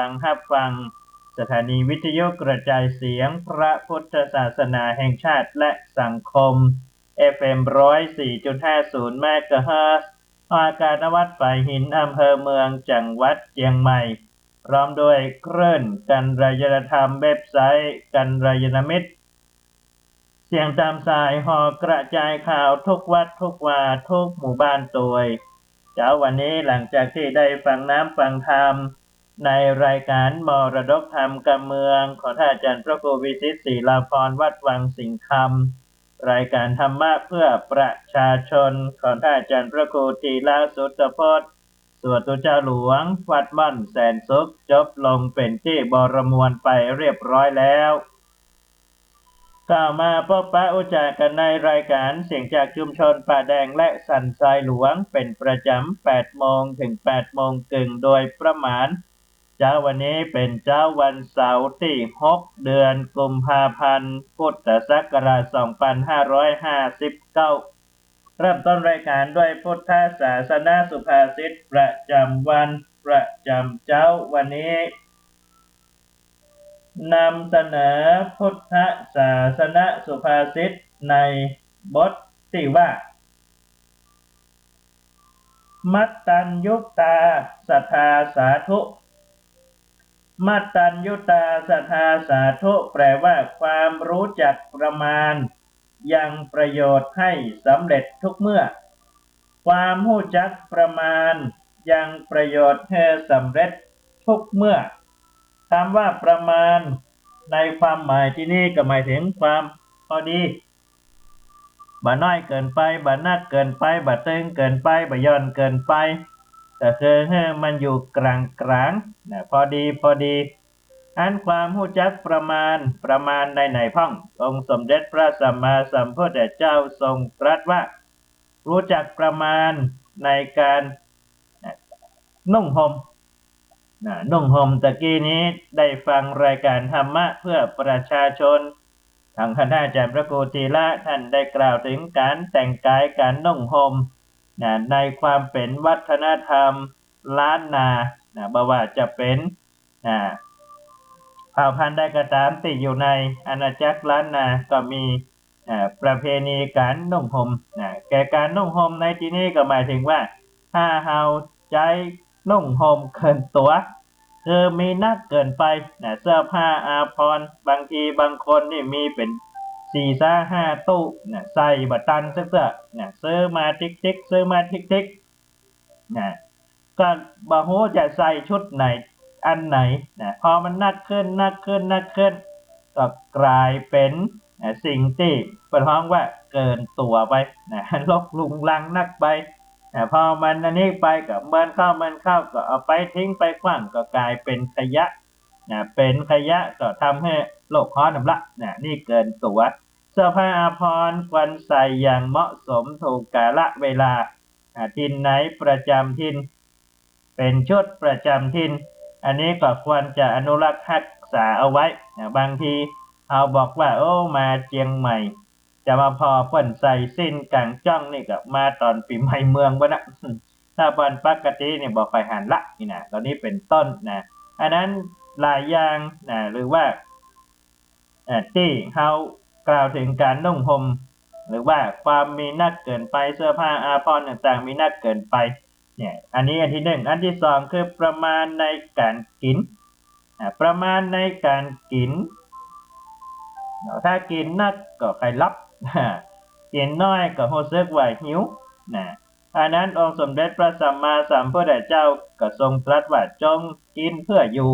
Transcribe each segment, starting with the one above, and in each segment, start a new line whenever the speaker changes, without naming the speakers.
รับฟังสถานีวิทยุกระจายเสียงพระพุทธศาสนาแห่งชาติและสังคม FM 104.50 เมกะเฮิรตซ์อากาศวัดป่ายหินอำเภอเมืองจังหวัดเชียงใหม่พร้อมด้วยคลื่นกัลยาณธรรมเว็บไซต์กัลยาณมิตรเสียงตามสายหอกระจายข่าวทุกวัดทุกวาทุกหมู่บ้านตัวเจ้าวันนี้หลังจากที่ได้ฟังน้ำฟังธรรมในรายการมรดกธรรมการเมืองของท่านอาจารย์พระครูวิชิตศรีลาภรณ์วัดวังสิงห์คำรายการธรรมะเพื่อประชาชนของท่านอาจารย์พระครูธีรสุตพจน์สวดตุเจ้าหลวงวัดม่อนแสนสุขจบลงเป็นที่บรมวลไปเรียบร้อยแล้วก็มาพบปะอุจากันในรายการเสียงจากชุมชนป่าแดงและสันทรายหลวงเป็นประจำ 8 โมงถึง 8 โมงครึ่งโดยประมาณเจ้าวันนี้เป็นเจ้าวันเสาร์ที่ 6 เดือนกุมภาพันธ์พุทธศักราช 2559 เริ่มต้นรายการด้วยพุทธศาสนาสุภาษิตประจำวันประจำเจ้าวันนี้นำเสนอพุทธศาสนสุภาษิตในบทที่ว่ามัตตัญญุตาสัทธาสาธุมัตตัญญุตาสัทธาสาธุแปลว่าความรู้จักประมาณยังประโยชน์ให้สำเร็จทุกเมื่อความรู้จักประมาณยังประโยชน์ให้สำเร็จทุกเมื่อคำว่าประมาณในความหมายที่นี่ก็หมายถึงความพอดีบ่น้อยเกินไปบ่นักเกินไปบ่ตึงเกินไปบ่ย่อนเกินไปแต่คือให้มันอยู่กลางนะพอดีอันความรู้จักประมาณในไหนพ่ององค์สมเด็จพระสัมมาสัมพุทธเจ้าทรงตรัสว่ารู้จักประมาณในการนุ่งห่มนุ่งห่มตะกี้นี้ได้ฟังรายการธรรมะเพื่อประชาชนทางคณะอาจารย์พระครูธีระท่านได้กล่าวถึงการแต่งกายการนุ่งห่มในความเป็นวัฒนธรรมล้านนาบ่ว่าจะเป็นเผ่าพันธุ์ใดก็ตามที่อยู่ในอาณาจักรล้านนาก็มีประเพณีการนุ่งห่มแก่การนุ่งห่มในที่นี้ก็หมายถึงว่าถ้าเฮาใจนุ่งห่มเกินตัวคือมีนักเกินไปเสื้อผ้าอาภรณ์บางทีบางคนนี่มีเป็น4-5 ตู้ใส่บัตันเสื้อซื้อมาทิกซื้อมาทิกก็บ่ฮู้จะใส่ชุดไหนอันไหนพอมันนักขึ้นก็กลายเป็นสิ่งที่ประท้วงว่าเกินตัวไปลกลุงลังนักไปพอมันอันนี้ไปก็มันเข้าก็เอาไปทิ้งไปขว้างก็กลายเป็นขยะเป็นขยะก็ทำให้โลกร้อนละนี่เกินตัวเสื้อผ้าอาภรณ์ควรใส่อย่างเหมาะสมถูกกาลเวลาถิ่นไหนประจำถิ่นเป็นชุดประจำถิ่นอันนี้ก็ควรจะอนุรักษ์รักษาเอาไว้บางทีเอาบอกว่าโอ้มาเชียงใหม่จะมาพอเพิ่นใส่สิ้นกลางจ้องนี่ก็มาตอนปีใหม่เมืองบ่นะถ้าวันปกตินี่บ่ค่อยหันละนี่นะตอนนี้เป็นต้นอันนั้นหลายอย่างหรือว่าที่เฮากล่าวถึงการนุ่งห่มหรือว่าความมีนักเกินไปเสื้อผ้าอาภรณ์ต่างๆมีนักเกินไปอันนี้อันที่หนึ่งอันที่สองคือประมาณในการกินประมาณในการกินถ้ากินนักก็ใครรับกินน้อยก็รู้สึกว่าหิวอันนั้นองค์สมเด็จพระสัมมาสัมพุทธเจ้าก็ทรงตรัสว่าจงกินเพื่ออยู่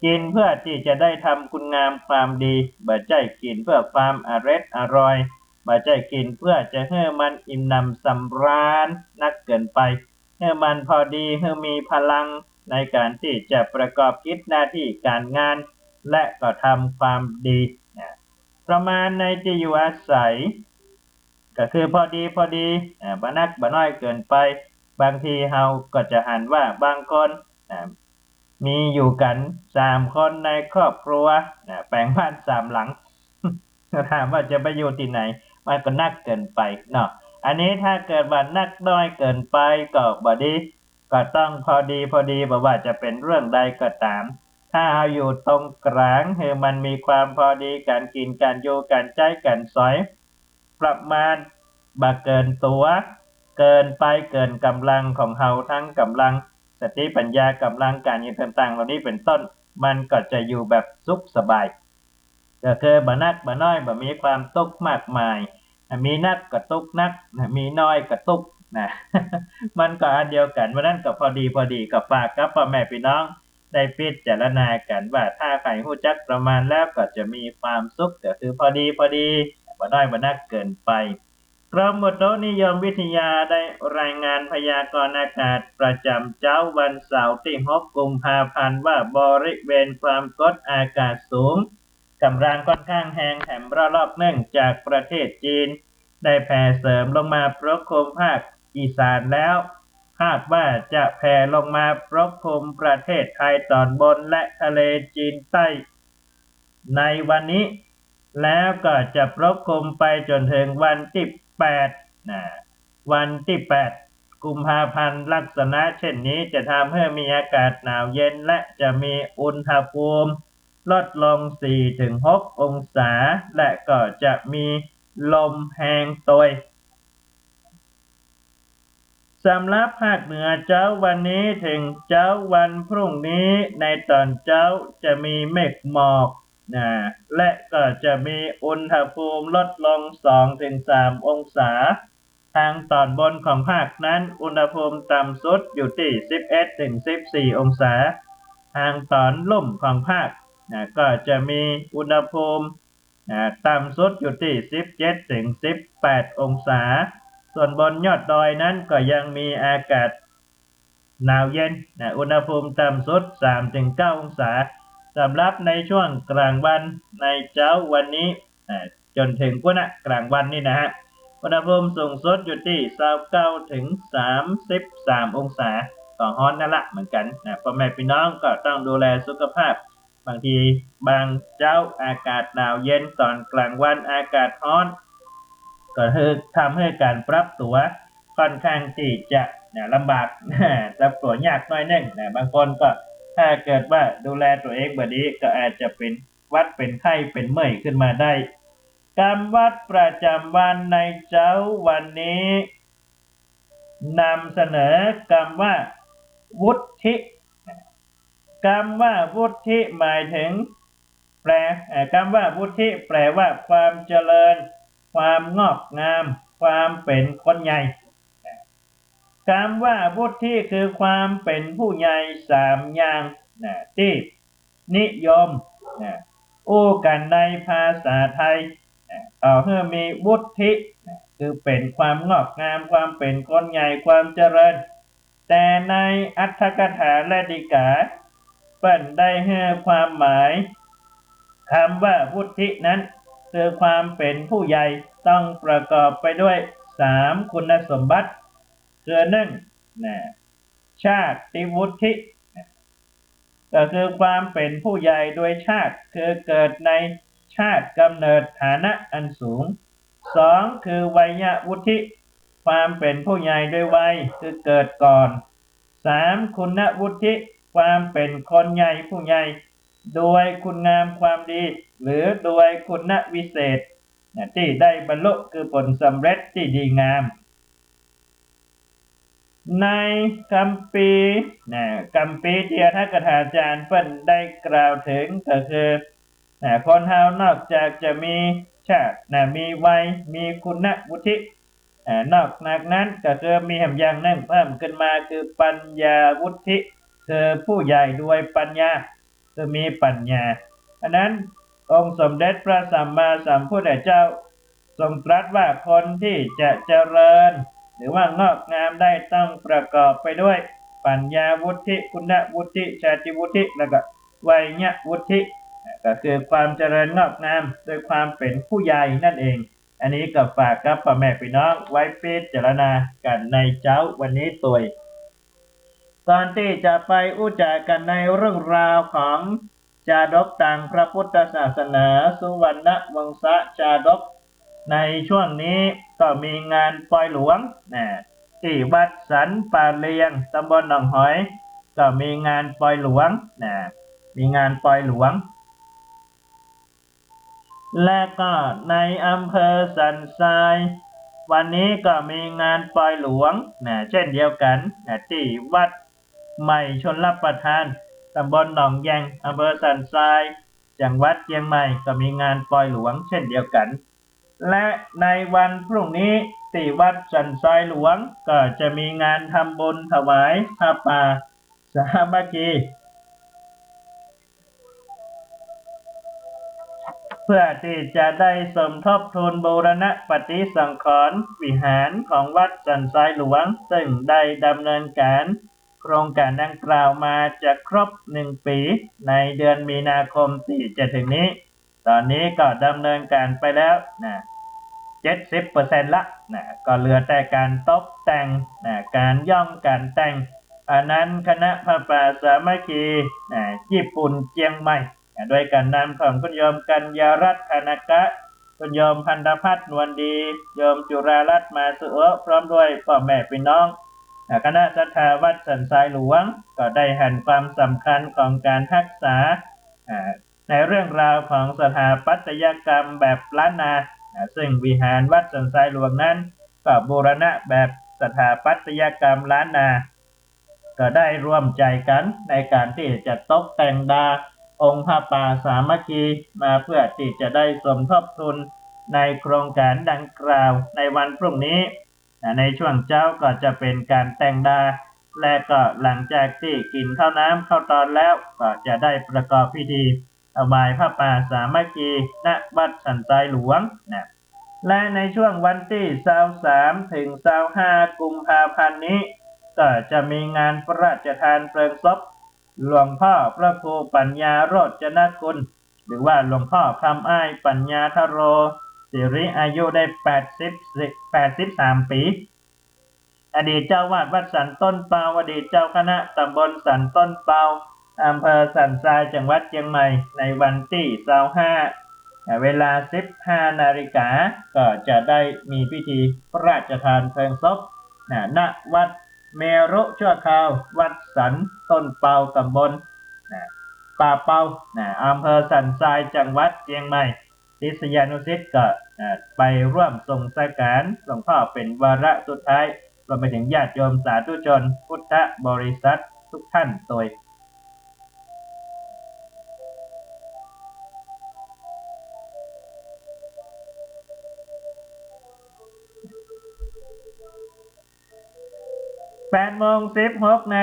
กินเพื่อที่จะได้ทำคุณงามความดีบ่ใช่กินเพื่อความอร่อยบ่ใช่กินเพื่อจะให้มันอิ่มหนำสำราญนักเกินไปให้มันพอดีให้มีพลังในการที่จะประกอบกิจหน้าที่การงานและก็ทำความดีประมาณในที่อยู่อาศัยก็คือพอดีบ่นักบ่น้อยเกินไปบางทีเฮาก็จะหันว่าบางคนมีอยู่กัน3 คนในครอบครัวแปลงบ้าน3 หลังถามว่าจะไปอยู่ที่ไหนมันก็นักเกินไปเนาะอันนี้ถ้าเกิดว่านักน้อยเกินไปก็บ่ดี ก็ต้องพอดีบอกว่าจะเป็นเรื่องใดก็ตามถ้าเอาอยู่ตรงกลางคือมันมีความพอดีการกินการอยู่การใจกันสอยประมาณบ่เกินตัวเกินไปเกินกำลังของเฮาทั้งกำลังสติปัญญากำลังการเงินต่างๆเหล่านี้เป็นต้นมันก็จะอยู่แบบสุขสบายก็คือบ่นักบ่น้อยบ่มีความทุกข์มากมายมีนักก็ทุกข์นักมีน้อยก็ทุกข์นะ มันก็อันเดียวกันเพราะนั้นก็พอดีก็ฝากกับพ่อแม่พี่น้องได้พิจารณากันว่าถ้าใครรู้จักประมาณแล้วก็จะมีความสุขก็คือพอดีบ่น้อยบ่นักเกินไปกรมอุตุนิยมวิทยาได้รายงานพยากรณ์อากาศประจำเจ้าวันเสาร์ที่6 กุมภาพันธ์ว่าบริเวณความกดอากาศสูงกำลังค่อนข้างแรงแถมระลอกหนึ่งจากประเทศจีนได้แผ่เสริมลงมาปกคลุมภาคอีสานแล้วคาดว่าจะแผ่ลงมาปกคลุมประเทศไทยตอนบนและทะเลจีนใต้ในวันนี้แล้วก็จะปกคลุมไปจนถึงวันที่8วันที่8 กุมภาพันธ์ลักษณะเช่นนี้จะทำให้มีอากาศหนาวเย็นและจะมีอุณหภูมิลดลง 4-6 องศาและก็จะมีลมแรงโตยสำหรับภาคเหนือเจ้าวันนี้ถึงเจ้าวันพรุ่งนี้ในตอนเจ้าจะมีเมฆหมอกและก็จะมีอุณหภูมิลดลง 2-3 องศาทางตอนบนของภาคนั้นอุณหภูมิต่ำสุดอยู่ที่ 11-14 องศาทางตอนลุ่มของภาคก็จะมีอุณหภูมิต่ำสุดอยู่ที่ 17-18 องศาส่วนบนยอดดอยนั้นก็ยังมีอากาศหนาวเย็นอุณหภูมิต่ำสุด 3-9 องศาสำหรับในช่วงกลางวันในเช้าวันนี้จนถึงกลางวันนี่นะฮะอุณหภูมิสูงสุดอยู่ที่ 29-33 องศาต่อฮ้อนนั่นละเหมือนกันพ่อแม่พี่น้องก็ต้องดูแลสุขภาพบางทีบางเจ้าอากาศหนาวเย็นตอนกลางวันอากาศร้อนก็คือทำให้การปรับตัวค่อนข้างที่จะลำบากปรับตัวยากน้อยนึงบางคนก็ถ้าเกิดว่าดูแลตัวเองแบบนี้ก็อาจจะเป็นหวัดเป็นไข้เป็นเมื่อยขึ้นมาได้คำวัดประจำวันในเช้าวันนี้นำเสนอคำว่าวุฒิคำว่าวุฒิหมายถึงคำว่าวุฒิแปลว่าความเจริญความงอกงามความเป็นคนใหญ่คำว่าวุฒิคือความเป็นผู้ใหญ่3อย่างที่นิยมอู้กันในภาษาไทยต่อเพื่อมีวุฒิคือเป็นความงอกงามความเป็นคนใหญ่ความเจริญแต่ในอรรถกถาและฎีกาเปิ้นได้ให้ความหมายคำว่าวุฒินั้นคือความเป็นผู้ใหญ่ต้องประกอบไปด้วย3คุณสมบัติคือ1ชาติวุฒิก็คือความเป็นผู้ใหญ่โดยชาติคือเกิดในชาติกำเนิดฐานะอันสูง2คือวัยวุฒิความเป็นผู้ใหญ่โดยวัยคือเกิดก่อน3คุณวุฒิความเป็นคนใหญ่ผู้ใหญ่โดยคุณงามความดีหรือโดยคุณวิเศษที่ได้บรรลุคือผลสำเร็จที่ดีงามในคัมภีร์ที่อรรถกถาจารย์เพิ่นได้กล่าวถึงก็คือคนเฮานอกจากจะมีชาติมีวัยมีคุณวุฒินอกจากนั้นก็คือมีอย่างหนึ่งเพิ่มขึ้นมาคือปัญญาวุฒิคือผู้ใหญ่ด้วยปัญญาคือมีปัญญาอันนั้นองค์สมเด็จพระสัมมาสัมพุทธเจ้าทรงตรัสว่าคนที่จะเจริญหรือว่างอกงามได้ต้องประกอบไปด้วยปัญญาวุฒิคุณวุฒิชาติวุฒิแล้วก็วัยวุฒิก็คือความเจริญงอกงามโดยความเป็นผู้ใหญ่นั่นเองอันนี้ก็ฝากกับพ่อแม่พี่น้องไว้พิจารณากันในเช้าวันนี้ตัวก่อนที่จะไปอู้จากันในเรื่องราวของจาดกต่างพระพุทธศาสนาสุวรรณวงศจาดกในช่วงนี้ก็มีงานปล่อยหลวง ที่วัดสันป่าเลียงตำบลหนองหอยก็มีงานปล่อยหลวงนะมีงานปล่อยหลวงและก็ในอำเภอสันทรายวันนี้ก็มีงานปล่อยหลวงนะเช่นเดียวกันนะที่วัดใหม่ชลประทานตำบลหนองแยงอำเภอสันทรายจังหวัดเชียงใหม่ก็มีงานปล่อยหลวงเช่นเดียวกันและในวันพรุ่งนี้ที่วัดสันทรายหลวงก็จะมีงานทำบุญถวายผ้าป่าสามัคคีเพื่อที่จะได้สมทบทุนบูรณะปฏิสังขรณ์วิหารของวัดสันทรายหลวงซึ่งได้ดำเนินการโครงการดังกล่าวมาจะครบ1 ปีในเดือนมีนาคมที่จะถึงนี้ตอนนี้ก็ดำเนินการไปแล้ว70%ละก็เหลือแต่การตกแต่งการย่อมการแต่งอันนั้นคณะพระป่าสามัคคีญี่ปุ่นเจียงใหม่โดยการนำของคุณโยมกัญญารัตน์คณกะคุณโยมพันธพัฒน์นวลดีโยมจุฬารัตน์มาสุโอพร้อมด้วยพ่อแม่พี่น้องคณะศรัทธาวัดสันทรายหลวงก็ได้เห็นความสำคัญของการรักษาในเรื่องราวของสถาปัตยกรรมแบบล้านนาซึ่งวิหารวัดสันทรายหลวงนั้นก็บูรณะแบบสถาปัตยกรรมล้านนาก็ได้ร่วมใจกันในการที่จะตกแต่งดาองค์พระป่าสามัคคีมาเพื่อที่จะได้สมทบทุนในโครงการดังกล่าวในวันพรุ่งนี้ในช่วงเช้าก็จะเป็นการแต่งดาและก็หลังจากที่กินข้าวน้ำข้าวตอนแล้วก็จะได้ประกอบพิธีถวายพระป่าสามัคคีณวัดสันทรายหลวงและในช่วงวันที่23ถึง25กุมภาพันธ์นี้ก็จะมีงานพระราชทานเพลิงศพหลวงพ่อพระครูปัญญาโรจนกุลหรือว่าหลวงพ่อคำอ้ายปัญญาทโรสิริอายุได้83 ปีอดีตเจ้าวาดวัดสันต้นเปาอดีตเจ้าคณะตำบลสันต้นเปาอำเภอสันทรายจังหวัดเชียงใหม่ในวันที่25เวลา 15 นาฬิกาก็จะได้มีพิธีพระราชทานเพลิงศพณวัดเมรุชั่วคราววัดสันต้นเปาตำบลป่าเปาอำเภอสันทรายจังหวัดเชียงใหม่ศิษยานุศิษย์ก็ไปร่วมส่งสักการหลวงพ่อเป็นวาระสุดท้ายรวมไปถึงญาติโยมสาธุชนพุทธบริษัททุกท่านโดย8:16พ่อแม่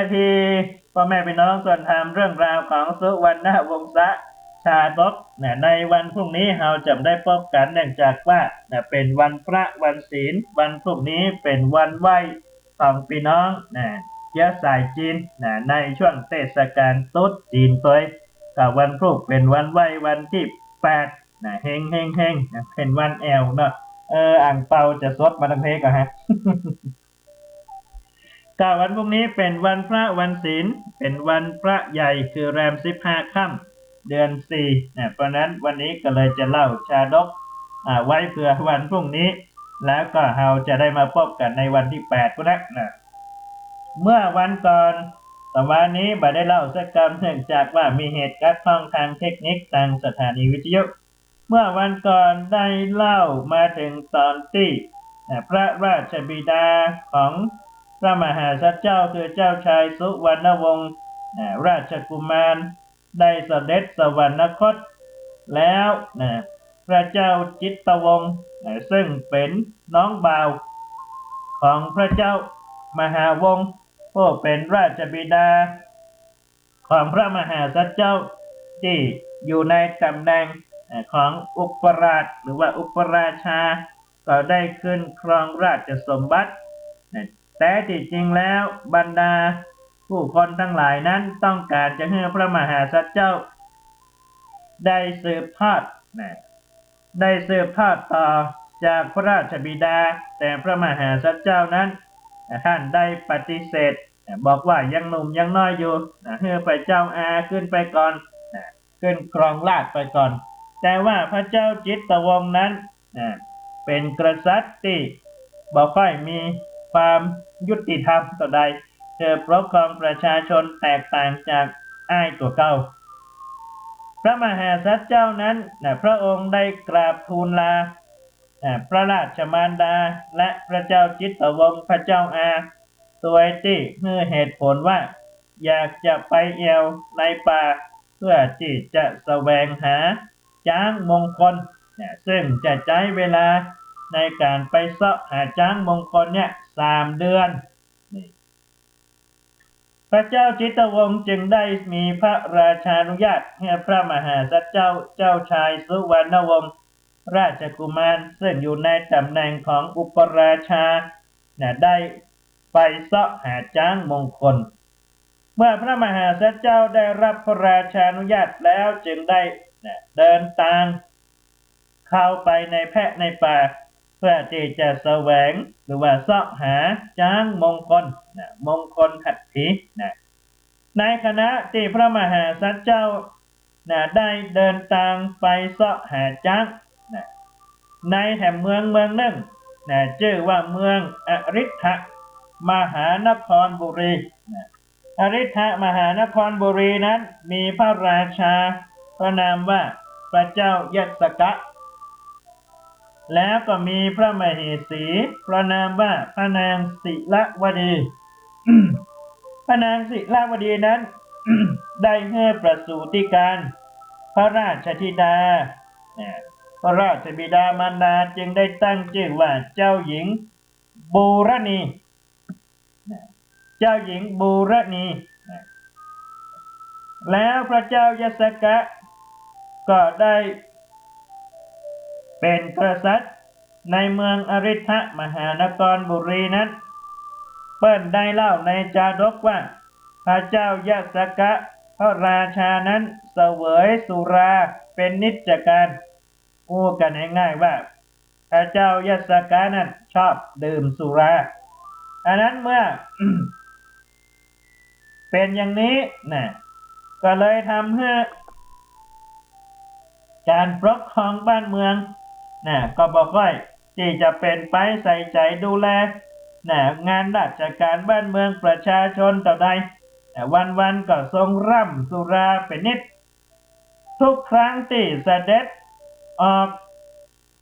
พี่น้องส่วนทำเรื่องราวของสุวรรณวงศชาดกในวันพรุ่งนี้เราจะได้พบกันเนื่องจากว่าเป็นวันพระวันศีลวันพรุ่งนี้เป็นวันไหว้ของพี่น้องเชื้อสายจีนในช่วงเทศกาลตรุษจีนตัวกับวันพรุ่งเป็นวันไหว้วันที่8เฮงเฮงเฮงเป็นวันแอลเนาะอ่างเปาจะซดมาทั้งเพกอะฮะ ก็วันพรุ่งนี้เป็นวันพระวันศีลเป็นวันพระใหญ่คือแรม15 ค่ำเดือน4เพราะนั้นวันนี้ก็เลยจะเล่าชาดกไว้เพื่อวันพรุ่งนี้แล้วก็เราจะได้มาพบกันในวันที่8ก็ได้เมื่อวันก่อนแต่วันนี้บ่ได้เล่าสักคำเนื่องจากว่ามีเหตุขัดข้องทางเทคนิคทางสถานีวิทยุเมื่อวันก่อนได้เล่ามาถึงตอนที่พระราชบิดาของพระมหาสัจเจ้าคือเจ้าชายสุวรรณวงศ์ราชกุมารได้เสด็จสวรรคตแล้วพระเจ้าจิตตวงศ์ซึ่งเป็นน้องบ่าวของพระเจ้ามหาวงศ์ผู้เป็นราชบิดาของพระมหาสัจเจ้าที่อยู่ในตำแหน่งของอุปราชหรือว่าอุปราชาก็ได้ขึ้นครองราชสมบัติแต่ที่จริงแล้วบรรดาผู้คนทั้งหลายนั้นต้องการจะให้พระมหาสัจเจ้าได้สืบทอดต่อจากพระราชบิดาแต่พระมหาสัจเจ้านั้นท่านได้ปฏิเสธบอกว่ายังหนุ่มยังน้อยอยู่ให้พระเจ้าอาขึ้นไปก่อนขึ้นครองราชย์ไปก่อนแต่ว่าพระเจ้าจิตตวงศ์นั้นเป็นกษัตริย์ที่บ่ค่อยมีความ ยุติธรรมต่อใดปกครองประชาชนแตกต่างจากอ้ายตัวเก่าพระมหาสัจเจ้านั้นพระองค์ได้กราบทูลลาพระราชมารดาและพระเจ้าจิตตวงศ์พระเจ้าอาตัวที่ให้เหตุผลว่าอยากจะไปเอวในป่าเพื่อที่จะแสวงหาช้างมงคลซึ่งจะใช้เวลาในการไปเสาะหาช้างมงคลเนี่ย3 เดือนพระเจ้าจิตตวงศ์จึงได้มีพระราชานุญาตให้พระมหาสัจเจ้าชายสุวรรณวงศ์ราชกุมารซึ่งอยู่ในตำแหน่งของอุปราชาได้ไปเสาะหาช้างมงคลเมื่อพระมหาสัจเจ้าได้รับพระราชานุญาตแล้วจึงได้เดินทางเข้าไปในแพะในป่าเพื่อที่จะแสวงหรือว่าเสาะหาช้างมงคลมงคลหัตถีในขณะที่พระมหาสัจเจ้าได้เดินทางไปเสาะหาช้างในแห่งเมืองหนึ่งชื่อว่าเมืองอริ ธมหานครบุรีอริ ธมหานครบุรีนั้นมีพระราชาพระนามว่าพระเจ้ายัสสกะแล้วก็มีพระมเหสีพระนามว่าพระนางศิลวดี พระนางศิลวดีนั้น ได้ให้ประสูติการพระราชธิดาพระราชบิดามารดาจึงได้ตั้งชื่อว่าเจ้าหญิงบูรณีเจ้าหญิงบูรณีแล้วพระเจ้ายัสสกะก็ได้เป็นกษัตริย์ในเมืองอริ ธมหานครบุรีนั้นเปิ้นได้เล่าในจาดกว่าพระเจ้ายัสสกะพระราชานั้นเสวยสุราเป็นนิจการพูดกันง่ายๆว่าพระเจ้ายัสสกะนั้นชอบดื่มสุราอันนั้นเมื่อ เป็นอย่างนี้ก็เลยทำให้การปกครองบ้านเมืองก็บอกว่าที่จะเป็นไปใส่ใจดูแลงานราชการบ้านเมืองประชาชนต่อใดวันๆก็ทรงร่ำสุราเป็นนิดทุกครั้งที่เสด็จออก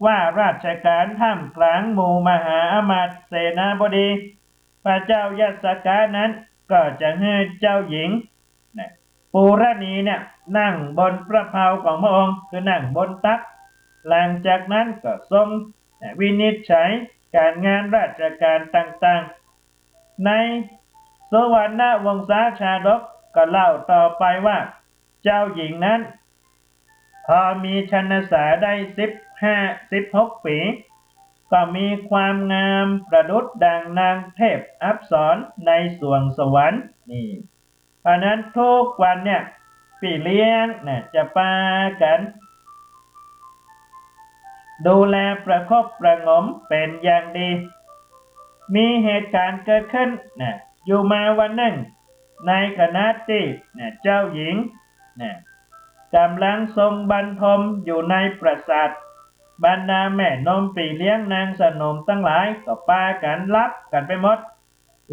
ว่าราชการท่ามกลางหมู่มหาอมาตย์เสนาบดีพระเจ้ายัสสกะนั้นก็จะให้เจ้าหญิงปูรณีนั่งบนพระเพลาของพระองค์คือนั่งบนตักหลังจากนั้นก็ทรงวินิจฉัยการงานราชการต่างๆในสวรรณวงศาชาดกก็เล่าต่อไปว่าเจ้าหญิงนั้นพอมีชนสาได้16 ปีก็มีความงามประดุจดังนางเทพอัปสรในสวงสวรรค์นี่เพราะนั้นทุกวันพี่เลี้ยงจะพากันดูแลประคบประหงมเป็นอย่างดีมีเหตุการณ์เกิดขึ้นอยู่มาวันหนึ่งในขณะที่เจ้าหญิงกำลังทรงบรรทมอยู่ในปราสาทบรรดาแม่นมปี่เลี้ยงนางสนมทั้งหลายก็พากันรับกันไปหมด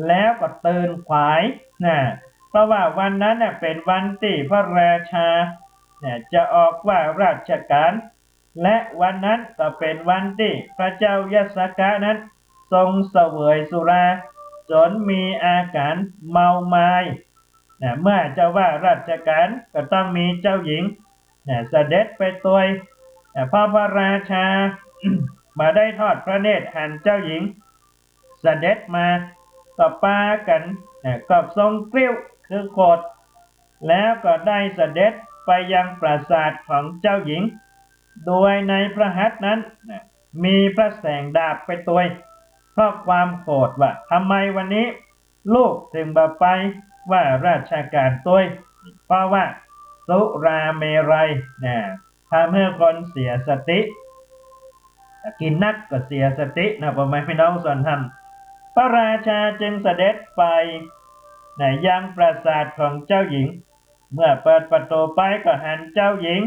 แล้วก็ตื่นขวายเพราะว่าวันนั้นเป็นวันที่พระราชาจะออกว่าราชการและวันนั้นก็เป็นวันที่พระเจ้ายัสสกะนั้นทรงเสวยสุราจนมีอาการเมามายเมื่อจะว่าราชการก็ต้องมีเจ้าหญิงเสด็จไปตัวพระราชา มาได้ทอดพระเนตรหันเจ้าหญิงเสด็จมาก็ปากันก็ทรงกลิ้วคือโกรธแล้วก็ได้เสด็จไปยังปราสาทของเจ้าหญิงโดยในพระหัตถ์นั้นมีพระแสงดาบไปตัวเพราะความโกรธว่าทำไมวันนี้ลูกถึงมาไปว่าราชการตัวเพราะว่าสุราเมรัยทำให้คนเสียสติกินนักก็เสียสติพ่อแม่พี่น้องส่วนธรรมพระราชาจึงเสด็จไปยังปราสาทของเจ้าหญิงเมื่อเปิดประตูไปก็เห็นเจ้าหญิง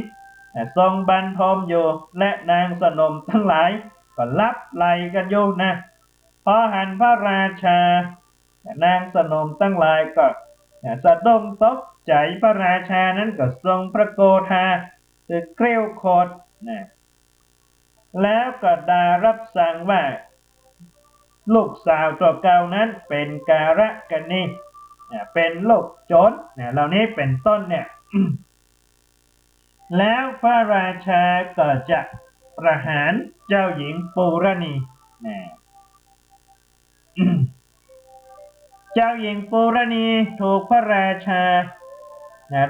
ทรงบรรทมอยู่และนางสนมทั้งหลายก็ลับไล่กันอยู่พอหันพระราชา นางสนมตั้งหลายก็สะดุ้งตกใจพระราชานั้นก็ทรงพระโกธาคือเกลี้ยวโคตรแล้วก็ได้รับสั่งว่าลูกสาวตัวเก่านั้นเป็นการะกณีเป็นลูกโจรเหล่านี้เป็นต้นเนี่ย แล้วพระราชาก็จะประหารเจ้าหญิงปูรณีนะ เจ้าหญิงปูรณีถูกพระราชา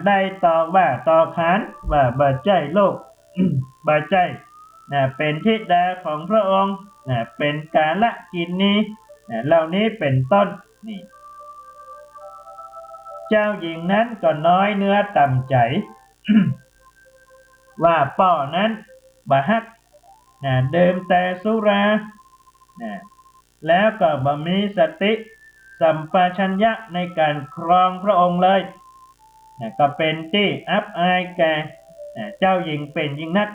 ได้ต่อว่าต่อขานว่าบ่ใจลูก บ่ใจเป็นธิดาของพระองค์เป็นกาลกิณีเหล่านี้เป็นต้นนี่เจ้าหญิงนั้นก็น้อยเนื้อต่ำใจ ว่าป่อนั้นบ่ฮักดื่มแต่สุราแล้วก็บ่มีสติสัมปชัญญะในการครองพระองค์เลยก็เป็นที่อับอายแก่เจ้าหญิงเป็นยิ่งนัก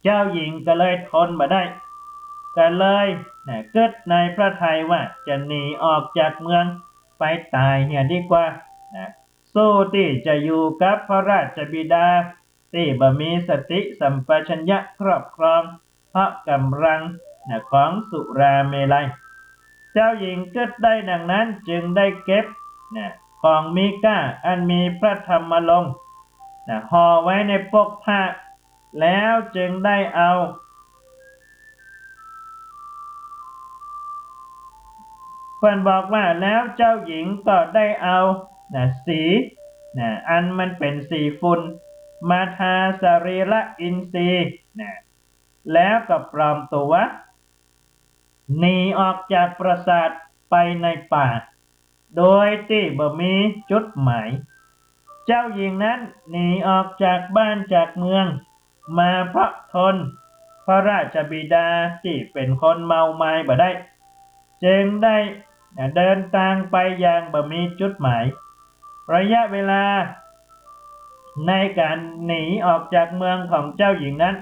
เจ้าหญิงก็เลยทนบ่ได้ก็เลยเกิดในพระทัยว่าจะหนีออกจากเมืองไปตายเนี่ยดีกว่าสู้ที่จะอยู่กับพระราชบิดาที่บ่มีสติสัมปชัญญะครอบครองเพราะกำลังของสุราเมลัยเจ้าหญิงเกิดได้ดังนั้นจึงได้เก็บของมีค่าอันมีพระธรรมลงห่อไว้ในปกผ้าแล้วจึงได้เอาเพิ่นบอกว่าแล้วเจ้าหญิงก็ได้เอาสีอันมันเป็นสีฝุ่นมาทาสรีระอินทรีย์แล้วก็ปลอมตัวหนีออกจากปราสาทไปในป่าโดยที่บ่มีจุดหมายเจ้าหญิงนั้นหนีออกจากบ้านจากเมืองมาเพราะทนพระราชบิดาที่เป็นคนเมาไม้บ่ได้จึงได้เดินทางไปอย่างบ่มีจุดหมายระยะเวลาในการหนีออกจากเมืองของเจ้าหญิงนั้น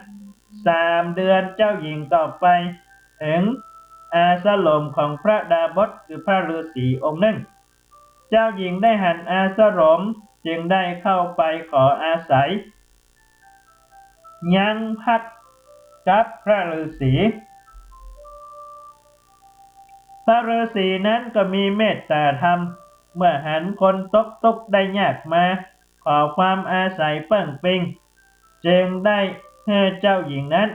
3 เดือนเจ้าหญิงต่อไปถึงอาสลมของพระดาบสคือพระฤาษีองค์หนึ่งเจ้าหญิงได้หันอาสรมจึงได้เข้าไปขออาศัยยังพักกับพระฤาษีพระฤาษีนั้นก็มีเมตตาธรรมเมื่อหันคนตกทุกข์ได้ยากมาขอความอาศัยเปิ้งปิงจึงได้ให้เจ้าหญิงนั้น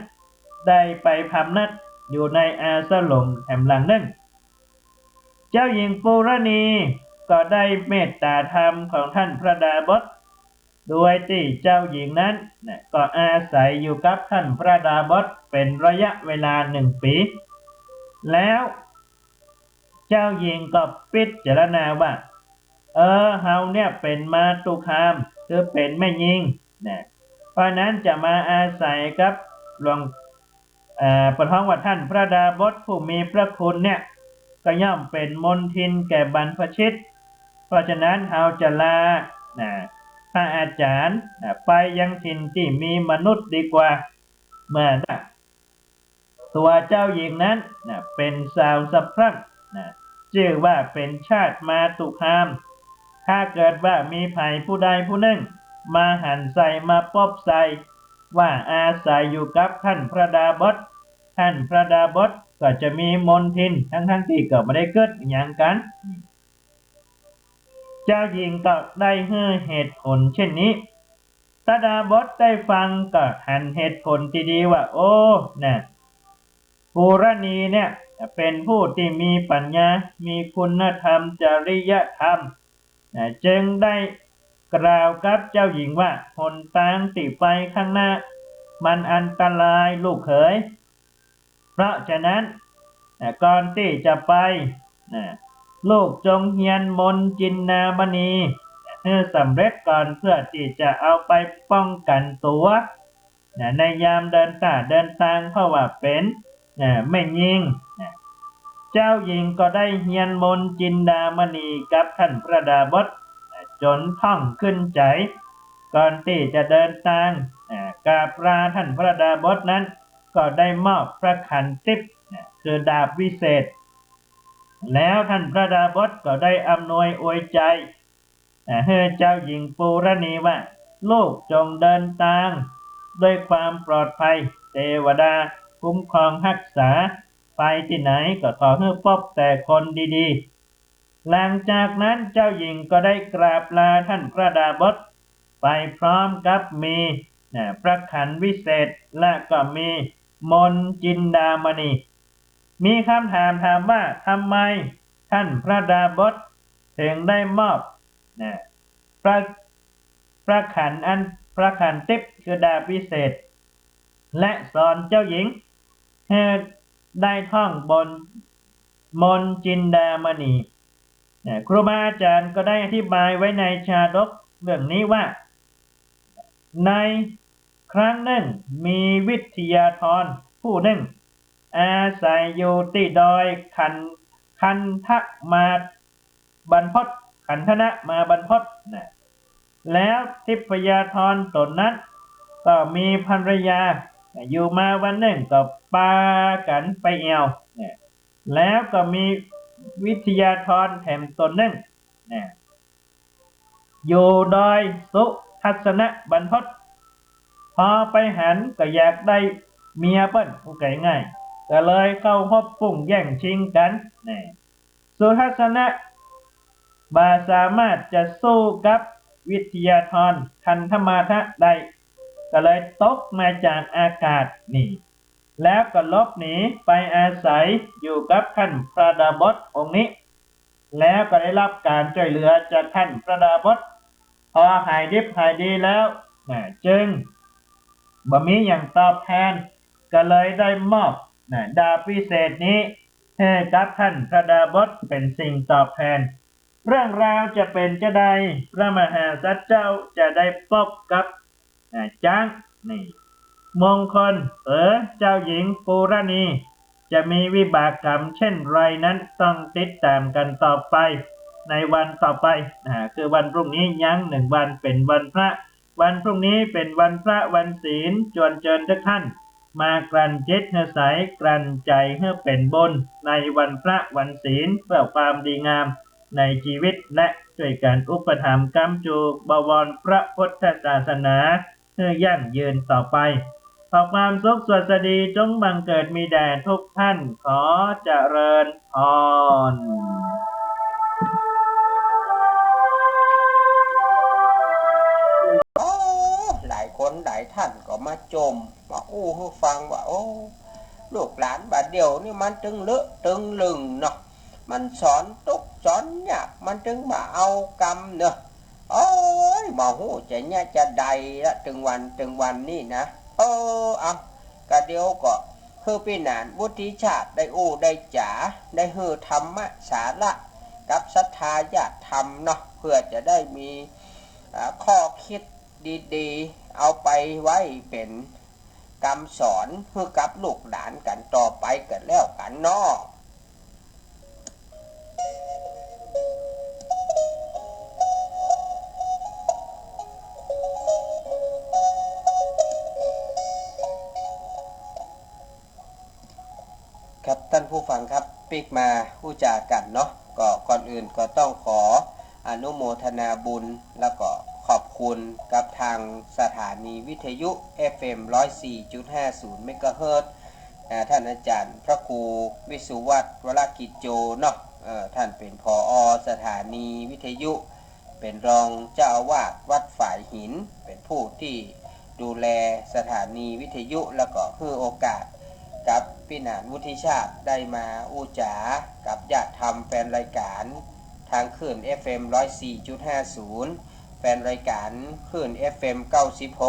ได้ไปพำนักอยู่ในอาสลมแห่งหลังหนึ่งเจ้าหญิงปูรณีก็ได้เมตตาธรรมของท่านพระดาบสโดยที่เจ้าหญิงนั้นก็อาศัยอยู่กับท่านพระดาบสเป็นระยะเวลา1 ปีแล้วเจ้าหญิงก็พิจารณาว่าเฮาเนี่ยเป็นมาตุคามคือเป็นแม่หญิงเพราะนั้นจะมาอาศัยกับหลวงประท้องว่าท่านพระดาบสผู้มีพระคุณเนี่ยก็ย่อมเป็นมนทินแก่บรรพชิตเพราะฉะนั้นเฮาจะลาพระอาจารย์ไปยังถิ่นที่มีมนุษย์ดีกว่าเมื่อตัวเจ้าหญิงนั้นเป็นสาวสะพรั่งชื่อว่าเป็นชาติมาตุคามถ้าเกิดว่ามีภัยผู้ใดผู้หนึ่งมาหันใส่มาปบใส่ว่าอาศัยอยู่กับท่านพระดาบสท่านพระดาบสก็จะมีมนทินทั้งที่ก็ไม่ได้เกิดอย่างกันเจ้าหญิงก็ได้ให้เหตุผลเช่นนี้พระดาบสได้ฟังก็หันเหตุผลที่ดีว่าโอ้ปูรณีเนี่ยเป็นผู้ที่มีปัญญามีคุณธรรมจริยธรรมจึงได้กล่าวกับเจ้าหญิงว่าหนทางที่ไปข้างหน้ามันอันตรายลูกเขยเพราะฉะนั้นก่อนที่จะไปลูกจงเฮียนมนต์จินนามณีให้สำเร็จก่อนเพื่อที่จะเอาไปป้องกันตัวในยามเดินทางเพราะว่าเป็นไม่ยิงเจ้าหญิงก็ได้เฮียนมนต์จินดามณีกับท่านพระดาบสจนท่องขึ้นใจก่อนที่จะเดินทางกราบลาท่านพระดาบสนั้นก็ได้มอบพระขันติพคือดาบวิเศษ แล้วท่านพระดาบสก็ได้อำนวยอวยใจให้เจ้าหญิงปูรณีว่าลูกจงเดินทางด้วยความปลอดภัยเทวดาคุ้มครองรักษาไปที่ไหนก็ขอให้พบแต่คนดีๆหลังจากนั้นเจ้าหญิงก็ได้กราบลาท่านพระดาบสไปพร้อมกับมีพระขันวิเศษและก็มีมนจินดามณีมีคำถามว่าทำไมท่านพระดาบสถึงได้มอบพระพระขันพระขันติปคือดาบวิเศษและสอนเจ้าหญิงให้ได้ท่องบนมนจินดามณีครูบาอาจารย์ก็ได้อธิบายไว้ในชาดกเรื่องนี้ว่าในครั้งหนึ่งมีวิทยาธรผู้หนึ่งอาศัยอยู่ที่ดอยคันทะมาบรรพตขันธนะมาบรรพตแล้วทิพยาธรตนนั้นก็มีภรรยาอยู่มาวันหนึ่งก็ปากันไปเอวแล้วก็มีวิทยาธรแถมตนหนึ่งอยู่ดอยสุทัศนบรรพตพอไปหันก็อยากได้เมียเปิ้นผู้ไก่ง่ายก็เลยเข้าพบปุ่งแย่งชิงกันสุทัศนะบาสามารถจะสู้กับวิทยาธรคันธมาทะได้ก็เลยตกมาจากอากาศนี่แล้วก็ลบหนีไปอาศัยอยู่กับท่านพระดาบสองค์นี้แล้วก็ได้รับการช่วยเหลือจากท่านพระดาบสพอหายดิบหายดีแล้วจึงบ่มีอย่างตอบแทนก็เลยได้มอบดาบพิเศษนี้ให้กับท่านพระดาบสเป็นสิ่งตอบแทนเรื่องราวจะเป็นจะใดพระมหาสัจเจ้าจะได้พบกับจ้างนี่มงคลเจ้าหญิงปูรณีจะมีวิบากกรรมเช่นไรนั้นต้องติดตามกันต่อไปในวันต่อไปคือวันพรุ่งนี้ยัง1 วันเป็นวันพระวันพรุ่งนี้เป็นวันพระวันศีลจวนเจิญทุกท่านมากลั่นจิตให้ใสกลั่นใจให้เป็นบุญในวันพระวันศีลเพื่อความดีงามในชีวิตและช่วยการอุปถัมภ์ค้ำจูบวรพระพุทธศาสนาให้ยั่งยืนต่อไปขอความสุขสวัสดีจงบังเกิดมีแด่ทุกท่านขอเจริญพร
หลายคนหลายท่านก็มาจมมาอู้ให้ฟังว่าโอ้ลูกหลานบาดเดียวนี่มันจึงเลอะจึงลึงเนาะมันสอนตุกสอนยากมันจึงมาเอากรรมเนาะโอ้ยมาหูจะเนี่ยจะใดละถึงวันนี่นะเอากะเดียวก็คือปีนานวุฒิชาติได้อู้ได้จ๋าได้ฮือธรรมะสาระกับศรัทธาญาติธรรมเนาะเพื่อจะได้มีข้อคิดดีๆเอาไปไว้เป็นคำสอนเพื่อกับลูกหลานกันต่อไปกันแล้วกันเนาะครับท่านผู้ฟังครับปิกมาผู้จากันเนาะก็ก่อนอื่นก็ต้องขออนุโมทนาบุญแล้วก็ขอบคุณกับทางสถานีวิทยุ FM 104.50 เมกะเฮิรตซ์ท่านอาจารย์พระครูวิสุวัฒน์วรกิจโจเนาะท่านเป็นผอ.สถานีวิทยุเป็นรองเจ้าอาวาสวัดฝ่ายหินเป็นผู้ที่ดูแลสถานีวิทยุแล้วก็ให้โอกาสกับพี่หนานวุฒิชาติได้มาอู้จ๋ากับญาติธรรมแฟนรายการทางคลื่น FM 104.50 แฟนรายการคลื่น FM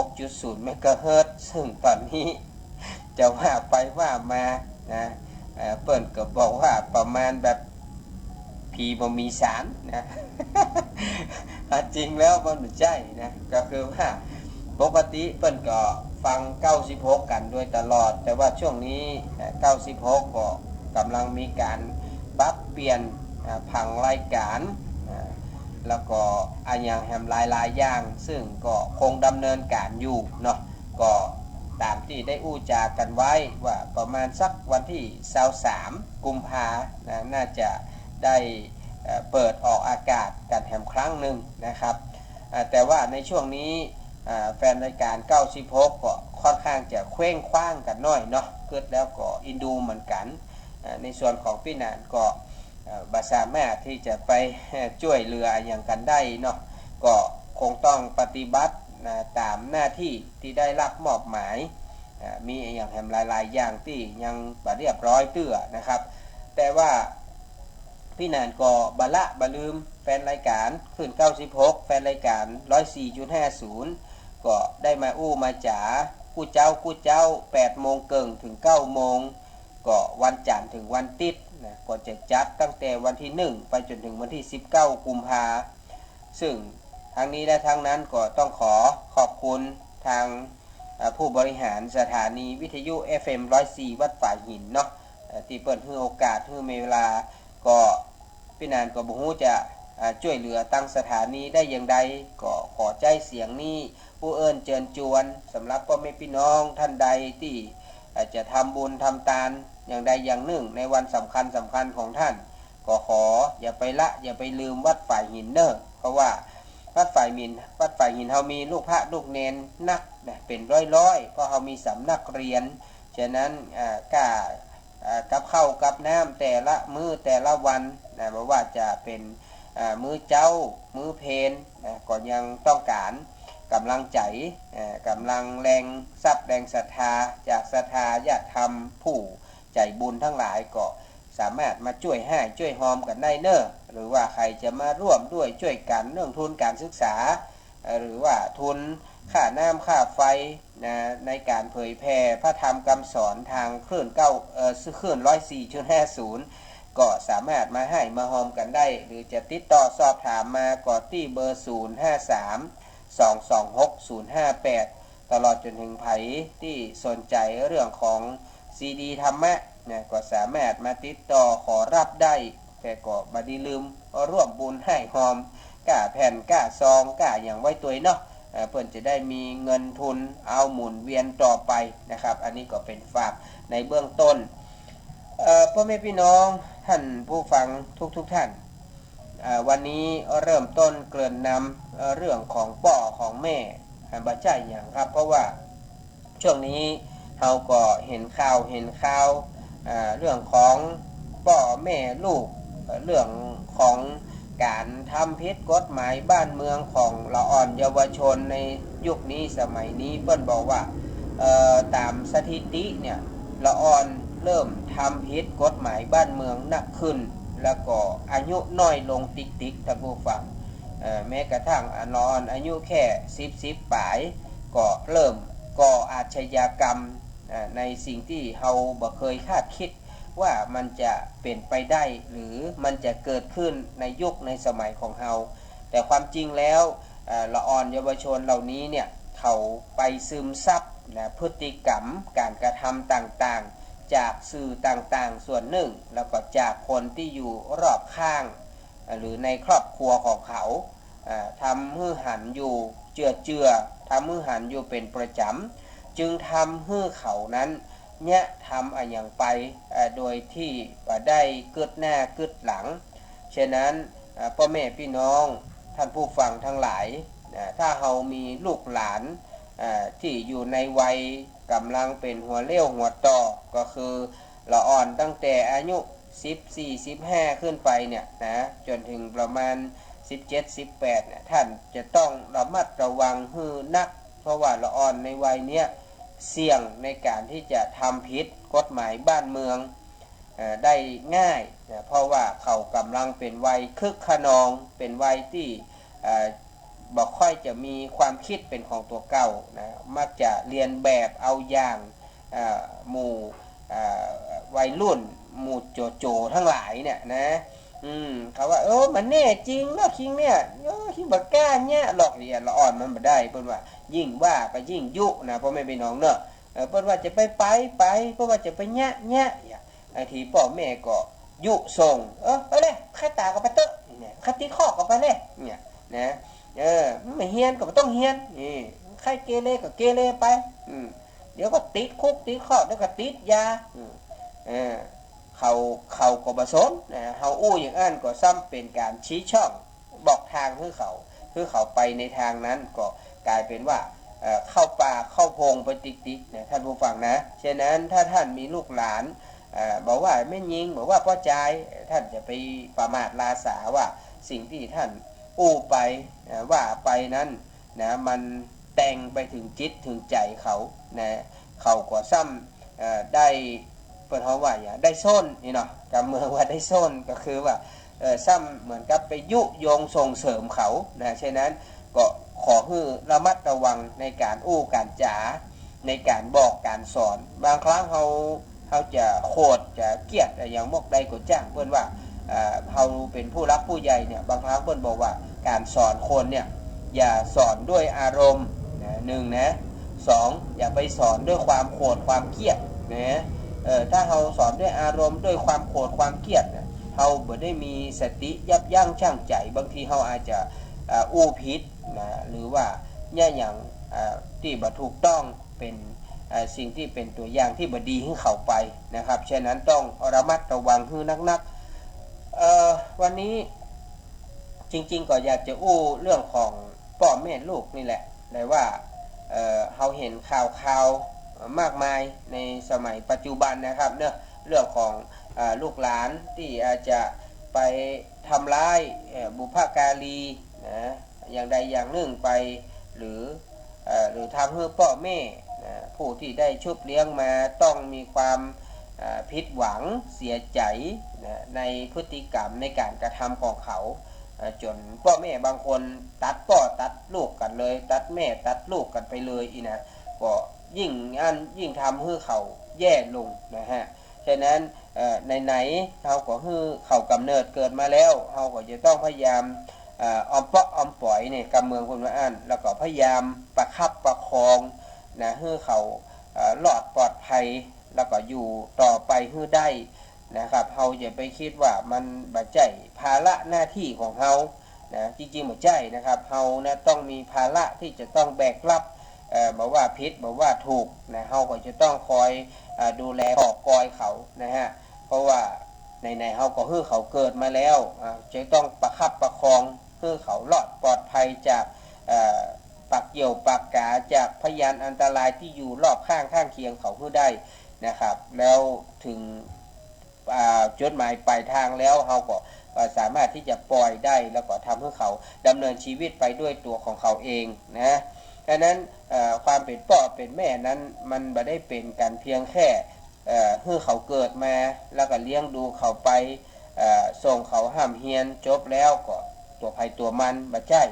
96.0 เมกะเฮิรตซ์ซึ่งตอนนี้จะว่าไปว่ามานะเปิ้นก็บอกว่าประมาณแบบผีบ่มีสารนะจริงแล้วมันไม่ใช่นะก็คือว่าปกติเปิ้นก็ฟัง96กันด้วยตลอดแต่ว่าช่วงนี้96ก็กำลังมีการปรับเปลี่ยนผังรายการแล้วก็อันอย่างแฮมหลายอย่างซึ่งก็คงดำเนินการอยู่เนาะก็ตามที่ได้อู้จากันไว้ว่าประมาณสักวันที่23 กุมภาพันธ์น่าจะ ได้เปิดออกอากาศกันแถมครั้งหนึ่งนะครับแต่ว่าในช่วงนี้แฟนรายการ96ก็ค่อนข้างจะเคว้งคว้างกันน้อยเนาะเกิดแล้วก็อินดูเหมือนกันในส่วนของพี่นานก็บาสามารถที่จะไปช่วยเหลืออย่างกันได้เนาะก็คงต้องปฏิบัติตามหน้าที่ที่ได้รับมอบหมายมีอย่างแถมหลายๆอย่างที่ยังบ่เรียบร้อยเตื้อนะครับแต่ว่าพี่นานก็บละบลืมแฟนรายการขึ้น96แฟนรายการ 104.50 ก็ได้มาอู้มาจ๋ากู้เจ้า8โมงเกิงถึง9โมงก็วันจันทร์ถึงวันติดนะก็จะจัดตั้งแต่วันที่1ไปจนถึงวันที่19กุมภาซึ่งทั้งนี้และทั้งนั้นก็ต้องขอบคุณทางผู้บริหารสถานีวิทยุ FM 104วัดฝ่ายหินเนาะที่เปิดให้โอกาสให้มีเวลาก็พี่นานก็บ่ฮู้จะช่วยเหลือตั้งสถานีได้อย่างใดก็ขอใจเสียงนี้ผู้เอิ้นเชิญชวนสำหรับพ่อแม่พี่น้องท่านใดที่จะทำบุญทำทานอย่างใดอย่างหนึ่งในวันสำคัญของท่านก็ขออย่าไปลืมวัดฝ่ายหินเนอะเพราะว่าวัดฝ่ายหินเฮามีลูกพระลูกเนนนักเป็นร้อยเพราะเฮามีสำนักเรียนฉะนั้นกับข้าวกับน้ำแต่ละมื้อแต่ละวันนะไม่ว่าจะเป็นมื้อเจ้ามื้อเพลก็ยังต้องการกำลังใจกำลังแรงทรัพย์แรงศรัทธาจากศรัทธาญาติธรรมผู้ใจบุญทั้งหลายก็สามารถมาช่วยให้ช่วยหอมกันได้เนอะหรือว่าใครจะมาร่วมด้วยช่วยกันเรื่องทุนการศึกษาหรือว่าทุนค่าน้ำค่าไฟนะในการเผยแพร่พระธรรมคำสอนทางคลื่น104.50ก็สามารถมาให้มาหอมกันได้หรือจะติดต่อสอบถามมาก็ที่เบอร์053-226-058ตลอดจนถึงไผที่สนใจเรื่องของซีดีธรรมะนะก็สามารถมาติดต่อขอรับได้แต่ก็บ่ได้ลืมร่วมบุญให้หอมก้าแผ่นก้าซองก้าอย่างไว้ตัวเนาะเพื่อนจะได้มีเงินทุนเอาหมุนเวียนต่อไปนะครับอันนี้ก็เป็นฝากในเบื้องต้นพ่อแม่พี่น้องท่านผู้ฟังทุกท่านวันนี้เริ่มต้นเกริ่นนำเรื่องของพ่อของแม่บ่ใช่อย่างครับเพราะว่าช่วงนี้เราก็เห็นข่าวเรื่องของพ่อแม่ลูกเรื่องของการทำผิดกฎหมายบ้านเมืองของละอ่อนเยาวชนในยุคนี้สมัยนี้เปิ้นบอกว่าตามสถิติเนี่ยละอ่อนเริ่มทำผิดกฎหมายบ้านเมืองหนักขึ้นแล้วก็อายุน้อยลงติ๊กท่านผู้ฟังแม้กระทั่งละอ่อนอายุแค่10ปลายก็เริ่มก่ออาชญากรรมในสิ่งที่เราบ่เคยคาดคิดว่ามันจะเป็นไปได้หรือมันจะเกิดขึ้นในยุคในสมัยของเราแต่ความจริงแล้วละอ่อนเยาวชนเหล่านี้เนี่ยเขาไปซึมซับพฤติกรรมการกระทำต่างๆจากสื่อต่างๆส่วนหนึ่งแล้วก็จากคนที่อยู่รอบข้างหรือในครอบครัวของเขาทำให้หันอยู่เจือทำให้หันอยู่เป็นประจำจึงทำให้เขานั้นเนี่ยทำอย่างไปโดยที่ได้เกิดหน้าเกิดหลังฉะนั้นพ่อแม่พี่น้องท่านผู้ฟังทั้งหลายถ้าเรามีลูกหลานที่อยู่ในวัยกำลังเป็นหัวเลี้ยวหัวต่อก็คือละอ่อนตั้งแต่อายุ14-15ขึ้นไปเนี่ยนะจนถึงประมาณ17-18เนี่ยท่านจะต้องระมัดระวังให้นักเพราะว่าละอ่อนในวัยเนี้ยเสี่ยงในการที่จะทำผิดกฎหมายบ้านเมืองได้ง่ายนะเพราะว่าเขากำลังเป็นวัยคึกขนองเป็นวัยที่บอกค่อยจะมีความคิดเป็นของตัวเก่านะมักจะเรียนแบบเอาอย่างหมู่วัยรุ่นหมู่โจทั้งหลายเนี่ยนะเขาว่ามันแน่จริงเนาะคิงเนี่ยคิงบักกล้าเนี่ยหลอกเรียนละอ่อนมันบ่ได้เพิ่นว่ายิ่งว่าก็ยิ่งยุนะพ่อแม่พี่น้องเนาะเพิ่นว่าจะไปเพราะว่าจะไปแยะไอ้ทีพ่อแม่ก็ยุส่งไปเลยค่าตาก็ไปเตอะเนี่ยค่าติดข้อก็ไปเลยเนี่ยนะไม่เฮียนก็ไม่ต้องเฮียนนี่ใครเกเรก็เกเรไปเดี๋ยวก็ติดคุกติดข้อเดี๋ยวก็ติดยา เขาก็บ่สนเฮาอู้อย่างนั้นก็ซ้ำเป็นการชี้ช่องบอกทางให้เขาไปในทางนั้นก็กลายเป็นว่าเข้าป่าเข้าพงไปติ๊กๆนะท่านผู้ฟังนะฉะนั้นถ้าท่านมีลูกหลานบอกว่าไม่ยิงบอกว่าพ่อใจท่านจะไปประมาทลาสาว่าสิ่งที่ท่านอู้ไปว่าไปนั้นนะมันแต่งไปถึงจิตถึงใจเขานะเขาก็ซ้ำได้เปิดห้องว่าอย่างได้ส้นนี่เนาะกำเมืองว่าได้ส้นก็คือว่าซ้ำเหมือนกับไปยุยงส่งเสริมเขานะฉะนั้นก็ขอให้ระมัดระวังในการอู้การจ๋าในการบอกการสอนบางครั้งเขาจะโคตรจะเกลียดอย่างมกใดก็จ้างเพื่อนว่าเขาเป็นผู้รักผู้ใหญ่เนี่ยบางครั้งเพื่อนบอกว่าการสอนคนเนี่ยอย่าสอนด้วยอารมณ์หนึ่งนะสองอย่าไปสอนด้วยความโกรธความเกลียดนะถ้าเราสอนด้วยอารมณ์ด้วยความโกรธความเกลียดเราไม่ได้มีสติยับยั้งชั่งใจบางทีเราอาจจะอู้ผิดนะหรือว่าเนี่ยอย่างที่บ่ถูกต้องเป็นสิ่งที่เป็นตัวอย่างที่บ่ดีให้เขาไปนะครับฉะนั้นต้องระมัดระวังให้นักๆวันนี้จริงๆก็อยากจะอู้เรื่องของพ่อแม่ลูกนี่แหละแต่ว่าเราเห็นข่าวมากมายในสมัยปัจจุบันนะครับเรื่องของลูกหลานที่อาจจะไปทำร้ายบุพการีนะอย่างใดอย่างหนึ่งไปหรือทำให้พ่อแม่ผู้ที่ได้ชุบเลี้ยงมาต้องมีความผิดหวังเสียใจในพฤติกรรมในการกระทำของเขาจนพ่อแม่บางคนตัดพ่อตัดลูกกันเลยตัดแม่ตัดลูกกันไปเลยอีนะก็ยิ่งทำให้เขาแย่ลงนะฮะฉะนั้นไหนเขาก็ให้เขากำเนิดเกิดมาแล้วเขาก็จะต้องพยายามอมเปาะอมปล่อยเนี่ยกำเมืองคนว่าอันแล้วก็พยายามประคับประคองนะให้เขาหลอดปลอดภัยแล้วก็อยู่ต่อไปให้ได้นะครับเราอย่าไปคิดว่ามันบ่ใช่ภาระหน้าที่ของเรานะจริงๆบ่ใช่นะครับเรานะต้องมีภาระที่จะต้องแบกรับบอกว่าผิดบอกว่าถูกนะเราก็จะต้องคอยดูแลปอกกอยเขานะฮะเพราะว่าในเขาก็ให้เขาเกิดมาแล้วจะต้องประคับประคองให้เขารอดปลอดภัยจากปักเหี่ยวปักกาจากพยานอันตรายที่อยู่รอบข้างเคียงเขาให้ได้นะครับแล้วถึงจุดหมายปลายทางแล้วเขาก็สามารถที่จะปล่อยได้แล้วก็ทำให้เขาดำเนินชีวิตไปด้วยตัวของเขาเองนะดังนั้นความเป็นพ่อเป็นแม่นั้นมันไม่ได้เป็นการเพียงแค่ให้เขาเกิดมาแล้วก็เลี้ยงดูเขาไปส่งเขาห้ามเฮียนจบแล้วก็ตัวภัยตัวมันบ่ใช่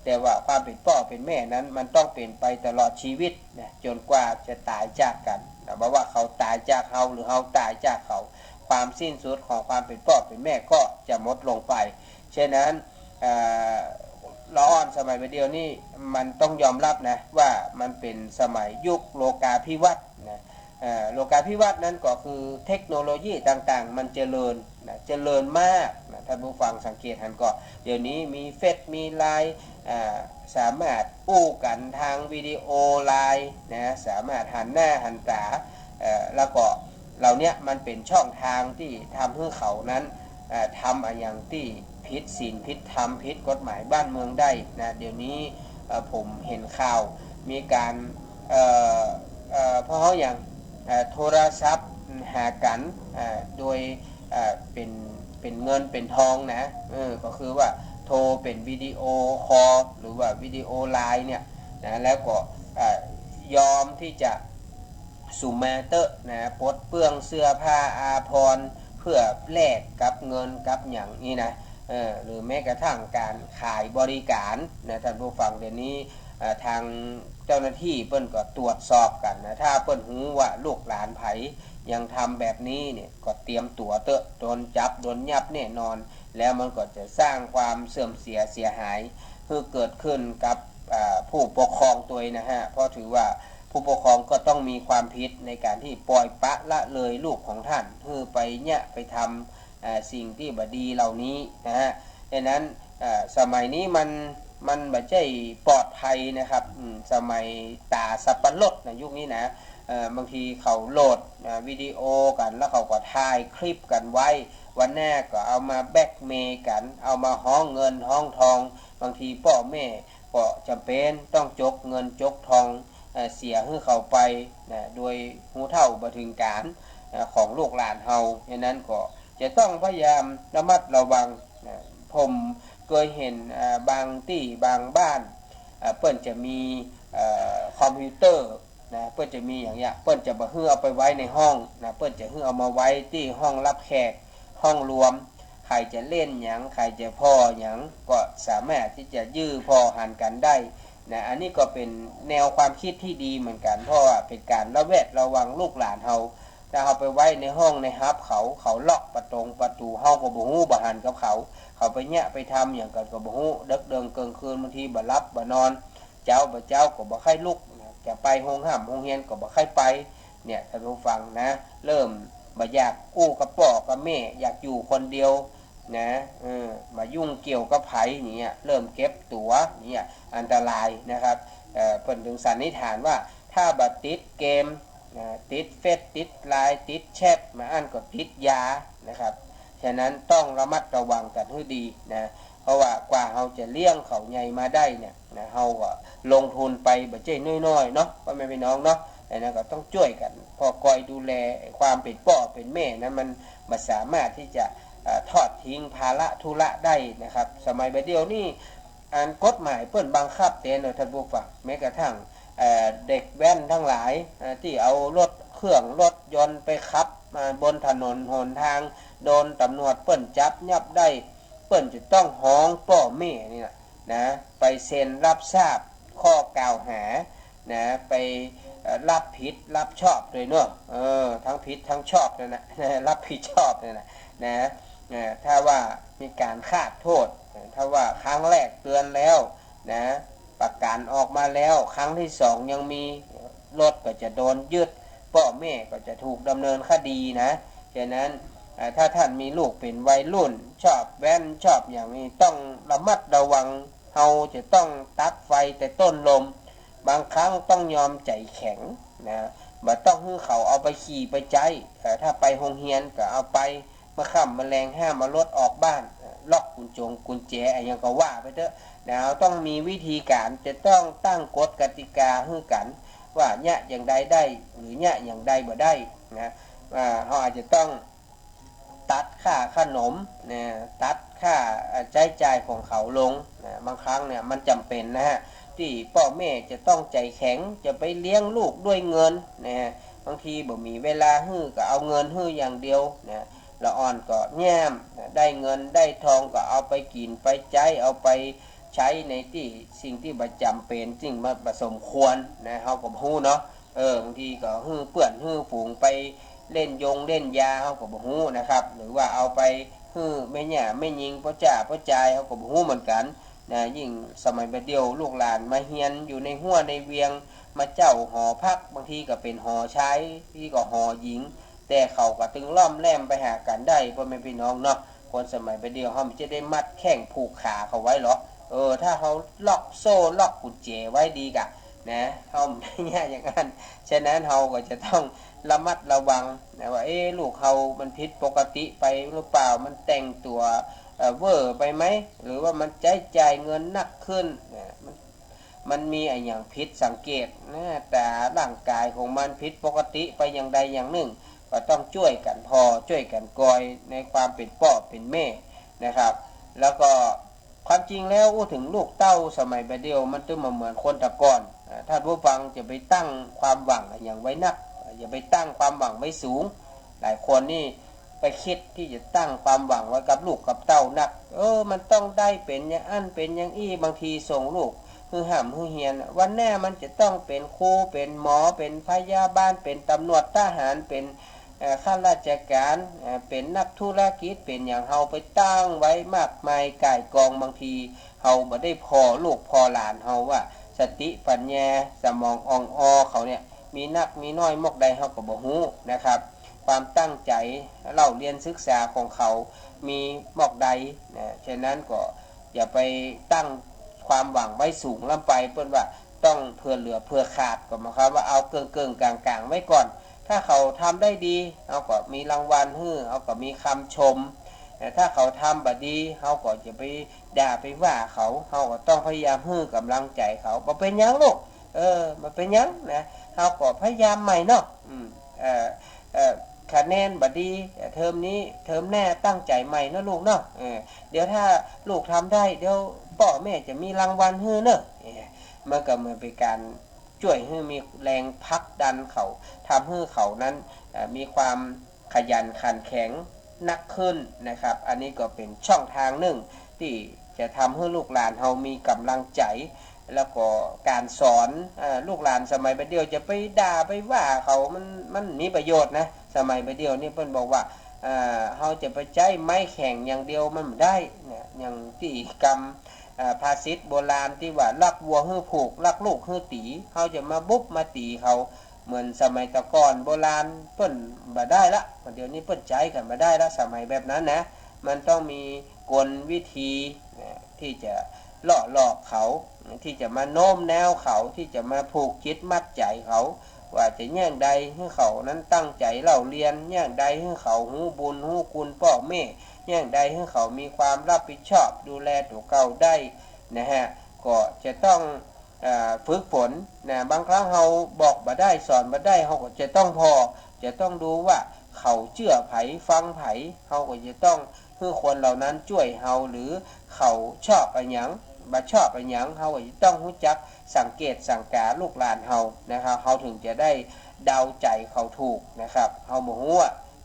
แต่ว่าความเป็นพ่อเป็นแม่นั้นมันต้องเป็นไปตลอดชีวิตนะจนกว่าจะตายจากกันนะบอกว่าเขาตายจากเขาหรือเขาตายจากเขาความสิ้นสุดของความเป็นพ่อเป็นแม่ก็จะหมดลงไปฉะนั้นละอ่อนสมัยเดียวนี้มันต้องยอมรับนะว่ามันเป็นสมัยยุคโลกาภิวัตน์นะโลกาภิวัตน์นั้นก็คือเทคโนโลยีต่างๆมันเจริญมากนะท่านผู้ฟังสังเกตหันก็เดี๋ยวนี้มีเฟซมีไลน์สามารถอู้กันทางวิดีโอไลน์นะสามารถหันหน้าหันตาแล้วก็เหล่านี้มันเป็นช่องทางที่ทำให้เขานั้นทำอย่างที่ผิดศีลผิดธรรมผิดกฎหมายบ้านเมืองได้นะเดี๋ยวนี้ผมเห็นข่าวมีการเพราะเขาอย่างโทรศัพท์หากันโดยเป็นเงินเป็นทองนะก็คือว่าโทรเป็นวิดีโอคอลหรือว่าวิดีโอไลน์เนี่ยนะแล้วก็ยอมที่จะสุมาเตอร์นะปลดเปลื้องเสื้อผ้าอาภรณ์เพื่อแลกกับเงินกับอย่างนี้นะหรือแม้กระทั่งการขายบริการนะท่านผู้ฟังเดี๋ยวนี้ทางเจ้าหน้าที่เปิ้นก็ตรวจสอบกันนะถ้าเปิ้นหูว่าลูกหลานไผยังทำแบบนี้เนี่ยก็เตรียมตัวเตอะโดนจับโดนยับแน่นอนแล้วมันก็จะสร้างความเสื่อมเสียหายคือเกิดขึ้นกับผู้ปกครองตัวนะฮะเพราะถือว่าผู้ปกครองก็ต้องมีความผิดในการที่ปล่อยปละละเลยลูกของท่านคือไปเนี่ยไปทำสิ่งที่บดีเหล่านี้นะฮะดังนั้นสมัยนี้มัน มันไม่ใช่ปลอดภัยนะครับสมัยตาสับปะรดนะยุคนี้นะบางทีเขาโหลดวิดีโอกันแล้วเขาก็ถ่ายคลิปกันไว้วันแรกก็เอามาแบล็กเมย์กันเอามาห้องเงินห้องทองบางทีพ่อแม่ก็จำเป็นต้องจกเงินจกทองเสียให้เขาไปนะโดยหูเท่าบ่ถึงการของลูกหลานเฮาฉะนั้นก็จะต้องพยายามระมัดระวังนะผมเคยเห็นบางที่บางบ้านเปิ้นจะมีคอมพิวเตอร์นะเปิ้นจะมีอย่างเงี้ยเปิ้นจะบ่ฮื้อเอาไปไว้ในห้องนะเปิ้นจะฮื้อเอามาไว้ที่ห้องรับแขกห้องรวมใครจะเล่นหยังใครจะพ่อหยังก็สามารถที่จะยื้อพอหันกันได้นะอันนี้ก็เป็นแนวความคิดที่ดีเหมือนกันเพราะว่าเป็นการระวังลูกหลานเฮาถ้าเอาไปไว้ในห้องในฮับเขาล็อกประตูเฮาก็บ่ฮู้บ่หันกับเขาไปแยะไปทำอย่างกันก็บ่ฮู้ดึกเดิงเกินคืนบางทีบ่หลับบ่นอนเจ้าก็บ่ค่อยลุกจะไปโรงเรียนก็บ่ค่อยไปเนี่ยท่านผู้ฟังนะเริ่มบ่อยากกู้กับพ่อกับแม่อยากอยู่คนเดียวนะมายุ่งเกี่ยวกับไผอย่างเงี้ยเริ่มเก็บตัวเนี่ยอันตรายนะครับเพิ่นถึงสันนิษฐานว่าถ้าบ่ติดเกมติดเฟซติดไลน์ติดแชทมาอันก็ติดยานะครับฉะนั้นต้องระมัดระวังกันให้ดีนะเพราะว่ากว่าเราจะเลี้ยงเขาใหญ่มาได้เนี่ยนะเราก็ลงทุนไปบ่ใช่น้อยๆเนาะพ่อแม่พี่น้องเนาะแต่นั้นก็ต้องช่วยกันพอคอยดูแลความเป็นพ่อเป็นแม่นะมันสามารถที่จะทอดทิ้งภาระธุระได้นะครับสมัยเดียวนี่อันกฎหมายเปิ้นบังคับแต่เนอะท่านผู้ฟังแม้กระทั่งเด็กแว้นทั้งหลายที่เอารถเครื่องรถยนต์ไปขับบนถนนหนทางโดนตำรวจเปิ้นจับยับได้เปิ้นจะต้องห้องพ่อแม่นี่นะไปเซ็นรับทราบข้อกล่าวหานะไปรับผิดรับชอบเลยเนาะทั้งผิดทั้งชอบนั่นนะรับผิดชอบนั่นนะถ้าว่ามีการคาดโทษถ้าว่าครั้งแรกเตือนแล้วนะประกาศออกมาแล้วครั้งที่สองยังมีรถก็จะโดนยึดพ่อแม่ก็จะถูกดำเนินคดีนะฉะนั้นถ้าท่านมีลูกเป็นวัยรุ่นชอบแว้นชอบอย่างนี้ต้องระมัดระวังเฮาจะต้องตัดไฟแต่ต้นลมบางครั้งต้องยอมใจแข็งนะบ่ต้องให้เขาเอาไปขี่ไปใจถ้าไปโรงเรียนก็เอาไปมาค่ำแมลงห้ามมารถออกบ้านล็อกกุญแจอะไรอย่างก็ว่าไปเถอะนะต้องมีวิธีการจะต้องตั้งกฎกติกาให้กันว่าเนี่ยอย่างใดได้หรือเนี่ยอย่างใดบ่ได้นะเขาอาจจะต้องตัดค่าขนมนะตัดค่าใช้จ่ายของเขาลงนะบางครั้งเนี่ยมันจำเป็นนะฮะที่พ่อแม่จะต้องใจแข็งจะไปเลี้ยงลูกด้วยเงินนะฮะบางทีบ่มีเวลาฮื้อก็เอาเงินฮื้ออย่างเดียวนะละอ่อนก็แย้มได้เงินได้ทองก็เอาไปกินไปใช้เอาไปใช้ในที่สิ่งที่ประจำเป็นสิ่งมาผสมควรนะเขาก็ฮู้เนาะบางทีก็ฮื้อเปื่อนฮื้อฝูงไปเล่นเล่นยาเขาก็บ่ฮู้นะครับหรือว่าเอาไปฮื้อแม่หย่าแม่ยิงพ่อจ่ายเขาก็บ่ฮู้เหมือนกันนะยิ่งสมัยเดียวลูกหลานมาเฮียนอยู่ในหัวในเวียงมาเจ้าหอพักบางทีก็เป็นหอใช้ที่ก็หอหญิงแต่เขาก็ตึงล่อมแลมไปหากันได้พ่อแม่พี่น้องเนาะคนสมัยเดียวเขาจะได้มัดแข้งผูกขาเขาไว้หรอถ้าเขาล็อกโซ่ล็อกกุญแจไว้ดีกะนะเขาไม่ง่ายอย่างนั้นฉะนั้นเขาก็จะต้องระมัดระวังนะว่าลูกเขามันผิดปกติไปหรือเปล่ามันแต่งตัวเวอร์ไปไหมหรือว่ามันจ่ายเงินหนักขึ้นนะมันมีอย่างผิดสังเกตนะแต่ร่างกายของมันผิดปกติไปอย่างใดอย่างหนึ่งก็ต้องช่วยกันพอช่วยกันกอยในความเป็นพ่อเป็นแม่นะครับแล้วก็ความจริงแล้วถึงลูกเต้าสมัยเดียวมันต้องมาเหมือนคนตะก่อนถ้าผู้ฟังจะไปตั้งความหวังอย่างไว้นักอย่าไปตั้งความหวังไว้สูงหลายคนนี่ไปคิดที่จะตั้งความหวังไว้กับลูกกับเต้านักมันต้องได้เป็นอย่างอันเป็นอย่างอี้บางทีส่งลูกคือห้ามคือเฮียนวันแน่มันจะต้องเป็นครูเป็นหมอเป็นพยาบาลเป็นตำรวจทหารเป็นข้าราชการเป็นนักธุรกิจเป็นอย่างเฮาไปตั้งไว้มากมายก่ายกองบางทีเฮาบ่ได้พอลูกพอหลานเฮาว่าสติปัญญาสมองอ่องเขาเนี่ยมีนักมีน้อยมอกใดเฮาก็บ่ฮู้นะครับความตั้งใจเล่าเรียนศึกษาของเขามีมอกใดนะฉะนั้นก็อย่าไปตั้ง ความหวังไว้สูงลำไปเปิ้นว่าต้องเผื่อเหลือเผื่อขาดก็หมายความว่าเอาเกิงกลางๆไว้ก่อนถ้าเขาทำได้ดีเอาก็มีรางวัลให้เอาก็มีคำชมแต่ถ้าเขาทำบ่ดีเขาก็จะไปด่าไปว่าเขาก็ต้องพยายามให้กำลังใจเขาบ่เป็นหยังลูกมันเป็นหยังนะเขาก็พยายามใหม่เนาะคะแนนบ่ดีเทอมนี้เทอมหน้าตั้งใจใหม่นะลูกเนาะเดี๋ยวถ้าลูกทำได้เดี๋ยวพ่อแม่จะมีรางวัลให้เนอะมันก็เหมือนเป็นการช่วยให้มีแรงพักดันเขาทำให้เขานั้นมีความขยันขันแข็งนักขึ้นนะครับอันนี้ก็เป็นช่องทางหนึ่งที่จะทำให้ลูกหลานเรามีกำลังใจแล้วก็การสอนลูกหลานสมัยประเดี๋ยวจะไปด่าไปว่าเขามันมีประโยชน์นะสมัยประเดี๋ยวนี่เพิ่นบอกว่าเราจะไปใจไม้แข็งอย่างเดียวมันไม่ได้เนี่ยอย่างที่กรรมภาษิตโบราณที่ว่าลักวัวฮื้อผูกลักลูกฮื้อตีเขาจะมาบุบมาตีเขาเหมือนสมัยตะก่อนโบราณเปิ้นบ่ได้ละเดี๋ยวนี้เปิ้นใจกันบ่ได้ละสมัยแบบนั้นนะมันต้องมีกลวิธีที่จะล่อหลอกเขาที่จะมาโน้มแนวเขาที่จะมาผูกจิตมัดใจเขาว่าจะแย่งใดให้เขานั้นตั้งใจเล่าเรียนแย่งใดให้เขาหูบุญหูคุณพ่อแม่แย่งใดให้เขามีความรับผิดชอบดูแลตัวเก่าได้นะฮะก็จะต้องฝึกฝนนะบางครั้งเราบอกบ่ได้สอนบ่ได้เขาก็จะต้องจะต้องดูว่าเขาเชื่อไผฟังไผเขาก็จะต้องให้คนเหล่านั้นช่วยเขาหรือเขาชอบอะไรหยังบ่ชอบอะไรหยังเขาก็จะต้องรู้จักสังเกตสังกาลูกหลานเขานะครับเขาถึงจะได้เดาใจเขาถูกนะครับเขาบ่ฮู้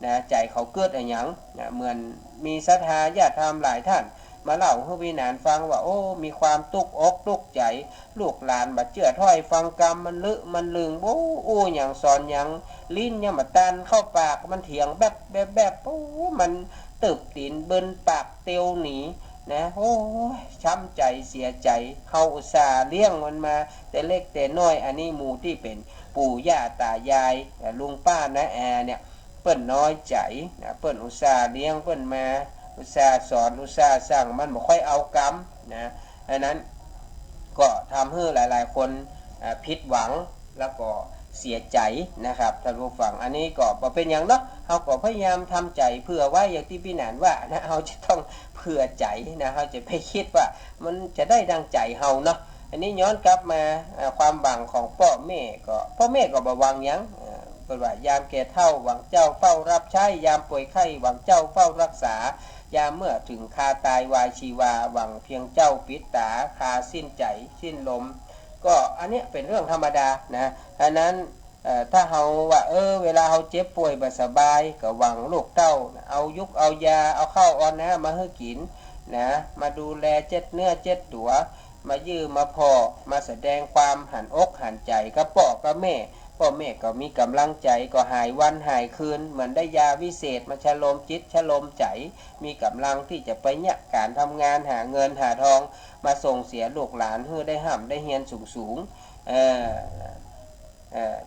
นะใจเขาเกิดอะไรหยังนะเหมือนมีศรัทธาญาติธรรมหลายท่านมาเล่าให้พี่นานฟังว่าโอ้มีความตุกอกตุกใจลูกหลานบ่เชื่อถ้อยฟังกรรมมันลึมันลึงโอ้อย่างสอนอย่างลิ้นเนี่ยมาตันเข้าปากมันเถียงแบบโอ้มันตึบตีนเบิ้นปากเตียวหนีนะโอ้ช้ำใจเสียใจเฮาอุตส่าห์เลี้ยงมันมาแต่เล็กแต่น้อยอันนี้หมู่ที่เป็นปู่ย่าตายายลุงป้าน้าอาเนี่ยเปิ้นน้อยใจนะเปิ้นอุตส่าห์เลี้ยงเปิ้นมาอุตส่าห์สอนอุตส่าห์สั่งมันบ่ค่อยเอากรรมนะอันนั้นก็ทำให้หลายๆคนผิดหวังแล้วก็เสียใจนะครับท่านผู้ฟังอันนี้ก็บ่เป็นอย่างเนาะเฮาก็พยายามทำใจเพื่อไว้อย่างที่พี่หนานว่านะเฮาจะต้องเผื่อใจนะเฮาจะไปคิดว่ามันจะได้ดังใจเฮาเนาะอันนี้ย้อนกลับมาความหวังของพ่อแม่ก็บ่หวังหยังเปิ้นว่ายามแก่เฒ่าหวังเจ้าเฝ้ารับใช้ยามป่วยไข้หวังเจ้าเฝ้ารักษายามเมื่อถึงคาตายวายชีวาหวังเพียงเจ้าปิดตาคาสิ้นใจสิ้นลมก็อันนี้เป็นเรื่องธรรมดานะอันนั้นถ้าเฮาว่าเวลาเฮาเจ็บป่วยบ่สบายก็หวังลูกเต้าเอายุกเอายาเอาข้าวเอาน้ำมาให้กินนะมาดูแลเจ็ดเนื้อเจ็ดตัวมายื้อมาพอมาแสดงความหันอกหันใจกับพ่อกับแม่ก็มีกำลังใจก็หายวันหายคืนเหมือนได้ยาวิเศษมาชโลมจิตชโลมใจมีกำลังที่จะไปเนี่ยการทำงานหาเงินหาทองมาส่งเสียลูกหลานให้ได้ห่ำได้เฮียนสูง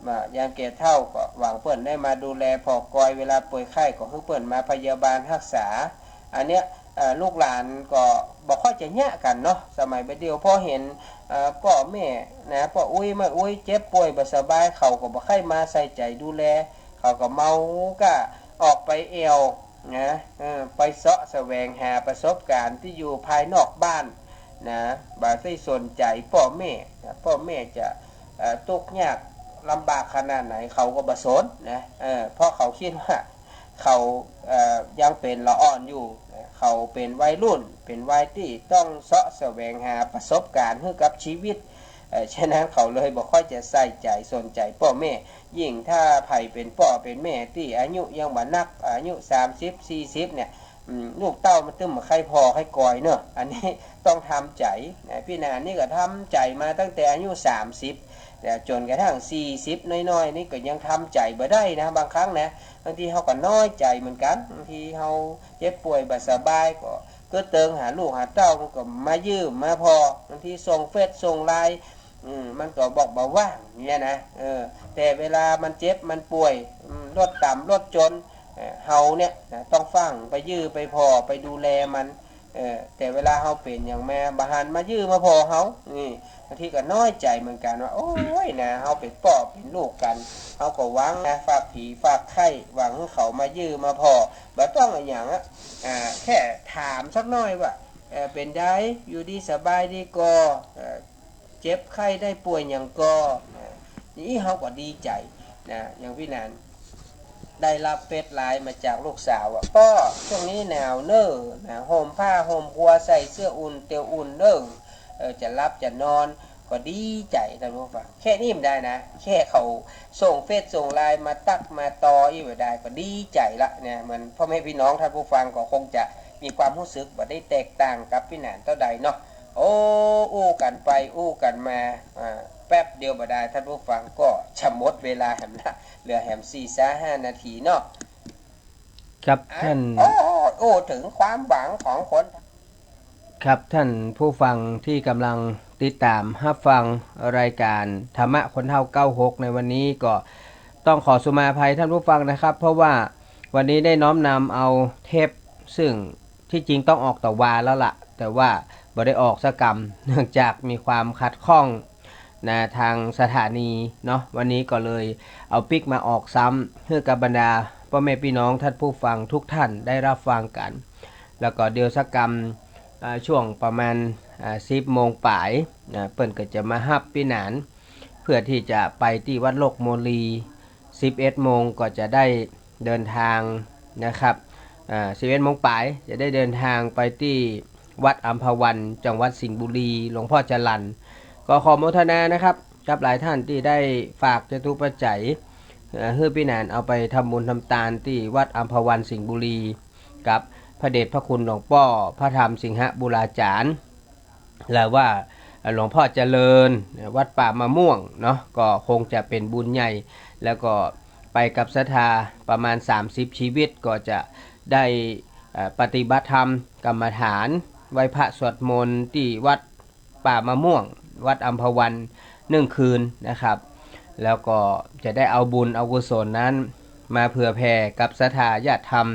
มายามแก่เฒ่าก็หวังเปิ้นได้มาดูแลพอกอยเวลาป่วยไข้ก็ให้เปิ้นมาพยาบาลรักษาอันเนี้ยลูกหลานก็บ่ค่อยจะแยะกันเนาะสมัยเดียวพอเห็นพ่อแม่นะพ่ออุ้ยเจ็บป่วยบ่สบายเขาก็บ่ค่อยมาใส่ใจดูแลเขาก็เมาก็ออกไปเอวนะไปเสาะแสวงหาประสบการณ์ที่อยู่ภายนอกบ้านนะบ่ได้สนใจพ่อแม่จะทุกข์ยากลำบากขนาดไหนเขาก็บ่สนนะเพราะเขาคิดว่าเขายังเป็นละอ่อนอยู่เขาเป็นวัยรุ่นเป็นวัยที่ต้องเสาะแสวงหาประสบการณ์ให้กับชีวิตฉะนั้นเขาเลยบ่ค่อยจะใส่ใจสนใจพ่อแม่ยิ่งถ้าไผเป็นพ่อเป็นแม่ที่อายุยังบ่นักอายุ30 40เนี่ยลูกเต้ามันตึ้มมาไข่พอไข่กอยเนอะอันนี้ต้องทำใจพี่นานี่ก็ทำใจมาตั้งแต่อายุ30แต่จนกระทั่ง40น้อยๆนี่ก็ยังทำใจบ่ได้นะบางครั้งนะบางทีเขาก็น้อยใจเหมือนกันบางทีเขาเจ็บป่วยบ่สบายก็เติงหาลูกหาเต้ามันก็มายืมมาพอบางทีส่งเฟซส่งไลน์มันก็บอกบ่ว่างเนี่ยนะแต่เวลามันเจ็บมันป่วยลดต่ำลดจนเฮาเนี่ยต้องฟังไปยื้อไปพอไปดูแลมัน แต่เวลาเขาเป็นอย่างแม่บาหันมายื้อมาพอเขานี่บางทีก็น้อยใจเหมือนกันว่าโอ้ยนะเขาเป็นพ่อเป็นลูกกันเขาก็หวังนะฝากผีฝากไข่หวังให้เขามายื้อมาพอบ่ต้องอย่างแค่ถามสักหน่อยว่าเป็นได้อยู่ดีสบายดีก็เจ็บไข้ได้ป่วยอย่างก็นี่เขาก็ดีใจนะอย่างพี่นันได้รับเป็ดลายมาจากลูกสาวว่าป้อช่วงนี้หนาวเนอะนะห่มผ้าห่มครัวใส่เสื้ออุ่นเตียวอุ่นเนอะจะรับจะนอนก็ดีใจท่านผู้ฟังแค่นี้มันได้นะแค่เขาส่งเฟซส่งไลน์มาตักมาต่ออีกไม่ได้ก็ดีใจละเนี่ยเหมือนพ่อแม่พี่น้องท่านผู้ฟังก็คงจะมีความรู้สึกว่าได้แตกต่างกับพี่หนานเท่าใดเนาะโอ้อู้กันไปอู้กันมาแป๊บเดียวบ่ได้ท่านผู้ฟังก็ชะมดเวลาแหมละเหลือแหม4-5 นาทีเนาะ
ครับท่าน
โอ้ถึงความหวังของคน
ครับท่านผู้ฟังที่กำลังติดตามรับฟังรายการธรรมะคนเฒ่า96ในวันนี้ก็ต้องขอสุมาภัยท่านผู้ฟังนะครับ เพราะว่าวันนี้ได้น้อมนำเอาเทปซึ่งที่จริงต้องออกต่อวาแล้วล่ะแต่ว่าบ่ได้ออกสักกรรมเนื่องจากมีความขัดข้องนะทางสถานีเนาะวันนี้ก็เลยเอาปิกมาออกซ้ำเพื่อกับบรรดาพ่อแม่พี่น้องท่านผู้ฟังทุกท่านได้รับฟังกัน แล้วก็เดียวสักกรรมช่วงประมาณ10 โมงป่ายเปิ้นก็จะมาฮับพี่หนานเพื่อที่จะไปที่วัดโลกโมลี11 โมงก็จะได้เดินทางนะครับ11 โมงป่ายจะได้เดินทางไปที่วัดอัมพวันจังหวัดสิงห์บุรีหลวงพ่อจรัญก็ขอโมทนานะครับกับหลายท่านที่ได้ฝากจตุปัจจัยให้พี่หนานเอาไปทำบุญทำทานที่วัดอัมพวันสิงห์บุรีกับพระเดชพระคุณหลวงพ่อพระธรรมสิงหบุราจารย์และว่าหลวงพ่อเจริญวัดป่ามะม่วงเนาะก็คงจะเป็นบุญใหญ่แล้วก็ไปกับศรัทธาประมาณ30 ชีวิตก็จะได้ปฏิบัติธรรมกรรมฐานไหว้พระสวดมนต์ที่วัดป่ามะม่วงวัดอัมพวัน1 คืนนะครับแล้วก็จะได้เอาบุญเอากุศลนั้นมาเผื่อแผ่กับศรัทธาญาติธรรม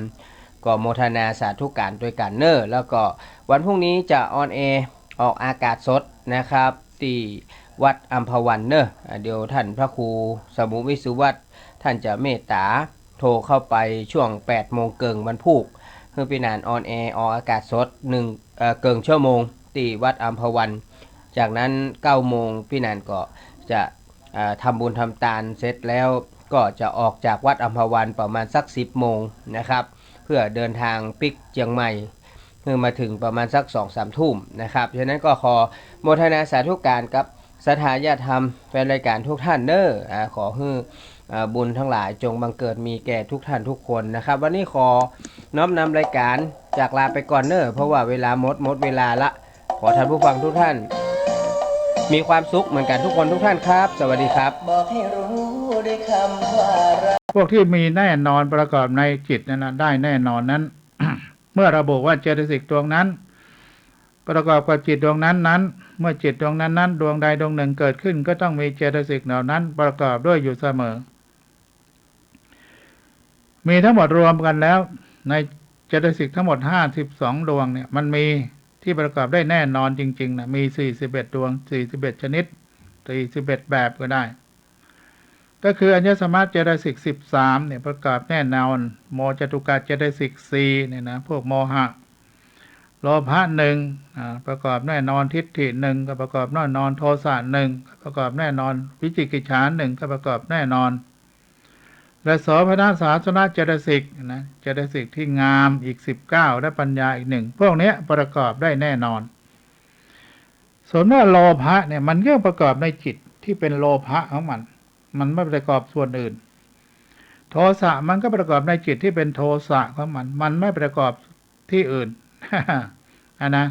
ก็โมทนาสาธุการด้วยกันเนอร์แล้วก็วันพรุ่งนี้จะออนแอร์ออกอากาศสดนะครับที่วัดอัมพวันเนอร์เดี๋ยวท่านพระครูสมุวิสุวัตรท่านจะเมตตาโทรเข้าไปช่วง8 โมงเกิงวันพุธเพื่อพี่นานออนแอร์ออกอากาศสดเกิงชั่วโมงที่วัดอัมพวันจากนั้น9 โมงพี่นานก็จะทำบุญทำทานเสร็จแล้วก็จะออกจากวัดอัมพวันประมาณสัก10 โมงนะครับเพื่อเดินทางปิกเชียงใหม่เมื่อมาถึงประมาณสัก 2-3 ทุ่มนะครับฉะนั้นก็ขอโมทนาสาธุการกับศรัทธาญาติธรรมแฟนรายการทุกท่านเด้อขอให้บุญทั้งหลายจงบังเกิดมีแก่ทุกท่านทุกคนนะครับวันนี้ขอน้อมนำรายการจากลาไปก่อนเด้อเพราะว่าเวลาหมดเวลาละขอท่านผู้ฟังทุกท่านมีความสุขเหมือนกันทุกคนทุกท่านครับสวัสดีครับ
บอกให้รู้ด้วยคำว่ารัก
พวกที่มีแน่นอนประกอบในจิตนั้นนะได้แน่นอนนั้น เมื่อระบุว่าเจตสิกดวงนั้นประกอบกับจิตดวงนั้นนั้นเมื่อจิตดวงนั้นนั้นดวงใดดวงหนึ่งเกิดขึ้นก็ต้องมีเจตสิกเหล่านั้นประกอบด้วยอยู่เสมอมีทั้งหมดรวมกันแล้วในเจตสิกทั้งหมด52 ดวงเนี่ยมันมีที่ประกอบได้แน่นอนจริงๆนะมี41 ดวง41 ชนิด41 แบบก็ได้ก็คืออัญญสมาเจตสิก13เนี่ยประกอบแน่นอนโมจตุกะเจตสิก4เนี่ยนะพวกโมหะโลภะ1ประกอบแน่นอนทิฏฐิ1ก็ประกอบแน่นอนโทสะ1ประกอบแน่นอนวิจิกิจฉา1ก็ประกอบแน่นอนและโสภณสาสนเจตสิกนะเจตสิกที่งามอีก19และปัญญาอีก1พวกนี้ประกอบได้แน่นอนส่วนว่าโลภะเนี่ยมันก็ประกอบในจิตที่เป็นโลภะของมันไม่ประกอบส่วนอื่นโทสะมันก็ประกอบในจิตที่เป็นโทสะของมันไม่ประกอบที่อื่น นะ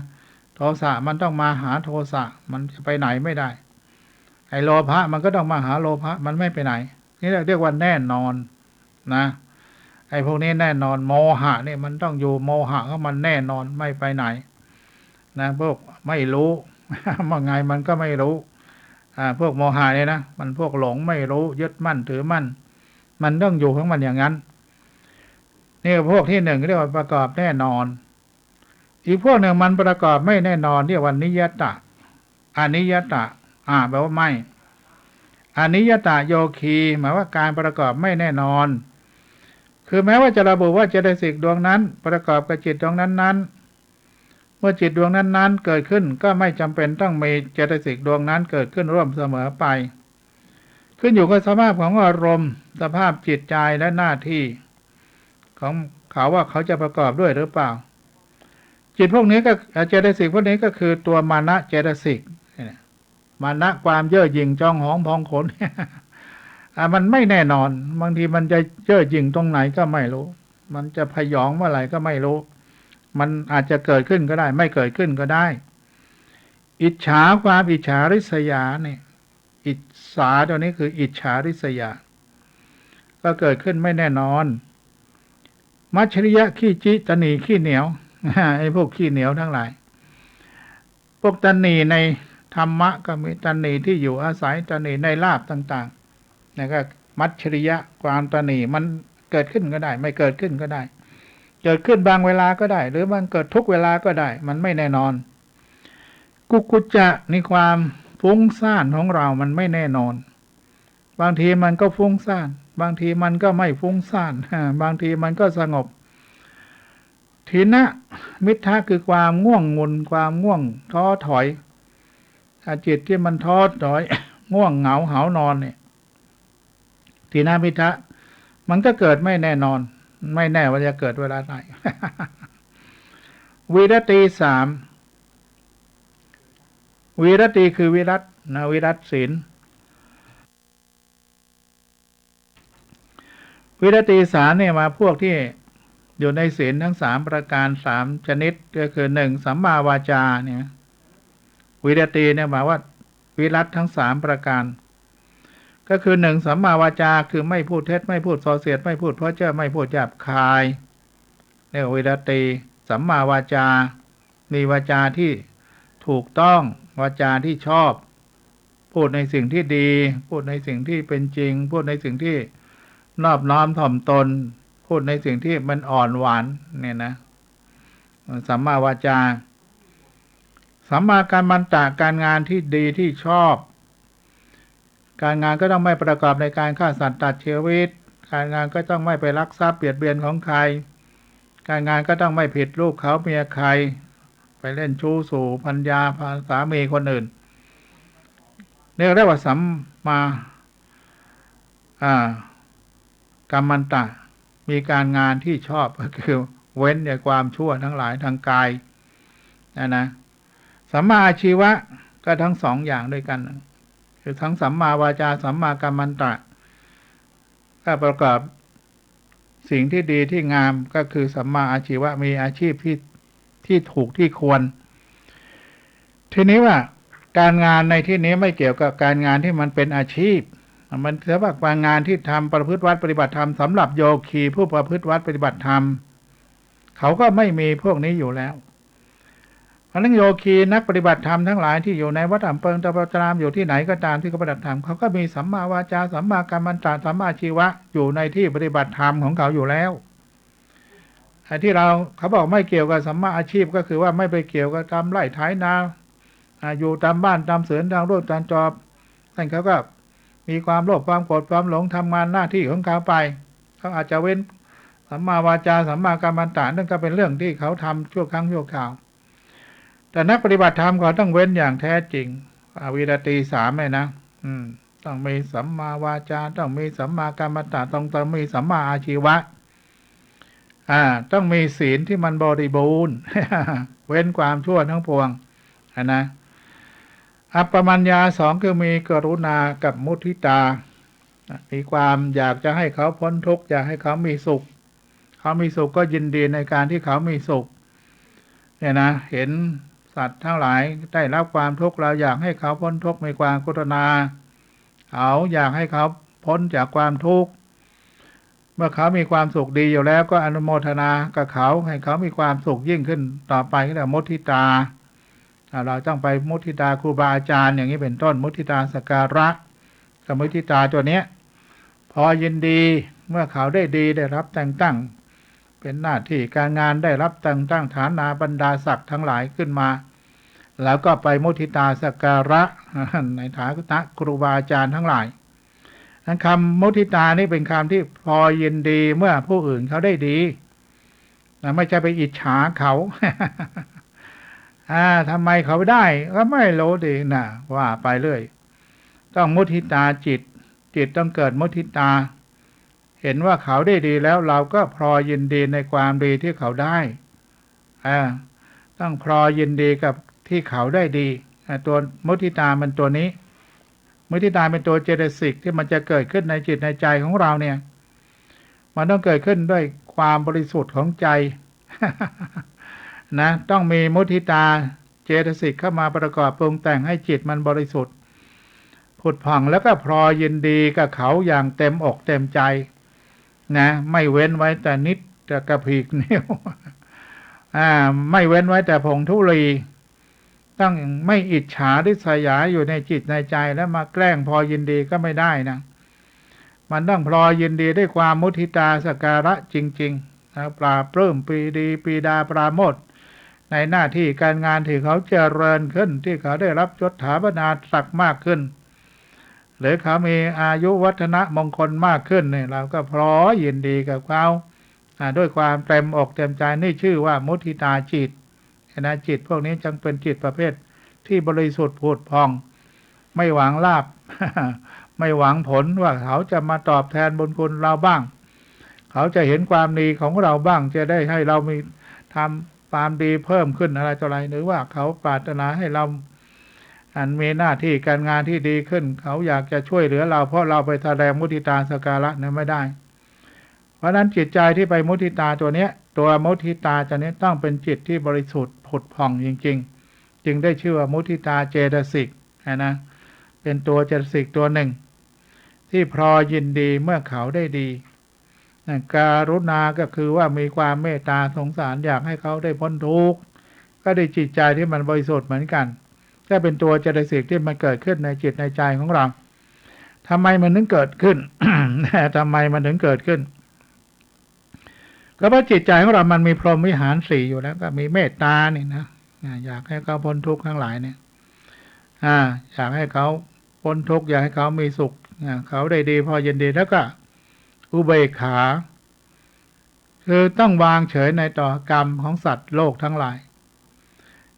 โทสะมันต้องมาหาโทสะมันจะไปไหนไม่ได้ไอ้โลภะมันก็ต้องมาหาโลภะมันไม่ไปไหนนี่เรียกว่าแน่นอนนะไอ้พวกนี้แน่นอนโมหะเนี่ยมันต้องอยู่โมหะของมันแน่นอนไม่ไปไหนนะพวกไม่รู้ ว่าไงมันก็ไม่รู้พวกโมหะเนี่ยนะมันพวกหลงไม่รู้ยึดมั่นถือมั่นมันต้องอยู่ของมันอย่างนั้นนี่พวกที่1เรียกว่าประกอบแน่นอน อีกพวกหนึ่งมันประกอบไม่แน่นอนเรียกว่านิยตะอนิยตะแปลว่าไม่อนิยตะโยคีหมายว่าการประกอบไม่แน่นอนคือแม้ว่าจะระบุว่าเจตสิกดวงนั้นประกอบกับจิตดวงนั้นๆเมื่อจิตดวงนั้นๆเกิดขึ้นก็ไม่จำเป็นต้องมีเจตสิกดวงนั้นเกิดขึ้นร่วมเสมอไปขึ้นอยู่กับสภาพของอารมณ์สภาพจิตใจและหน้าที่ของเขาว่าเขาจะประกอบด้วยหรือเปล่าจิตพวกนี้ก็เจตสิกพวกนี้ก็คือตัวมานะเจตสิกมานะความเย่อหยิ่งจองหองพองขน มันไม่แน่นอนบางทีมันจะเย่อหยิ่งตรงไหนก็ไม่รู้มันจะพยองเมื่อไหร่ก็ไม่รู้มันอาจจะเกิดขึ้นก็ได้ไม่เกิดขึ้นก็ได้อิจฉาความอิจฉาริษยาเนี่ยอิจฉาตัวนี้คืออิจฉาริษยาก็เกิดขึ้นไม่แน่นอนมัจฉริยะขี้จิตนีขี้เหนียวไอ้พวกขี้เหนียวทั้งหลายพวกตนีในธรรมะก็มีตนีที่อยู่อาศัยตนีในลาภต่างๆนี่ก็มัจฉริยะความตนีมันเกิดขึ้นก็ได้ไม่เกิดขึ้นก็ได้เกิดขึ้นบางเวลาก็ได้หรือมันเกิดทุกเวลาก็ได้มันไม่แน่นอนกุกุจจะในความฟุ้งซ่านของเรามันไม่แน่นอนบางทีมันก็ฟุ้งซ่านบางทีมันก็ไม่ฟุ้งซ่านบางทีมันก็สงบทีนะมิทธะคือความง่วงงุนความง่วงท้อถอยจิตที่มันท้อถอย ง่วงเหงาหานอนเนี่ยทีนะมิทธะมันก็เกิดไม่แน่นอนไม่แน่ว่าจะเกิดเวลาไหน วิรติสามวิรติคือวิรัตนะวิรัตศีลวิรติสามเนี่ยมาพวกที่อยู่ในศีลทั้ง3ประการ3ชนิดก็คือ1สัมมาวาจาเนี่ยวิรติเนี่ยหมายว่าวิรัตทั้ง3ประการก็คือ1สัมมาวาจาคือไม่พูดเท็จไม่พูดส่อเสียดไม่พูดเพ้อเจ้อไม่พูดหยาบคายเรียกว่าวิรติสัมมาวาจามีวาจาที่ถูกต้องวาจาที่ชอบพูดในสิ่งที่ดีพูดในสิ่งที่เป็นจริงพูดในสิ่งที่นอบน้อมถ่อมตนพูดในสิ่งที่มันอ่อนหวานเนี่ยนะสัมมาวาจาสัมมากัมมันตะการงานที่ดีที่ชอบการงานก็ต้องไม่ประกอบในการฆ่าสัตว์ตัดชีวิตการงานก็ต้องไม่ไปลักทรัพย์เบียดเบียนของใครการงานก็ต้องไม่ผิดลูกเขาเมียใครไปเล่นชู้สู่ภรรยาสามีคนอื่นเรียกว่าสัมมากัมมันตะมีการงานที่ชอบก็คือเว้นจากความชั่วทั้งหลายทางกายนะสัมมาอาชีวะก็ทั้ง2อย่างด้วยกันคือทั้งสัมมาวาจาสัมมากัมมันตะก็ประกอบสิ่งที่ดีที่งามก็คือสัมมาอาชีวะมีอาชีพที่ถูกที่ควรทีนี้ว่าการงานในที่นี้ไม่เกี่ยวกับการงานที่มันเป็นอาชีพมันสำหรับการงานที่ทำประพฤติวัดปฏิบัติธรรมสำหรับโยคีผู้ประพฤติวัดปฏิบัติธรรมเขาก็ไม่มีพวกนี้อยู่แล้วเพราะนั้นโยคีนักปฏิบัติธรรมทั้งหลายที่อยู่ในวัดอำเภอตะปตรามอยู่ที่ไหนก็ตามที่เขาปฏิบัติธรรมเขาก็มีสัมมาวาจาสัมมากัมมันตะสัมมาอาชีวะอยู่ในที่ปฏิบัติธรรมของเขาอยู่แล้วไอ้ที่เขาบอกไม่เกี่ยวกับสัมมาอาชีพก็คือว่าไม่ไปเกี่ยวกับทำไร่ไถนาอยู่ตามบ้านตามสวนตามร่วมตามจอบนั่นเขาก็มีความโลภความโกรธความหลงทำงานหน้าที่ของเขาไปเขาอาจจะเว้นสัมมาวาจาสัมมากัมมันตะนั่นก็เป็นเรื่องที่เขาทำชั่วครั้งชั่วคราวแต่นักปฏิบัติธรรมเขาต้องเว้นอย่างแท้จริงวิรติ3เลยนะต้องมีสัมมาวาจาต้องมีสัมมากัมมันตะต้องมีสัมมาอาชีวะต้องมีศีลที่มันบริบูรณ์ เว้นความชั่วทั้งปวงนะอัปปมัญญา2คือมีกรุณากับมุทิตามีความอยากจะให้เขาพ้นทุกข์อยากให้เขามีสุขเขามีสุขก็ยินดีในการที่เขามีสุขเนี่ยนะเห็นสัตว์ทั้งหลายได้รับความทุกข์เราอยากให้เขาพ้นทุกข์มีความกรุณาเขาอยากให้เขาพ้นจากความทุกข์เมื่อเขามีความสุขดีอยู่แล้วก็อนุโมทนากับเขาให้เขามีความสุขยิ่งขึ้นต่อไปก็เรียกมุทิตาเราต้องไปมุทิตาครูบาอาจารย์อย่างนี้เป็นต้นมุทิตาสักการะกับมุทิตาตัวเนี้ยพอยินดีเมื่อเขาได้ดีได้รับแต่งตั้ง เป็นหน้าที่การงานได้รับแต่งตั้งฐานาบรรดาศักดิ์ทั้งหลายขึ้นมา แล้วก็ไปมุทิตาสักการะในฐานะครูบาอาจารย์ทั้งหลายนั้นคำมุทิตานี่เป็นคำที่พอยินดีเมื่อผู้อื่นเขาได้ดีไม่ใช่ไปอิจฉาเขา ทำไมเขาได้ก็ไม่รู้ดีนะว่าไปเรื่อยต้องมุทิตาจิตต้องเกิดมุทิตาเห็นว่าเขาได้ดีแล้วเราก็พลอยยินดีในความดีที่เขาได้ต้องพลอยยินดีกับที่เขาได้ดีตัวมุทิตามันตัวนี้มุทิตาเป็นตัวเจตสิกที่มันจะเกิดขึ้นในจิตในใจของเราเนี่ยมันต้องเกิดขึ้นด้วยความบริสุทธิ์ของใจ นะต้องมีมุทิตาเจตสิกเข้ามาประกอบปรุงแต่งให้จิตมันบริสุทธิ์ผุดผ่องแล้วก็พลอยยินดีกับเขาอย่างเต็มอกเต็มใจนะไม่เว้นไว้แต่นิดแต่กระพีกนิ้ว ไม่เว้นไว้แต่ผงธุลีต้องไม่อิจฉาริษยาอยู่ในจิตในใจแล้วมาแกล้งพอยินดีก็ไม่ได้นะมันต้องพลอยยินดีด้วยความมุทิตาสักการะจริงๆนะปราบปลื้มปรีดีปรีดาปราโมทย์ในหน้าที่การงานที่เขาเจริญขึ้นที่เขาได้รับยศถาบรรดาศักดิ์มากขึ้นหรือเขามีอายุวัฒนะมงคลมากขึ้นเนี่ยเราก็พลอยยินดีกับเขาด้วยความเต็มอกเต็มใจนี่ชื่อว่ามุทิตาจิตนะจิตพวกนี้จึงเป็นจิตประเภทที่บริสุทธิ์ผุดพองไม่หวังลาภ ไม่หวังผลว่าเขาจะมาตอบแทนบุญคุณเราบ้างเขาจะเห็นความดีของเราบ้างจะได้ให้เรามีทำความดีเพิ่มขึ้นอะไรต่ออะไรหรือว่าเขาปรารถนาให้เรามีหน้าที่การงานที่ดีขึ้นเขาอยากจะช่วยเหลือเราเพราะเราไปแสดงมุทิตาสักการะนั้นไม่ได้เพราะนั้นจิตใจที่ไปมุทิตาตัวเนี้ยตัวมุทิตาตัวนี้ต้องเป็นจิตที่บริสุทธิ์ผุดผ่องจริงๆจึงได้ชื่อว่ามุทิตาเจตสิกนะเป็นตัวเจตสิกตัวหนึ่งที่พลอยยินดีเมื่อเขาได้ดีการุณาก็คือว่ามีความเมตตาสงสารอยากให้เขาได้พ้นทุกข์ก็ได้จิตใจที่มันบริสุทธิ์เหมือนกันก็เป็นตัวเจตสิกที่มันเกิดขึ้นในจิตในใจของเราทำไมมันถึงเกิดขึ้น ทำไมมันถึงเกิดขึ้นก็เพราะจิตใจของเรามันมีพรหมวิหารสี่อยู่แล้วก็มีเมตตานี่นะอยากให้เขาพ้นทุกข์ทั้งหลายเนี่ยอยากให้เขาพ้นทุกข์อยากให้เขามีสุขเขาได้ดีพอยินดีแล้วก็อุเบกขาคือต้องวางเฉยในต่อกรรมของสัตว์โลกทั้งหลาย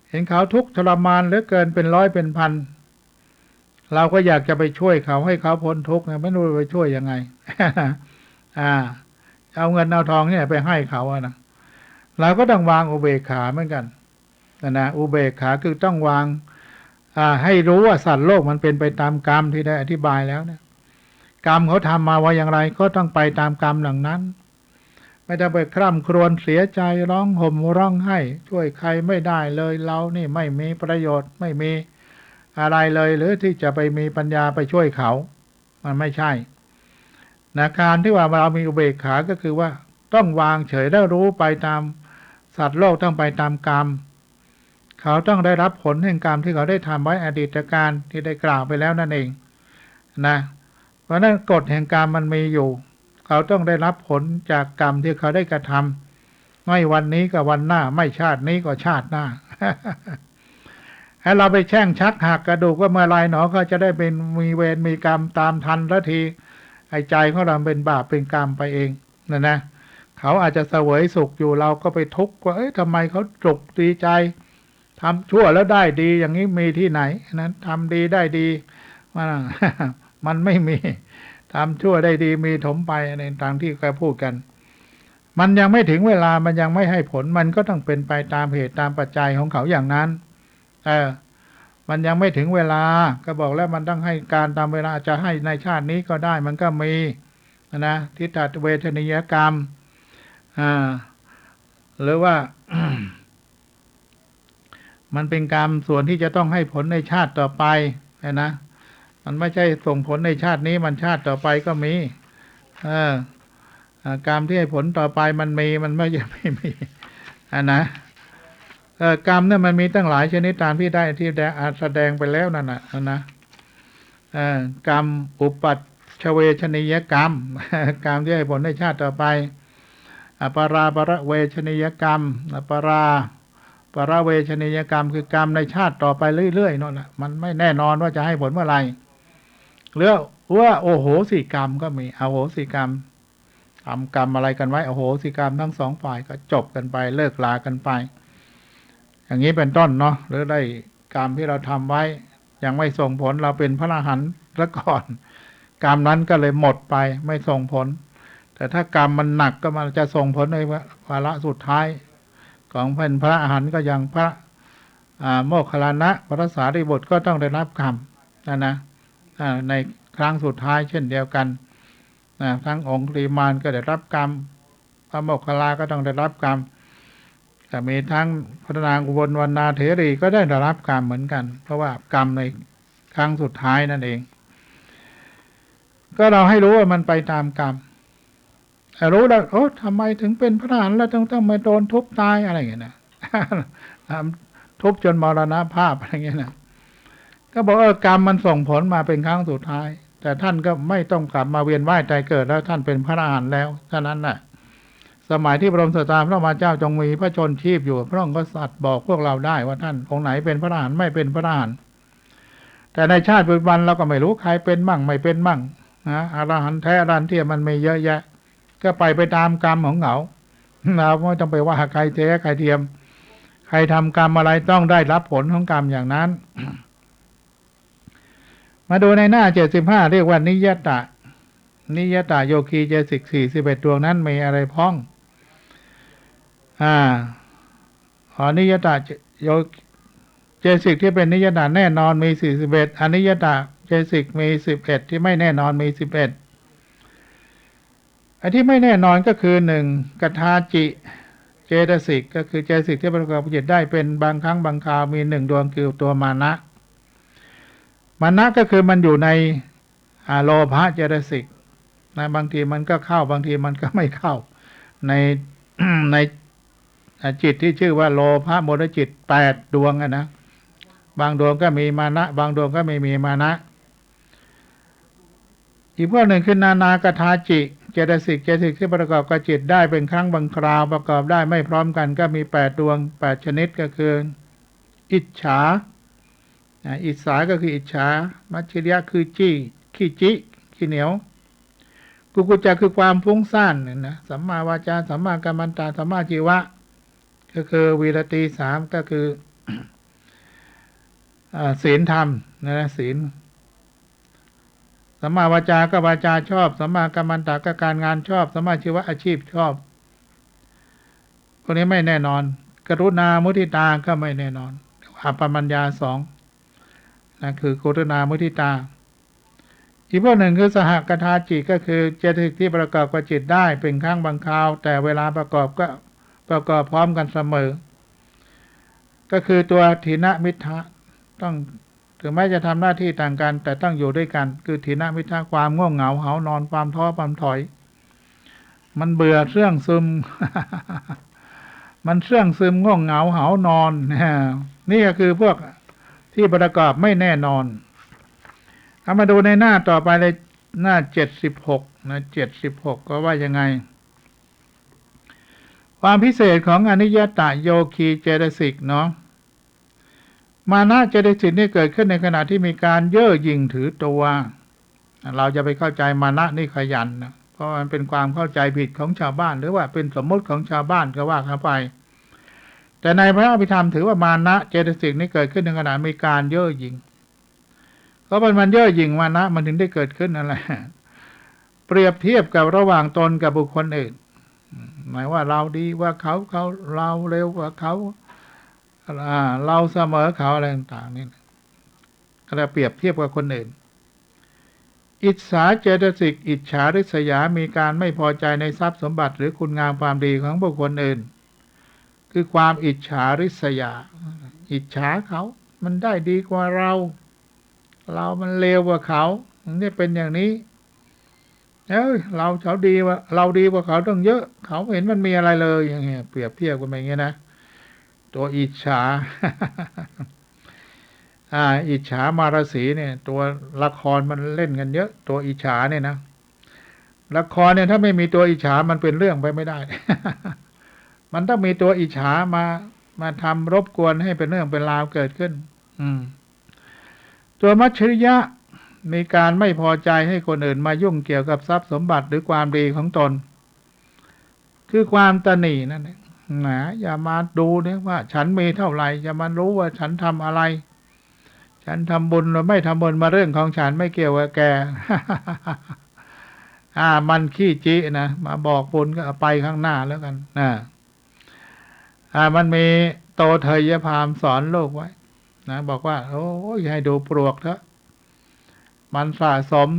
เห็นเขาทุกข์ทรมานเหลือเกินเป็นร้อยเป็นพันเราก็อยากจะไปช่วยเขาให้เขาพ้นทุกข์ไม่รู้ไปช่วยยังไง เอาเงินเอาทองเนี่ยไปให้เขานะเราก็ต้องวางอุเบกขาเหมือนกันนะอุเบกขาคือต้องวางให้รู้ว่าสัตว์โลกมันเป็นไปตามกรรมที่ได้อธิบายแล้วนะกรรมเขาทำมาว่าอย่างไรก็ต้องไปตามกรรมหลังนั้นไม่ต้องไปคร่ำครวญเสียใจร้องห่มร้องไห้ช่วยใครไม่ได้เลยเรานี่ไม่มีประโยชน์ไม่มีอะไรเลยหรือที่จะไปมีปัญญาไปช่วยเขามันไม่ใช่นะการที่ว่าเรามีอุเบกขาก็คือว่าต้องวางเฉยแล้วรู้ไปตามสัตว์โลกต้องไปตามกรรมเขาต้องได้รับผลแห่งกรรมที่เขาได้ทำไว้อดีตการที่ได้กล่าวไปแล้วนั่นเองนะเพราะนั้นกฎแห่งกรรมมันมีอยู่เขาต้องได้รับผลจากกรรมที่เขาได้กระทำไม่วันนี้ก็วันหน้าไม่ชาตินี้ก็ชาติหน้า ให้เราไปแช่งชักหักกระดูกว่าเมื่อไรหนอเขาจะได้เป็นมีเวรมีกรรมตามทันละทีไอ้ใจของเราเป็นบาปเป็นกรรมไปเองนะเขาอาจจะเสวยสุขอยู่เราก็ไปทุกข์ว่าทำไมเขาจุกดีใจทำชั่วแล้วได้ดีอย่างนี้มีที่ไหนนั้นทำดีได้ดีมันไม่มีทำชั่วได้ดีมีถมไปในทางที่เขาพูดกันมันยังไม่ถึงเวลามันยังไม่ให้ผลมันก็ต้องเป็นไปตามเหตุตามปัจจัยของเขาอย่างนั้นมันยังไม่ถึงเวลาก็บอกแล้วมันต้องให้การตามเวลาจะให้ในชาตินี้ก็ได้มันก็มีนะทิฏฐเวทนิยกรรมหรือว่า มันเป็นกรรมส่วนที่จะต้องให้ผลในชาติต่อไปนะมันไม่ใช่ส่งผลในชาตินี้มันชาติต่อไปก็มีกรรมที่ให้ผลต่อไปมันมีมันไม่ใช่ไม่มีนะกรรมเนี่ยมันมีตั้งหลายชนิดตามที่ได้ที่แสดงไปแล้วนั่นนะกรรมอุปัชเวชนียกรรม กรรมที่ให้ผลในชาติต่อไป ปราประเวชนียกรรมปราเวชนียกรรมคือกรรมในชาติต่อไปเรื่อยๆนั่นแหละมันไม่แน่นอนว่าจะให้ผลเมื่อไหร่หรือว่าโอโหสิกรรมก็มีอโหสิกรรมทำกรรมอะไรกันไว้อโหสิกรรมทั้งสองฝ่ายก็จบกันไปเลิกลากันไปอย่างนี้เป็นต้นเนาะหรือได้กรรมที่เราทำไว้ยังไม่ส่งผลเราเป็นพระอรหันต์ซะก่อนกรรมนั้นก็เลยหมดไปไม่ส่งผลแต่ถ้ากรรมมันหนักก็มันจะส่งผลในวาระสุดท้ายของเป็นพระอรหันต์ก็ยังพระโมคคัลลานะพระสารีบุตรก็ต้องได้รับกรรมนะในครั้งสุดท้ายเช่นเดียวกันทั้งองค์ลีมานก็ได้รับกรรมพระโมคคัลลาก็ต้องได้รับกรรมแต่มีทั้งพระนางอุบลวรรณาเถรีก็ได้รับกรรมเหมือนกันเพราะว่ากรรมในครั้งสุดท้ายนั่นเองก็เราให้รู้ว่ามันไปตามกรรมรู้แล้วโอ้ทำไมถึงเป็นพระอรหันต์แล้วต้องมาโดนทุบตายอะไรอย่างเงี้ยนะ ทุบจนมรณภาพอะไรอย่างเงี้ยนะก็บอกกรรมมันส่งผลมาเป็นครั้งสุดท้ายแต่ท่านก็ไม่ต้องกลับมาเวียนว่ายตายเกิดแล้วท่านเป็นพระอรหันต์แล้วเท่านั้นแหละสมัยที่พระบรมศาสดาพระมหาเจ้าจงมีพระชนชีพอยู่พระองค์ก็สัตย์บอกพวกเราได้ว่าท่านองค์ไหนเป็นพระอรหันต์ไม่เป็นพระอรหันต์แต่ในชาติปัจจุบันเราก็ไม่รู้ใครเป็นมั่งไม่เป็นมั่งนะอรหันต์แท้อรหันต์เทียมมันมีเยอะแยะก็ไปตามกรรมของเขาเราไม่ต้องไปว่าใครแท้ใครเทียมใครทำกรรมอะไรต้องได้รับผลของกรรมอย่างนั้น มาดูในหน้า75เรียกว่านิยตะโยคีเจสิก41ดวงนั้นมีอะไรพ้องนิยตะโยเจสิกที่เป็นนิยตะแน่นอนมี41อนิยตะเจสิกมี11ที่ไม่แน่นอนมี11ไอ้ที่ไม่แน่นอนก็คือ1กทาจิเจตสิกก็คือเจสิกที่ประกอบจิตได้เป็นบางครั้งบางคราวมี1ดวงคือตัวมานะก็คือมันอยู่ในโลภะเจตสิกนะบางทีมันก็เข้าบางทีมันก็ไม่เข้าใน ในจิตที่ชื่อว่าโลภะโมหจิต8ดวงนะบางดวงก็มีมานะบางดวงก็ไม่มีมานะอีกพวกหนึ่งคือนานากทาจิเจตสิกที่ประกอบกับจิตได้เป็นครั้งบางคราวประกอบได้ไม่พร้อมกันก็มี8ดวง8ชนิดก็คืออิจฉาอิจฉาก็คืออิจฉามัจฉริยะคือขี้เหนียวกุกุจจะคือความฟุ้งซ่านนะสัมมาวาจาสัมมากัมมันตะสัมมาชีวะก็คือวีรติ3ก็คือศีลธรรมนะศีลสัมมาวาจาก็วาจาชอบสัมมากัมมันตะก็การงานชอบสัมมาชีวะอาชีพชอบพวกนี้ไม่แน่นอนกรุณามุทิตาก็ไม่แน่นอนอัปปมัญญา2นะคือกรุณามุทิตาอีกพวกหนึ่งคือสหกทาจิก็คือเจตสิกที่ประกอบกับจิตได้เป็นครั้งบางคราวแต่เวลาประกอบก็ประกอบพร้อมกันเสมอก็คือตัวถีนมิทธะต้องถึงแม้จะทำหน้าที่ต่างกันแต่ต้องอยู่ด้วยกันคือถีนมิทธะความง่วงเหงาหานอนความท้อความถอยมันเบื่อเสื่องซึม มันเสื่องซึมง่วงเหงาหานอนนี่ก็คือพวกที่ประกอบไม่แน่นอนเอามาดูในหน้าต่อไปเลยหน้า76นะ76ก็ว่ายังไงความพิเศษของอนิยตะโยคีเจตสิกเนาะมานะเจตสิกนี่เกิดขึ้นในขณะที่มีการเย่อหยิ่งถือตัวเราจะไปเข้าใจมานะนี่ขยันนะเพราะมันเป็นความเข้าใจผิดของชาวบ้านหรือว่าเป็นสมมติของชาวบ้านก็ว่าเข้าไปแต่ในพระอภิธรรมถือว่ามานะเจตสิกนี่เกิดขึ้นในขณะมีการเย่อหยิ่งเพราะมันเย่อหยิ่งมานะมันถึงได้เกิดขึ้นนั่นแหละเปรียบเทียบกับระหว่างตนกับบุคคลอื่นหมายว่าเราดีว่าเขาเราเร็วกว่าเขาเราเสมอเขาอะไรต่างๆนี่ก็จะเปรียบเทียบกับคนอื่นอิจฉาเจตสิกอิจฉาริษยามีการไม่พอใจในทรัพย์สมบัติหรือคุณงามความดีของบุคคลอื่นคือความอิจฉาริษยาอิจฉาเขามันได้ดีกว่าเรามันเลวกว่าเขาเนี่ยเป็นอย่างนี้เขาดีว่าเราดีกว่าเขาต้องเยอะเขาเห็นมันมีอะไรเลยอย่างเงี้ยเปรียบเทียบกันไปอย่างเงี้ยนะตัวอิจฉา อิจฉามารสีเนี่ยตัวละครมันเล่นกันเยอะตัวอิจฉาเนี่ยนะ ละครเนี่ยถ้าไม่มีตัวอิจฉามันเป็นเรื่องไปไม่ได้ มันต้องมีตัวอิจฉามาทำรบกวนให้เป็นเรื่องเป็นราวเกิดขึ้น ตัวมัจฉริยะมีการไม่พอใจให้คนอื่นมายุ่งเกี่ยวกับทรัพย์สมบัติหรือความดีของตน คือความตนีนั่นเองนะอย่ามาดูเนี่ยว่าฉันมีเท่าไหร่อย่ามารู้ว่าฉันทำอะไร ฉันทำบุญหรือไม่ทำบุญมาเรื่องของฉันไม่เกี่ยวกับแก มันขี้จินะมาบอกบุญก็เอาไปข้างหน้าแล้วกันมันมีโตเทยพามสอนโลกไว้นะบอกว่าโอ้ยให้ดูปลวกเถอะมันสะสม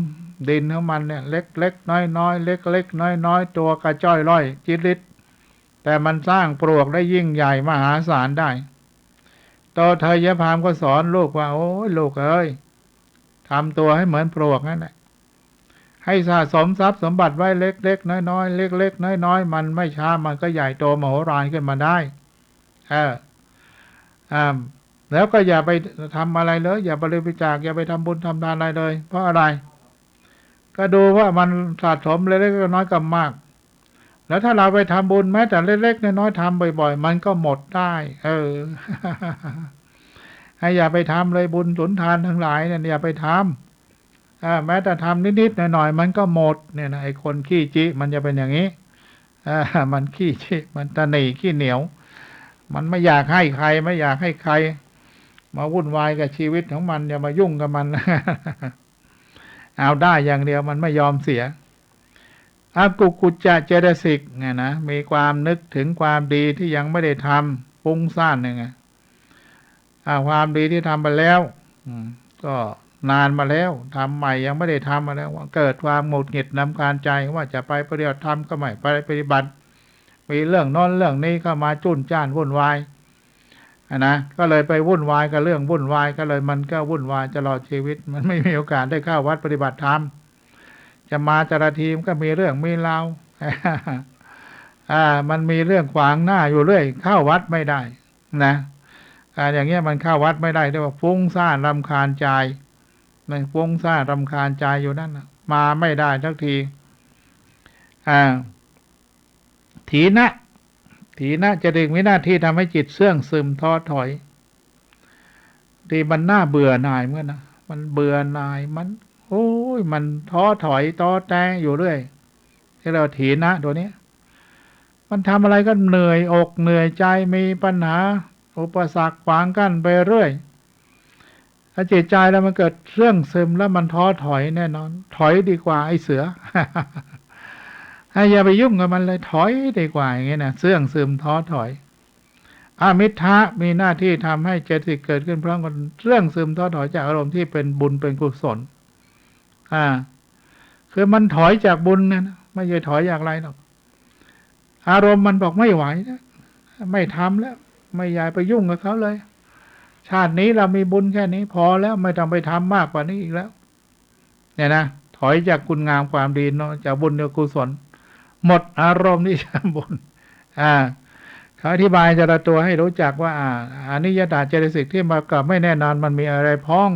ดินของมันเนี่ยเล็กๆน้อยๆเล็กๆน้อยๆตัวกระจ้อยร่อยจิตริดแต่มันสร้างปลวกได้ยิ่งใหญ่มหาศาลได้โตเทยพามก็สอนลูกว่าโอ้ยลูกเอ้ยทำตัวให้เหมือนปลวกนั่นแหละให้สะสมทรัพย์สมบัติไว้เล็กๆน้อยๆเล็กๆน้อยๆมันไม่ช้ามันก็ใหญ่โตมโหฬารขึ้นมาได้แล้วก็อย่าไปทำอะไรเลยอย่าบริจาคอย่าไปทำบุญทำทานอะไรเลยเพราะอะไรก็ดูว่ามันสะสมเล็กๆน้อยๆกับมากแล้วถ้าเราไปทำบุญแม้แต่เล็กๆน้อยๆทำบ่อยๆมันก็หมดได้ให้อย่าไปทำเลยบุญสุนทานทั้งหลายเนี่ยอย่าไปทำแม้แต่ทำนิดๆหน่อยๆมันก็หมดเนี่ยนะไอ้คนขี้จิมันจะเป็นอย่างนี้มันขี้จิมันตะหนี่ขี้เหนียวมันไม่อยากให้ใครไม่อยากให้ใครมาวุ่นวายกับชีวิตของมันอย่ามายุ่งกับมัน เอาได้อย่างเดียวมันไม่ยอมเสียกุจจะเจตสิกไงนะมีความนึกถึงความดีที่ยังไม่ได้ทำฟุ้งซ่านไงความดีที่ทำไปแล้วก็นานมาแล้วทำใหม่ยังไม่ได้ทำมาแล้วเกิดความหงุดหงิดรำคาญใจว่าจะไปปฏิบัติธรรมก็ไม่ไปปฏิบัติมีเรื่องโน้นเรื่องนี้เข้ามาจุนจ้านวุ่นวายนะก็เลยไปวุ่นวายกับเรื่องวุ่นวายก็เลยมันก็วุ่นวายตลอดชีวิตมันไม่มีโอกาสได้เข้าวัดปฏิบัติธรรมจะมาแต่ละทีมก็มีเรื่องมีราว มันมีเรื่องขวางหน้าอยู่เรื่อยเข้าวัดไม่ได้นะอย่างเงี้ยมันเข้าวัดไม่ได้เรียกว่าฟุ้งซ่านรำคาญใจมันฟุ้งซ่านรำคาญใจอยู่นั่นนะมาไม่ได้ทักทีถีนะจะดึงวินาทีทำให้จิตเสื่องซึมท้อถอยที่มันน่าเบื่อหน่ายเมื่อนะมันเบื่อหน่ายมันโอ้ยมันท้อถอยท้อแท้อยู่เรื่อยที่เราถีนะตัวนี้มันทำอะไรก็เหนื่อยอกเหนื่อยใจมีปัญหาอุปสรรคขวางกั้นไปเรื่อยถ้าจิตใจแล้วมันเกิดเสื่องซึมแล้วมันท้อถอยแน่นอนถอยดีกว่าไอ้เสือ อย่าไปยุ่งกับมันเลยถอยดีกว่าอย่างเงี้ยนะเสื่องซึมท้อถอยมิทธะมีหน้าที่ทำให้เจตสิกเกิดขึ้นพร้อมกันเสื่องซึมท้อถอยจากอารมณ์ที่เป็นบุญเป็นกุศลคือมันถอยจากบุญนะไม่ใช่ถอยจากอะไรหรอกอารมณ์มันบอกไม่ไหวนะไม่ทำแล้วไม่อยากไปยุ่งกับเขาเลยชาตินี้เรามีบุญแค่นี้พอแล้วไม่ต้องไปทำมากกว่านี้อีกแล้วเนี่ยนะถอยจากคุณงามความดีเนาะจากบุญจากกุศลหมดอารมณ์ที่จะบุญเขาอธิบายแต่ละตัวให้รู้จักว่าอนิยตาเจตสิกที่มากับไม่แน่นอนมันมีอะไรพ้อง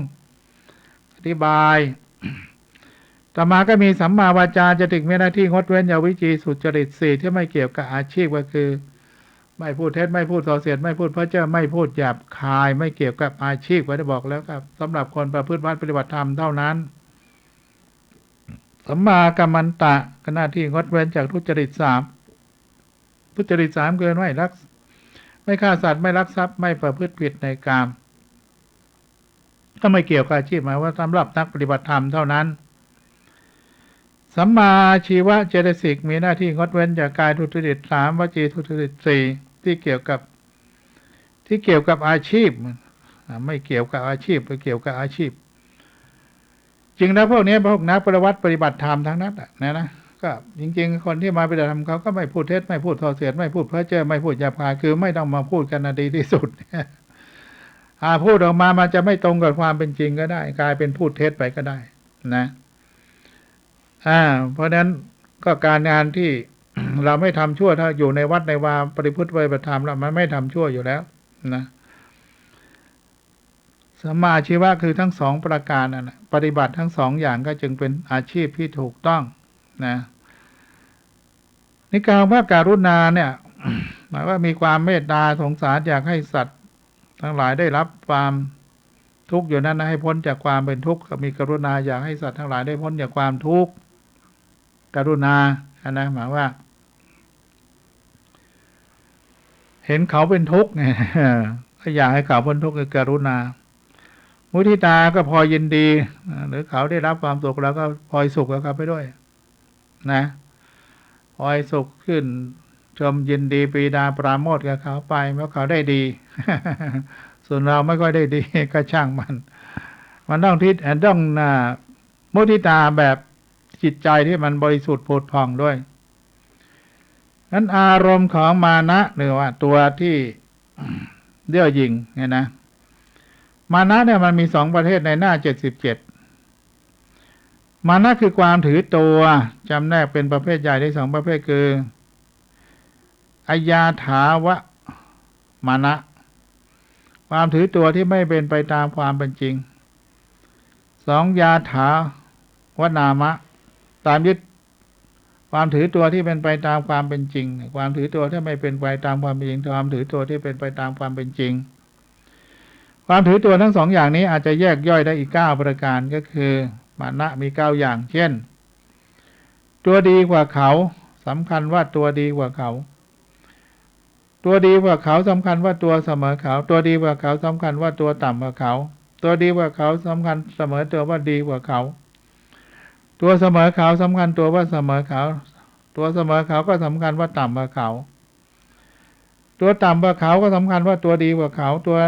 อธิบายต่อมาก็มีสัมมาวาจาจะถึงมีหน้าที่งดเว้นยาวิจีสุจริตสี่ที่ไม่เกี่ยวกับอาชีพก็คือไม่พูดเท็จไม่พูดส่อเสียดไม่พูดเพ้อเจ้อไม่พูดหยาบคายไม่เกี่ยวกับอาชีพก็ได้บอกแล้วครับสำหรับคนประพฤติวัดปฏิบัติธรรมเท่านั้นสัมมากัมมันตะก็หน้าที่งดเว้นจากทุจริตสามทุจริตสามเกินไม่ฆ่าสัตว์ไม่ลักทรัพย์ไม่ประพฤติผิดในกามก็ไม่เกี่ยวกับอาชีพหมายว่าสำหรับนักปฏิบัติธรรมเท่านั้นสัมมาชีวะเจตสิกมีหน้าที่งดเว้นจากกายทุจริตสามวจีทุจริตสี่ที่เกี่ยวกับอาชีพไม่เกี่ยวกับอาชีพไปเกี่ยวกับอาชีพจริงแล้วพวกนี้พวกนักปฏิบัติธรรมทั้งนั้นนะก็จริงๆคนที่มาปฏิบัติธรรมเขาก็ไม่พูดเท็จไม่พูดส่อเสียดไม่พูดเพ้อเจ้อไม่พูดหยาบคายคือไม่ต้องมาพูดกันดีที่สุดพูดออกมามันจะไม่ตรงกับความเป็นจริงก็ได้กลายเป็นพูดเท็จไปก็ได้นะเพราะฉะนั้นก็การงานที่ เราไม่ทำชั่วถ้าอยู่ในวัดในวาปฏิพุทธปฏิบัติธรรมแล้วมันไม่ทำชั่วอยู่แล้วนะสัมมาอาชีวะคือทั้งสองประการนะปฏิบัติทั้งสองอย่างก็จึงเป็นอาชีพที่ถูกต้องนะ นี่การว่าการุณาเนี่ย หมายว่ามีความเมตตาสงสารอยากให้สัตว์ทั้งหลายได้รับความทุกข์อยู่นั้นนะให้พ้นจากความเป็นทุกข์มีกรุณาอยากให้สัตว์ทั้งหลายได้พ้นจากความทุกข์กรุณานะหมายว่า เห็นเขาเป็นทุกข์ไงก็อยากให้เขาพ้นทุกข์คือกรุณามุทิตาก็พอยินดีหรือเขาได้รับความสุขแล้วก็พลอยสุขกับเขาไปด้วยนะพลอยสุขขึ้นชมยินดีปรีดาปราโมทย์กับเขาไปเพราะเขาได้ดี ส่วนเราไม่ค่อยได้ดี ก็ช่างมันต้องมุทิตาแบบจิตใจที่มันบริสุทธิ์ผุดผ่องด้วยนั้นอารมณ์ของมานะหรือว่าตัวที่ เย่อหยิ่งเนี่ยนะมานะเนี่ยมันมีสองประเภทในหน้า77มานะคือความถือตัวจำแนกเป็นประเภทใหญ่ได้สองประเภทคืออายาถาวะมานะความถือตัวที่ไม่เป็นไปตามความเป็นจริงสองยาถาวะนามะตามยึดความถือตัวที่เป็นไปตามความเป็นจริงความถือตัวที่ไม่เป็นไปตามความเป็นจริงความถือตัวที่เป็นไปตามความเป็นจริงความถือตัวทั้งสองอย่างนี้อาจจะแยกย่อยได้อีก9ประการก็คือมานะมี9อย่างเช่นตัวดีกว่าเขาสำคัญว่าตัวดีกว่าเขาตัวดีกว่าเขาสำคัญว่าตัวเสมอเขาตัวดีกว่าเขาสำคัญว่าตัวต่ำกว่าเขาตัวดีกว่าเขาสำคัญเสมอตัวว่าดีกว่าเขาตัวเสมอเขาสำคัญตัวว่าเสมอเขาตัวเสมอเขาก็สำคัญว่าต่ำกว่าเขาตัวต่ำกว่าเขาก็สำคัญว่าตัวดีกว่าเขาตัว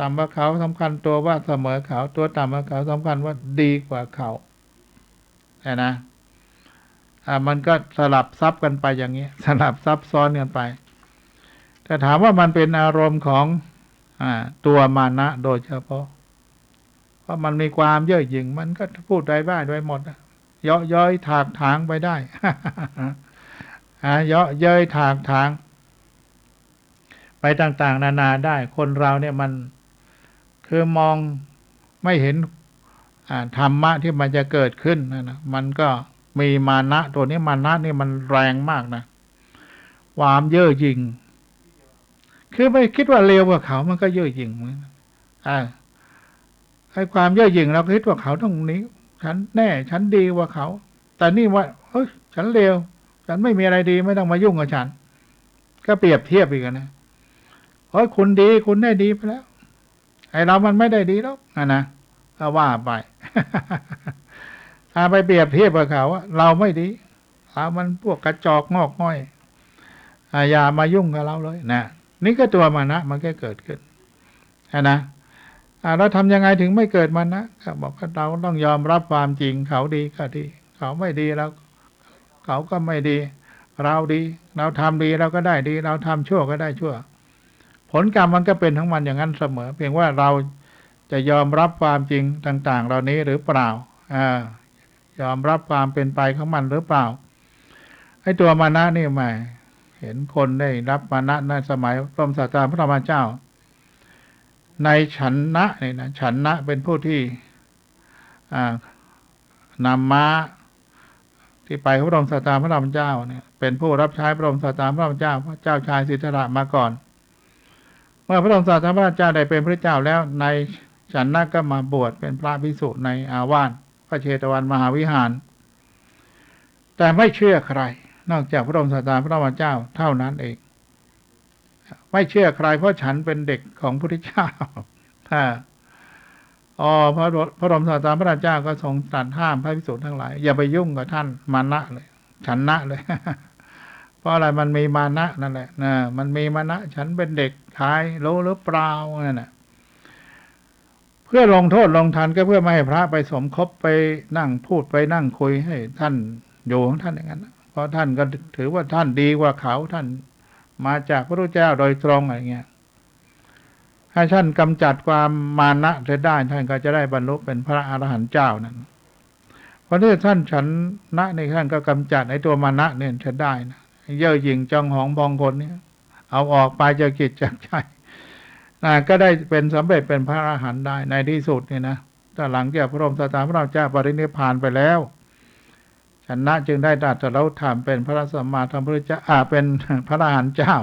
ต่ำกว่าเขาสำคัญตัวว่าเสมอเขาตัวต่ำกว่าเขาสำคัญว่าดีกว่าเขานะมันก็สลับซับกันไปอย่างนี้สลับซับซ้อนกันไปแต่ถามว่ามันเป็นอารมณ์ของตัวมานะโดยเฉพาะเพราะมันมีความเย่อหยิ่งมันก็พูดได้บ้างได้หมดเยาะเย้ยถากถางไปได้ เยาะเย้ยถากถางไปต่างๆนานาได้คนเราเนี่ยมันคือมองไม่เห็นธรรมะที่มันจะเกิดขึ้นนะมันก็มีมานะตัวนี้มานะนี่มันแรงมากนะความเย่อหยิ่งคือไม่คิดว่าเลวกว่าเขามันก็เย่อหยิ่งให้ความเย่อหยิ่งเราคิดว่าเขาต้องนี้ฉันแน่ฉันดีกว่าเขาแต่นี่ว่าเฮ้ยฉันเลวฉันไม่มีอะไรดีไม่ต้องมายุ่งกับฉันก็เปรียบเทียบอีกนะเฮ้ยคุณดีคุณได้ดีไปแล้วไอ้เรามันไม่ได้ดีแล้วนะก็ว่าไป ถ้าไปเปรียบเทียบกับเขาว่าเราไม่ดีเรามันพวกกระจอกงอกง่อยอย่ามายุ่งกับเราเลยนะนี่ก็ตัวมานะมันก็เกิดขึ้นนะเราทำยังไงถึงไม่เกิดมานะก็บอกว่าเราต้องยอมรับความจริงเขาดีก็ดีเขาไม่ดีแล้วเขาก็ไม่ดีเราดีเราทำดีเราก็ได้ดีเราทำชั่วก็ได้ชั่วผลกรรมมันก็เป็นทั้งมันอย่างนั้นเสมอเพียงว่าเราจะยอมรับความจริงต่างๆเหล่านี้หรือเปล่ายอมรับความเป็นไปของมันหรือเปล่าไอ้ตัวมานะนี่แหมเห็นคนได้รับมานะในสมัยพระศาสดาพระธรรมเจ้าในฉันนะนี่นะฉันนะเป็นผู้ที่นำม้าที่ไปพระบรมศาสดาพระธรรมเจ้าเนี่ยเป็นผู้รับใช้พระบรมศาสดาพระธรรมเจ้าพระเจ้าชายสิทธัตถะมาก่อนเมื่อพระบรมศาสดาพระเจ้าได้เป็นพระเจ้าแล้วในฉันนะก็มาบวชเป็นพระภิกษุในอาวาสพระเชตวันมหาวิหารแต่ไม่เชื่อใครนอกจากพระบรมศาสดาพระธรรมเจ้าเท่านั้นเองไม่เชื่อใครเพราะฉันเป็นเด็กของพระพุทธเจ้าพระบรมศาสดาพระเจ้าก็ทรงตรัสห้ามพระภิกษุทั้งหลายอย่าไปยุ่งกับท่านมานะเลยฉันนะเลย เพราะอะไรมันมีมานะนั่นแหละมันมีมานะฉันเป็นเด็กชายรู้หรือเปล่านั่นแหละเพื่อลงโทษลงทันก็เพื่อไม่ให้พระไปสมคบไปนั่งพูดไปนั่งคุยให้ท่านอยู่ของท่านอย่างนั้นเพราะท่านก็ถือว่าท่านดีกว่าเขาท่านมาจากพระพุทธเจ้าโดยตรงอะไรเงี้ยให้ท่านกำจัดความมานะได้ท่านก็จะได้บรรลุเป็นพระอรหันต์เจ้านั้นเพราะถ้าท่านฉันนะในท่านก็กำจัดไอ้ตัวมานะเนี่ยจะได้นะเย่อหยิ่งจองหองพองคนเนี่ยเอาออกไปจากจิตจากใจก็ได้เป็นสำเร็จเป็นพระอรหันต์ได้ในที่สุดเนี่ยนะถ้าหลังจากพระบรมศาสดาพระเจ้าปรินิพพานไปแล้ว ชนะจึงได้ตรัสรู้ธรรมเป็นพระสัมมาสัมพุทธเจ้าเป็นพระอรหันต์เจ้า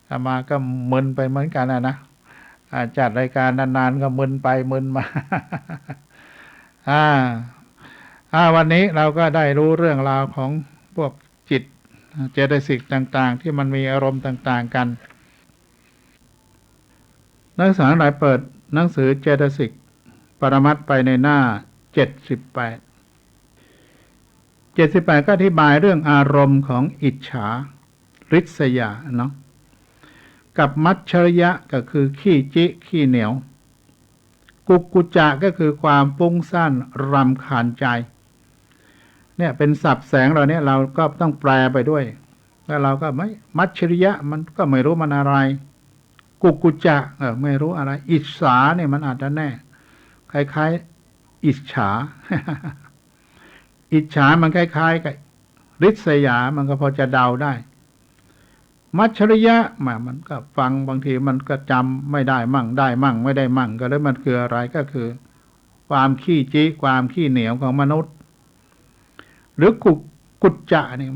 อามาก็มึนไปเหมือนกันนะจัดรายการนานๆก็มึนไปมึนมาวันนี้เราก็ได้รู้เรื่องราวของพวกจิตเจตสิกต่างๆที่มันมีอารมณ์ต่างๆกันนักศึกษาหลายเปิดหนังสือเจตสิกปรมัตถ์ไปในหน้า78ก็อธิบายเรื่องอารมณ์ของอิจฉาริษยาเนาะกับมัจฉริยะก็คือขี้จิขี้เหนียวกุกกุจะก็คือความฟุ้งซ่านรำคาญใจเนี่ยเป็นศัพท์แสงเราเนี่ยเราก็ต้องแปลไปด้วยแล้วเราก็ไม่มัจฉริยะมันก็ไม่รู้มันอะไรกุกกุจะไม่รู้อะไรอิจฉาเนี่ยมันอาจจะแน่คล้ายๆอิจฉา อิจฉามันคล้ายๆกับริษยามันก็พอจะเดาได้มัจฉริยะมันก็ฟังบางทีมันก็จำไม่ได้มั่งได้มั่งไม่ได้มั่งก็เลยมันคืออะไรก็คือความขี้จี้ความขี้เหนียวของมนุษย์หรือกุจจะนี่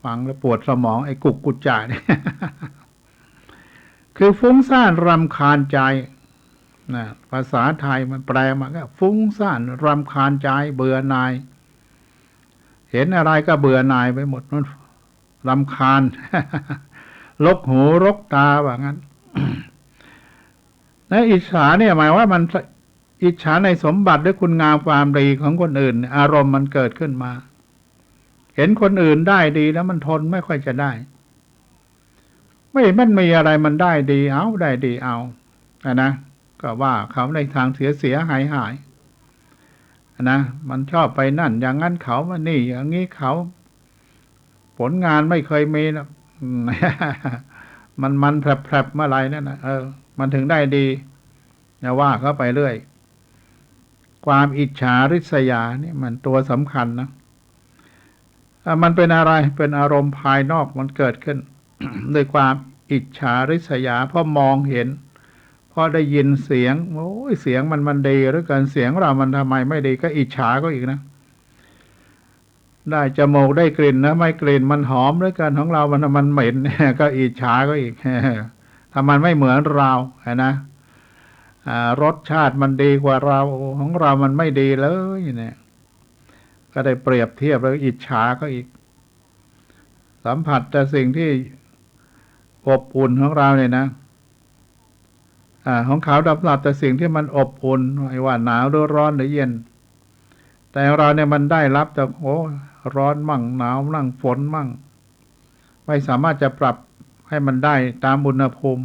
ฟังแล้วปวดสมองไอ้กุจจะนี่ คือฟุ้งซ่านรำคาญใจนะภาษาไทยมันแปลมาก็ฟุ้งซ่านรำคาญใจเบื่อหน่ายเห็นอะไรก็เบื่อหน่ายไปหมดมันรำคาญ รกหูรกตาว่างั้น และอิจฉาเนี่ยหมายว่ามันอิจฉาในสมบัติหรือคุณงามความดีของคนอื่นอารมณ์มันเกิดขึ้นมาเห็นคนอื่นได้ดีแล้วมันทนไม่ค่อยจะได้มันมีอะไรมันได้ดีเอาได้ดีเอานะก็ว่าเขาในทางเสียหายนะมันชอบไปนั่นอย่างนั้นเขามานี่อย่างนี้เขาผลงานไม่เคยมีนะ มันแผลบเมื่อไรนั่นนะมันถึงได้ดีนะว่าเขาไปเรื่อยความอิจฉาริษยานี่มันตัวสำคัญนะมันเป็นอะไรเป็นอารมณ์ภายนอกมันเกิดขึ้น ด้วยความอิจฉาริษยาเพราะมองเห็นพอได้ยินเสียงโอ้ยเสียงมันดีหรือเกินเสียงเรามันทำไมไม่ดีก็อิจฉาก็อีกนะได้จมูกได้กลิ่นนะไม่กลิ่นมันหอมหรือเกินของเรามันเหม็น ก็อิจฉาก็อีก ถ้ามันไม่เหมือนเรานะรสชาติมันดีกว่าเราของเรามันไม่ดีเลยเนี่ยก็ได้เปรียบเทียบแล้วอิจฉาก็อีกสัมผัสแต่สิ่งที่อบอุ่นของเราเนี่ยนะของเขาดับหลับแต่สิ่งที่มันอบอุ่นไม่ว่าหนาวหรือร้อนหรือเย็นแต่เราเนี่ยมันได้รับแต่ร้อนมั่งหนาวมั่งฝนมั่งไม่สามารถจะปรับให้มันได้ตามอุณหภูมิ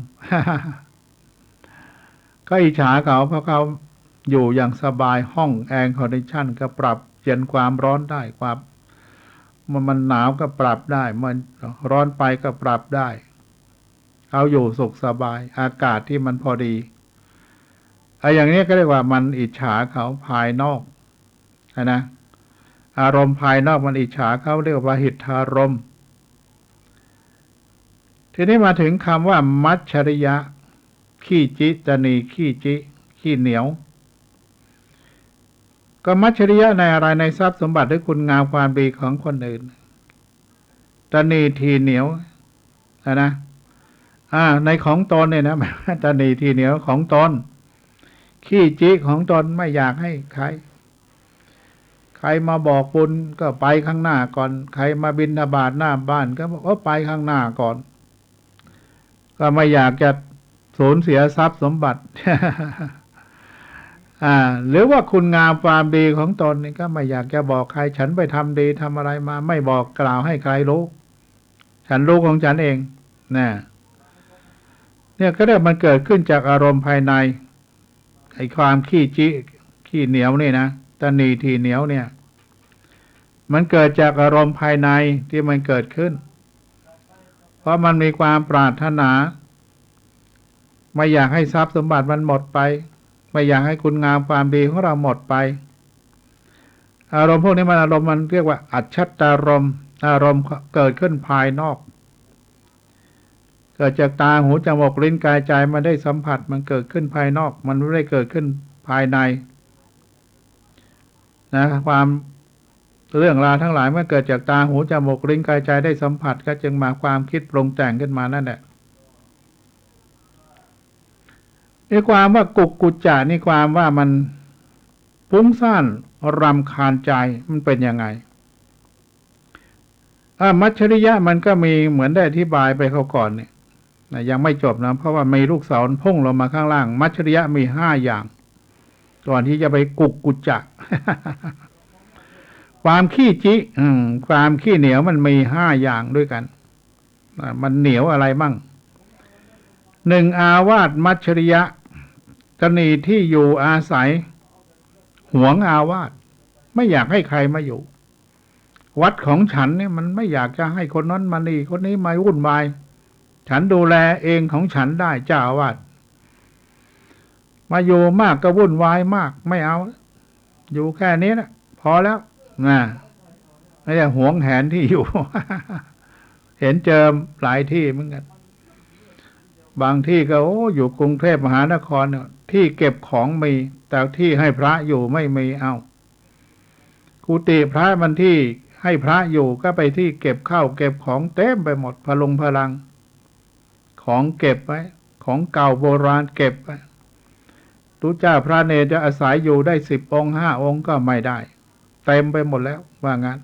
ก็อิจฉาเขาเพราะเขาอยู่อย่างสบายห้องแอร์คอนดิชันก็ปรับเย็นความร้อนได้ความมันหนาวก็ปรับได้มันร้อนไปก็ปรับได้เขาอยู่สุขสบายอากาศที่มันพอดีอย่างนี้ก็เรียกว่ามันอิจฉาเขาภายนอกนะอารมณ์ภายนอกมันอิจฉาเขาเรียกว่าหิทธารมณ์ทีนี้มาถึงคำว่ามัจฉริยะขี้จิตนีขี้จิขี้เหนียวก็มัจฉริยะในอะไรในทรัพย์สมบัติหรือคุณงามความดีของคนอื่นตนีทีเหนียวนะในของตนเนี่ยนะตนีทีเหนียวของตนขี้จิของตนไม่อยากให้ใครมาบอกบุญก็ไปข้างหน้าก่อนใครมาบิณฑบาตหน้าบ้านก็บอกไปข้างหน้าก่อนก็ไม่อยากจะสูญเสียทรัพย์สมบัติ หรือว่าคุณงามความดีของตนนี่ก็ไม่อยากจะบอกใครฉันไปทำดีทำอะไรมาไม่บอกกล่าวให้ใครรู้ฉันรู้ของฉันเองเนี่ยก็เรียกมันเกิดขึ้นจากอารมณ์ภายในไอ้ความขี้จิขี้เหนียวนี่นะตนีทีเหนียวเนี่ยมันเกิดจากอารมณ์ภายในที่มันเกิดขึ้นเพราะมันมีความปรารถนาไม่อยากให้ทรัพย์สมบัติมันหมดไปไม่อยากให้คุณงามความดีของเราหมดไปอารมณ์พวกนี้มันอารมณ์มันเรียกว่าอัจฉตารมณ์อารมณ์เกิดขึ้นภายนอกเกิดจากตาหูจมูกลิ้นกายใจมันได้สัมผัสมันเกิดขึ้นภายนอกมันไม่ได้เกิดขึ้นภายในนะความ เรื่องราวทั้งหลายเมื่อเกิดจากตาหูจมูกลิ้นกายใจได้สัมผัสก็จึงมาความคิดปรุงแต่งขึ้นมานั่นแหละนี่ความว่ากุกกุจจานี่ความว่ามันฟุ้งซ่านรำคาญใจมันเป็นยังไงมัจฉริยะมันก็มีเหมือนได้อธิบายไปเขาก่อนเนี่ยยังไม่จบนะเพราะว่ามีลูกศรพุ่งลงมาข้างล่างมัจฉริยะมี5 อย่างก่อนที่จะไปกุกกุจจะ ความขี้จิความขี้เหนียวมันมี5 อย่างด้วยกันมันเหนียวอะไรมั่ง1อาวาสมัจฉริยะกรณีที่อยู่อาศัยหวงอาวาสไม่อยากให้ใครมาอยู่วัดของฉันเนี่ยมันไม่อยากจะให้คนนั้นมานี่คนนี้มาวุ่นวายฉันดูแลเองของฉันได้เจ้าอาวาสมาอยู่มากก็วุ่นวายมากไม่เอาอยู่แค่นี้นะพอแล้วนะไม่ได้หวงแหนที่อยู่ เห็นเจอหลายที่เหมือนกันบางที่ก็อยู่กรุงเทพมหานครเนี่ยที่เก็บของมีแต่ที่ให้พระอยู่ไม่มีเอากุฏิพระมันที่ให้พระอยู่ก็ไปที่เก็บข้าวเก็บของเต็มไปหมดพลุงพลังของเก็บไว้ของเก่าโบราณเก็บไว้ทุกเจ้าพระเนรจะอาศัยอยู่ได้10 องค์5 องค์ก็ไม่ได้เต็มไปหมดแล้วว่างั้น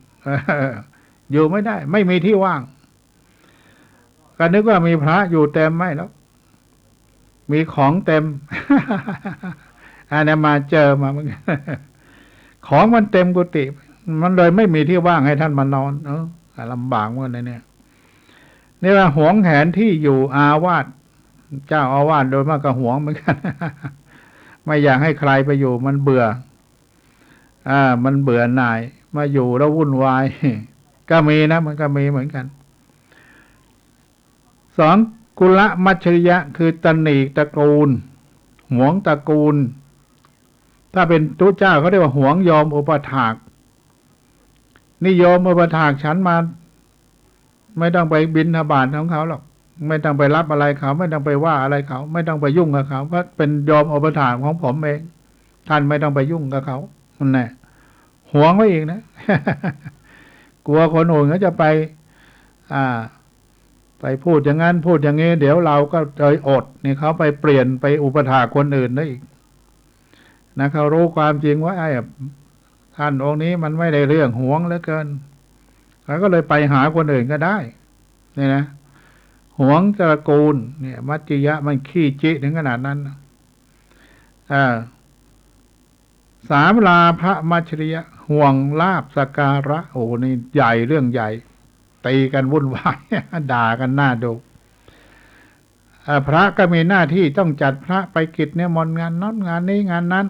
อยู่ไม่ได้ไม่มีที่ว่างก็นึกว่ามีพระอยู่เต็มไม่แล้วมีของเต็ม อันนี้มาเจอมาเหมือนกัน ของมันเต็มกุฏิมันเลยไม่มีที่ว่างให้ท่านมานอนลำบากเหมือนกันเนี่ยนี่ว่าหวงแหนที่อยู่อาวาสเจ้าอาวาสโดยมากก็หวงเหมือนกัน ไม่อยากให้ใครไปอยู่มันเบื่อมันเบื่อหน่ายมาอยู่แล้ววุ่นวาย ก็มีนะมันก็มีเหมือนกัน2กุลมัจฉริยะคือตนีตระกูลหวงตระกูลถ้าเป็นทุเจ้าเขาเรียกว่าหวงยอมอุปถากนิยมอุปถากฉันมาไม่ต้องไปบิณฑบาตของเขาหรอกไม่ต้องไปรับอะไรเขาไม่ต้องไปว่าอะไรเขาไม่ต้องไปยุ่งกับเขาเพราะเป็นยอมอุปถากของผมเองท่านไม่ต้องไปยุ่งกับเขานั่นแหละหวงไว้อีกนะ กลัวคนอื่นเขาจะไปพูดอย่างนั้นพูดอย่างนี้เดี๋ยวเราก็เลยอดนี่เขาไปเปลี่ยนไปอุปถากคนอื่นได้อีกนะเขารู้ความจริงว่าท่านองค์นี้มันไม่ได้เรื่องหวงเหลือเกินเขาก็เลยไปหาคนอื่นก็ได้นี่นะหวงตระกูลเนี่ยมัจฉิยะมันขี้จิถึงขนาดนั้น3ลาภมัจฉริยะห่วงลาภสักการะโอ้นี่ใหญ่เรื่องใหญ่ตีกันวุ่นวาย ด่ากันหน้าดูพระก็มีหน้าที่ต้องจัดพระไปกิจเนี่ยมนต์งานนั้นงานนี้งานนั้น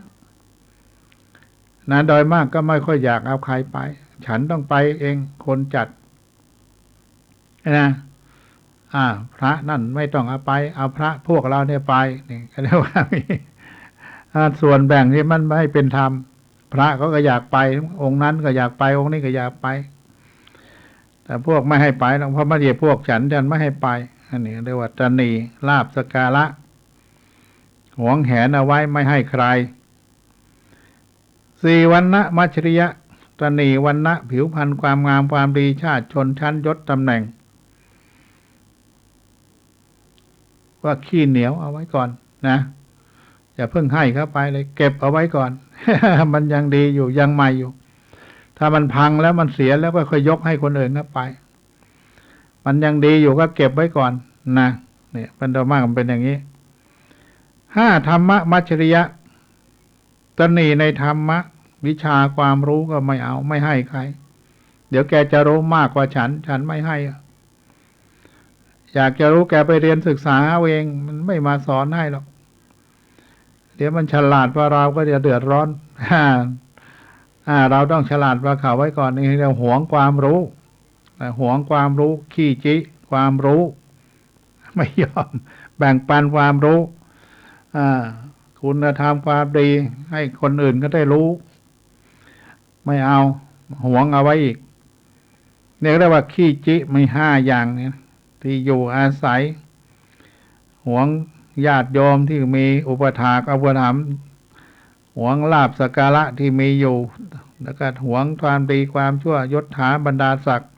นะโดยมากก็ไม่ค่อยอยากเอาใครไปฉันต้องไปเองคนจัดนะพระนั่นไม่ต้องเอาไปเอาพระพวกเราเนี่ยไปนี่ก็เรียกว่ามีส่วนแบ่งที่มันไม่เป็นธรรมพระเขาก็อยากไปองค์นั้นก็อยากไปองค์นี้ก็อยากไปแต่พวกไม่ให้ไปหรอกเพราะไม่ใช่พวกฉันไม่ให้ไปอันนี้เรียกว่าตนีลาภสักการะหวงแหนเอาไว้ไม่ให้ใคร4วรรณมัจฉริยะตนีวรรณะผิวพรรณความงามความดีชาติชนชั้นยศตำแหน่งว่าขี้เหนียวเอาไว้ก่อนนะอย่าเพิ่งให้เข้าไปเลยเก็บเอาไว้ก่อน มันยังดีอยู่ยังใหม่อยู่ถ้ามันพังแล้วมันเสียแล้วก็ค่อยยกให้คนอื่นเข้าไปมันยังดีอยู่ก็เก็บไว้ก่อนนะเนี่ยเป็นตัวมากมันเป็นอย่างนี้5ธรรมะมัจฉริยะตนีในธรรมะวิชาความรู้ก็ไม่เอาไม่ให้ใครเดี๋ยวแกจะรู้มากกว่าฉันไม่ให้อยากจะรู้แกไปเรียนศึกษาเอาเองมันไม่มาสอนให้หรอกเดี๋ยวมันฉลาดกว่าเราก็จะเดือดร้อน เราต้องฉลาดกว่าเขาไว้ก่อนนี่เราหวงความรู้หวงความรู้ขี้จิความรู้ไม่ยอมแบ่งปันความรู้คุณธรรมความดีให้คนอื่นก็ได้รู้ไม่เอาหวงเอาไว้อีกเนี่ยเรียกว่าขี้จิมี5อย่างเนี่ยที่อยู่อาศัยหวงญาติโยมที่มีอุปถากอุปถัมภ์หวงลาภสักการะที่มีอยู่ แล้วก็หวงความดีความชั่วยศถาบรรดาศักดิ์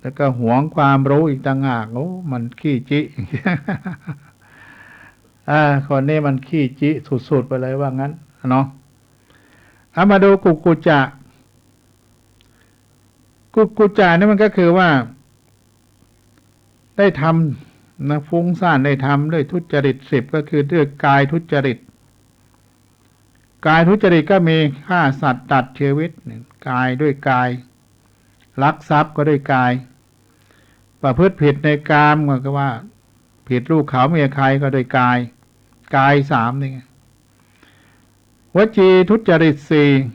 แล้วก็หวงความรู้อีกต่างหากโอ้มันขี้จิ คนนี้มันขี้จิสุดๆไปเลยว่างั้นเนาะเอามาดูกุกุจะนี่มันก็คือว่าได้ทำนะฟุ้งซ่านได้ทำด้วยทุจริต10ก็คือด้วยกายทุจริตกายทุจริตก็มีฆ่าสัตว์ตัดชีวิตกายด้วยกายลักทรัพย์ก็ด้วยกายประพฤติผิดในกามก็ว่าผิดลูกเขาเมียใครก็ด้วยกาย3นี่ไงวจีทุจริต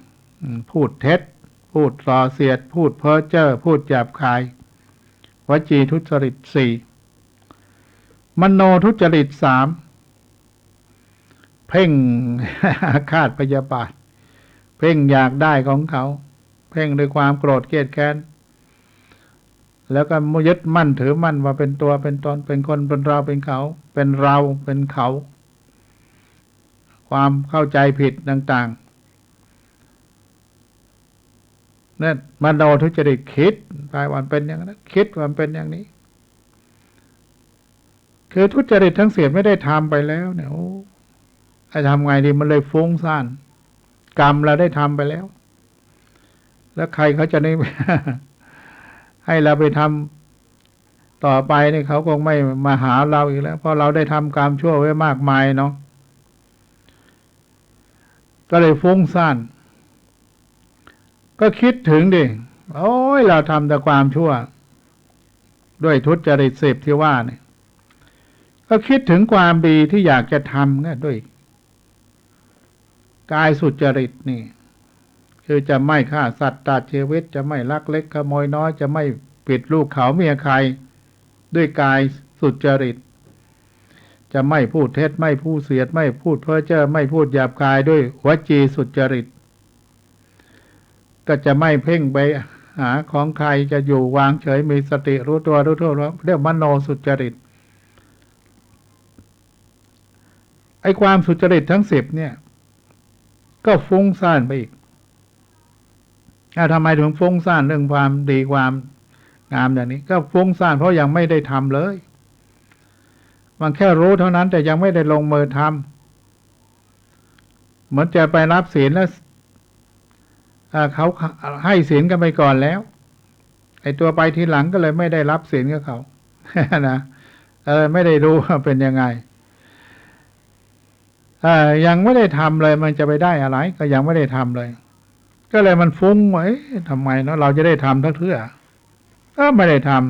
4พูดเท็จพูดส่อเสียดพูดเพ้อเจ้อพูดหยาบคายวจีทุจริต4มโนทุจริต3เพ่ง อาฆาตพยาบาทเพ่งอยากได้ของเขาเพ่งด้วยความโกรธเกลียดแค้นแล้วก็ยึดมั่นถือมั่นว่าเป็นตัวเป็นตนเป็นคนเป็นเราเป็นเขาเป็นเราเป็นเขาความเข้าใจผิดต่างๆนั่นมโนทุจริตคิดไปวันเป็นอย่างนั้นคิดวันเป็นอย่างนี้คือทุจริตทั้งเสียไม่ได้ทำไปแล้วเนี่ยโอ้ไอ้ทำไงดีมันเลยฟุ้งซ่านกรรมเราได้ทำไปแล้วแล้วใครเขาจะได้ ให้เราไปทำต่อไปนี่เขาคงไม่มาหาเราอีกแล้วเพราะเราได้ทำกรรมชั่วไว้มากมายเนาะก็เลยฟุ้งซ่านก็คิดถึงดิโอ้ยเราทำแต่ความชั่วด้วยทุจริต10ที่ว่าเนี่ยก็คิดถึงความดีที่อยากจะทำเนี่ยด้วยกายสุจริตนี่คือจะไม่ฆ่าสัตว์ตัดชีวิตจะไม่ลักเล็กขโมยน้อยจะไม่ปิดลูกเขาเมียใครด้วยกายสุจริตจะไม่พูดเท็จไม่พูดเสียดไม่พูดเพ้อเจ้อไม่พูดหยาบคายด้วยวจีสุจริตก็จะไม่เพ่งไปหาของใครจะอยู่วางเฉยมีสติรู้ตัวรู้ทั่วเรียกมโนสุจริตไอ้ความสุจริตทั้ง10เนี่ยก็ฟุ้งซ่านไปอีกทำไมถึงฟุ้งซ่านเรื่องความดีความงามอย่างนี้ก็ฟุ้งซ่านเพราะยังไม่ได้ทำเลยมันแค่รู้เท่านั้นแต่ยังไม่ได้ลงมือทำเหมือนจะไปรับศีลแล้วเขาให้ศีลกันไปก่อนแล้วไอ้ตัวไปทีหลังก็เลยไม่ได้รับศีลกับเขา นะไม่ได้รู้ว่าเป็นยังไงยังไม่ได้ทำเลยมันจะไปได้อะไรก็ยังไม่ได้ทำเลยก็เลยมันฟุ้งไว้ทำไมเนาะเราจะได้ทำทั้งเทื่อก็ไม่ได้ทำ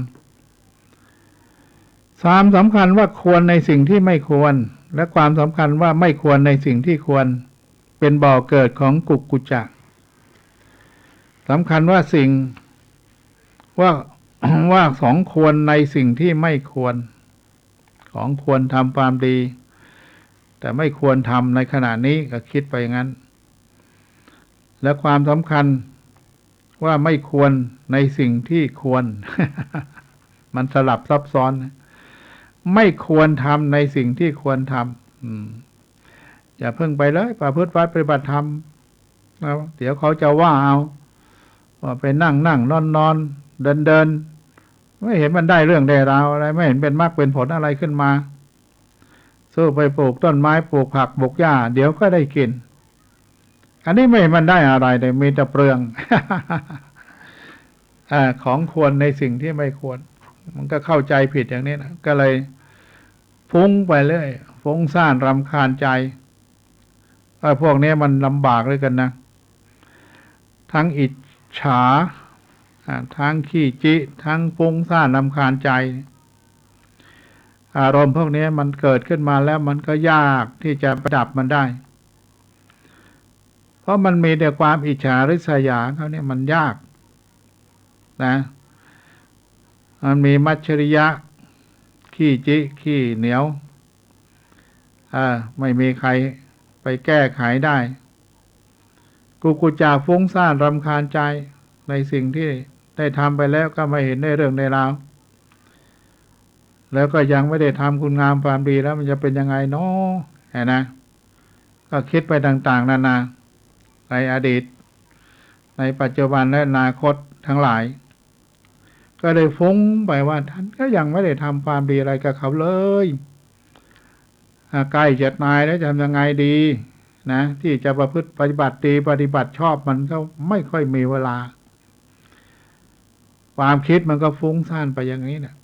สำคัญว่าควรในสิ่งที่ไม่ควรและความสำคัญว่าไม่ควรในสิ่งที่ควรเป็นบ่อเกิดของกุกุจจะสำคัญว่าสิ่งว่าของควรในสิ่งที่ไม่ควรของควรทำความดีแต่ไม่ควรทำในขณะนี้ก็คิดไปอย่างนั้นและความสำคัญว่าไม่ควรในสิ่งที่ควร มันสลับซับซ้อนไม่ควรทำในสิ่งที่ควรทำอย่าเพิ่งไปเลยประพฤติวัดปฏิบัติธรรมเดี๋ยวเขาจะว่าเอาว่าไปนั่งนอนเดินไม่เห็นมันได้เรื่องได้ราวอะไรไม่เห็นเป็นมรรคเป็นผลอะไรขึ้นมาสู้ไปปลูกต้นไม้ปลูกผักปลูกหญ้าเดี๋ยวก็ได้กินอันนี้ไม่มันได้อะไรเลยมีแต่เปลือง ของควรในสิ่งที่ไม่ควรมันก็เข้าใจผิดอย่างนี้นะก็เลยฟุ้งไปเรื่อยฟุ้งซ่านรำคาญใจพวกนี้มันลำบากด้วยกันนะทั้งอิจฉาทั้งขี้จิทั้งฟุ้งซ่านรำคาญใจอารมณ์พวกนี้มันเกิดขึ้นมาแล้วมันก็ยากที่จะประดับมันได้เพราะมันมีแต่ความอิจฉาริษยาเขาเนี่ยมันยากนะมันมีมัจฉริยะขี้จิขี้เหนียวไม่มีใครไปแก้ไขได้กุกุจจะฟุ้งซ่านรำคาญใจในสิ่งที่ได้ทำไปแล้วก็ไม่เห็นได้เรื่องได้ราวแล้วก็ยังไม่ได้ทำคุณงามความดีแล้วมันจะเป็นยังไงเนาะนะก็คิดไปต่างๆนานาในอดีต ในปัจจุบันและอนาคตทั้งหลาย ก็เลยฟุ้งไปว่าท่านก็ยังไม่ได้ทำความดีอะไรกับเขาเลยใกล้จะตายแล้วจะทำยังไงดีนะที่จะประพฤติปฏิบัติดีปฏิบัติชอบมันก็ไม่ค่อยมีเวลาความคิดมันก็ฟุ้งซ่านไปอย่างนี้เนี่ย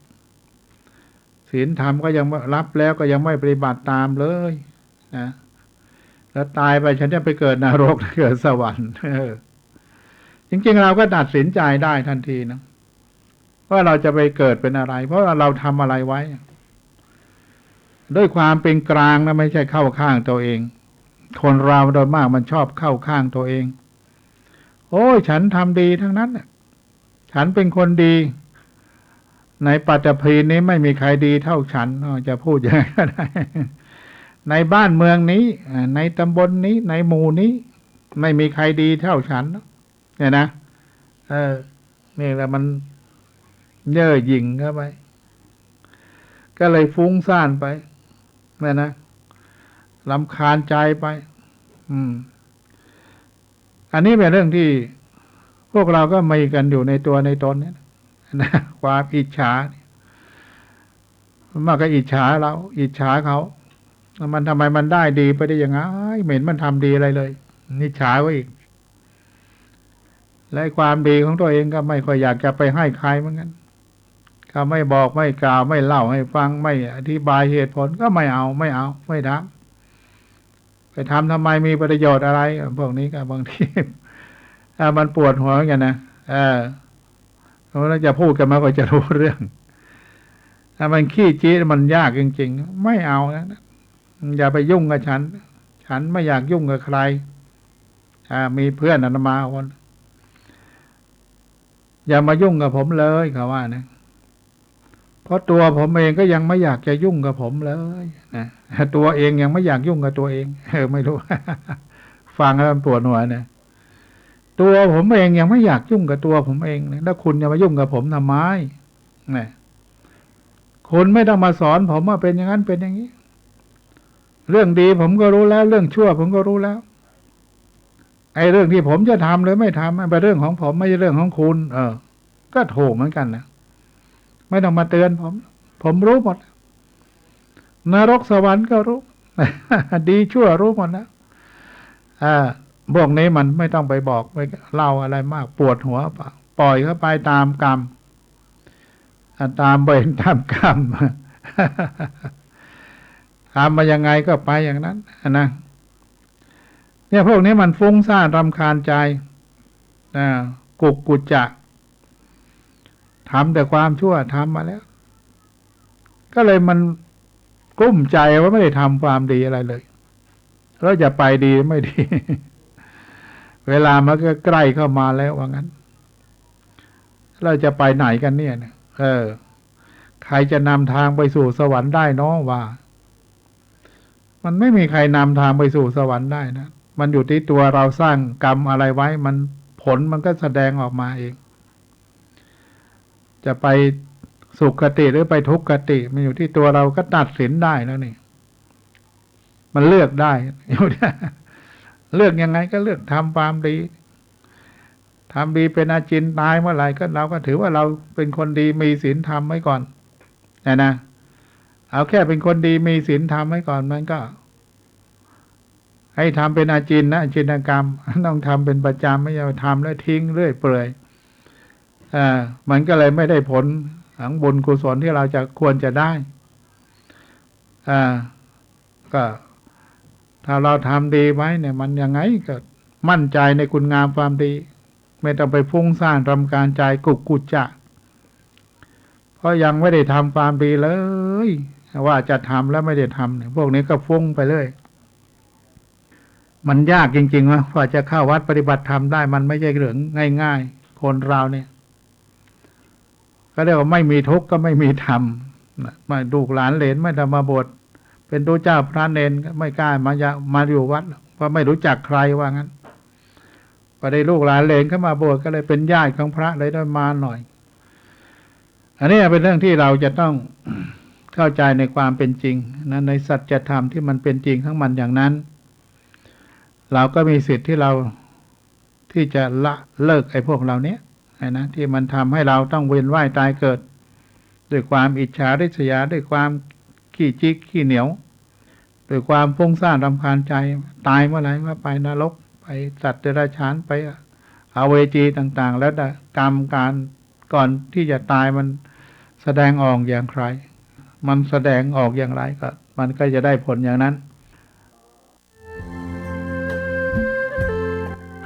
ศีลธรรมก็ยังรับแล้วก็ยังไม่ปฏิบัติตามเลยนะแล้วตายไปฉันจะไปเกิดนรกเกิดสวรรค์จริงๆเราก็ตัดสินใจได้ทันทีนะว่าเราจะไปเกิดเป็นอะไรเพราะเราทำอะไรไว้ด้วยความเป็นกลางนะไม่ใช่เข้าข้างตัวเองคนเราโดยมากมันชอบเข้าข้างตัวเองโอ้ยฉันทำดีทั้งนั้นฉันเป็นคนดีในปัตตภีนี้ไม่มีใครดีเท่าฉันจะพูดยังไงก็ได้ในบ้านเมืองนี้ในตำบลนี้ในหมู่นี้ไม่มีใครดีเท่าฉันเนี่ยนะนี่แหละมันเย่อหยิ่งเข้าไปก็เลยฟุ้งซ่านไปเนี่ยนะรำคาญใจไปอันนี้เป็นเรื่องที่พวกเราก็มีกันอยู่ในตัวในตนเนี่ยนะความอิจฉา มันก็อิจฉาเราอิจฉาเขามันทำไมมันได้ดีไปได้ยังไงไม่เห็นมันทำดีอะไรเลยอิจฉาไว้อีกและความดีของตัวเองก็ไม่ค่อยอยากจะไปให้ใครเหมือนกันก็ไม่บอกไม่กล่าวไม่เล่าให้ฟังไม่อธิบายเหตุผลก็ไม่เอาไม่ทำไปทำไมมีประโยชน์อะไรพวกนี้ก็บางทีมันปวดหัวกันนะเราจะพูดกันมาก็จะรู้เรื่องถ้ามันขี้จี้มันยากจริงๆไม่เอานะอย่าไปยุ่งกับฉันไม่อยากยุ่งกับใครมีเพื่อนอาตมาคนอย่ามายุ่งกับผมเลยเขาว่านะเพราะตัวผมเองก็ยังไม่อยากจะยุ่งกับผมเลยนะตัวเองยังไม่อยากยุ่งกับตัวเองไม่รู้ ฟังแล้วมันปวดหัวนะตัวผมเองยังไม่อยากยุ่งกับตัวผมเองแล้วคุณจะมายุ่งกับผมทำไมนะคุณไม่ต้องมาสอนผมว่าเป็นอย่างนั้นเป็นอย่างนี้เรื่องดีผมก็รู้แล้วเรื่องชั่วผมก็รู้แล้วไอ้เรื่องที่ผมจะทำหรือไม่ทำเป็นเรื่องของผมไม่ใช่เรื่องของคุณก็ถูกเหมือนกันนะไม่ต้องมาเตือนผมรู้หมดนรกสวรรค์ก็รู้ ดีชั่วรู้หมดแล้วพวกนี้มันไม่ต้องไปบอกไปเล่าอะไรมากปวดหัวปล่อยเข้าไปตามกรรมตามเวรตามกรรมทำมายังไงก็ไปอย่างนั้นนะเนี่ยพวกนี้มันฟุ้งซ่านรำคาญใจกุจจะทำแต่ความชั่วทำมาแล้วก็เลยมันกลุ้มใจว่าไม่ได้ทำความดีอะไรเลยแล้วจะไปดีไม่ดี เวลามันก็ใกล้เข้ามาแล้วว่างั้นเราจะไปไหนกันเนี่ยใครจะนำทางไปสู่สวรรค์ได้น้อว่ามันไม่มีใครนำทางไปสู่สวรรค์ได้นะมันอยู่ที่ตัวเราสร้างกรรมอะไรไว้มันผลมันก็แสดงออกมาเองจะไปสุขคติหรือไปทุกขคติมันอยู่ที่ตัวเราก็ตัดสินได้แล้วนี่มันเลือกได้อยู่เนี่ยเลือกยังไงก็เลือกทำความดีทำดีเป็นอาจินตายเมื่อไหร่ก็เราก็ถือว่าเราเป็นคนดีมีศีลธรรมไว้ก่อนนะเอาแค่เป็นคนดีมีศีลธรรมไว้ก่อนมันก็ให้ทำเป็นอาจินนะอาจินกรรมต้องทำเป็นประจำไม่ใช่ทำแล้วทิ้งเรื่อยเปื่อยมันก็เลยไม่ได้ผลของบุญกุศลที่เราจะควรจะได้ก็ถ้าเราทำดีไว้เนี่ยมันยังไงก็มั่นใจในคุณงามความดีไม่ต้องไปฟุ้งซ่านรำคาญใจกุจจะเพราะยังไม่ได้ทำความดีเลยว่าจะทำแล้วไม่ได้ทำเนี่ยพวกนี้ก็ฟุ้งไปเลยมันยากจริงๆว่าจะเข้าวัดปฏิบัติธรรมได้มันไม่ใช่เรื่องง่ายๆคนเราเนี่ยก็เรียกว่าไม่มีทุกข์ก็ไม่มีธรรมมาลูกหลานเหลนไม่ทำมาบวชเป็นตัวเจ้าพระเนรก็ไม่กล้ามาอยู่วัดเพราะไม่รู้จักใครว่างั้นพอได้ลูกหลานเหลนเข้ามาบวชก็เลยเป็นญาติของพระเลยได้มาหน่อยอันนี้เป็นเรื่องที่เราจะต้องเข้าใจในความเป็นจริงนะในสัจธรรมที่มันเป็นจริงทั้งมันอย่างนั้นเราก็มีสิทธิ์ที่เรา ที่จะละเลิกไอ้พวกเราเนี้ยนะที่มันทำให้เราต้องเวียนว่ายตายเกิดด้วยความอิจฉาริษยาด้วยความขี้จิกขี้เหนียวด้วยความฟุ้งซ่านรำคาญใจตายเมื่อไหร่ก็ไปนรกไปสัตว์เดรัจฉานไปอเวจีต่างๆแล้วกรรมการก่อนที่จะตายมันแสดงออกอย่างไรมันแสดงออกอย่างไรก็มันก็จะได้ผลอย่างนั้น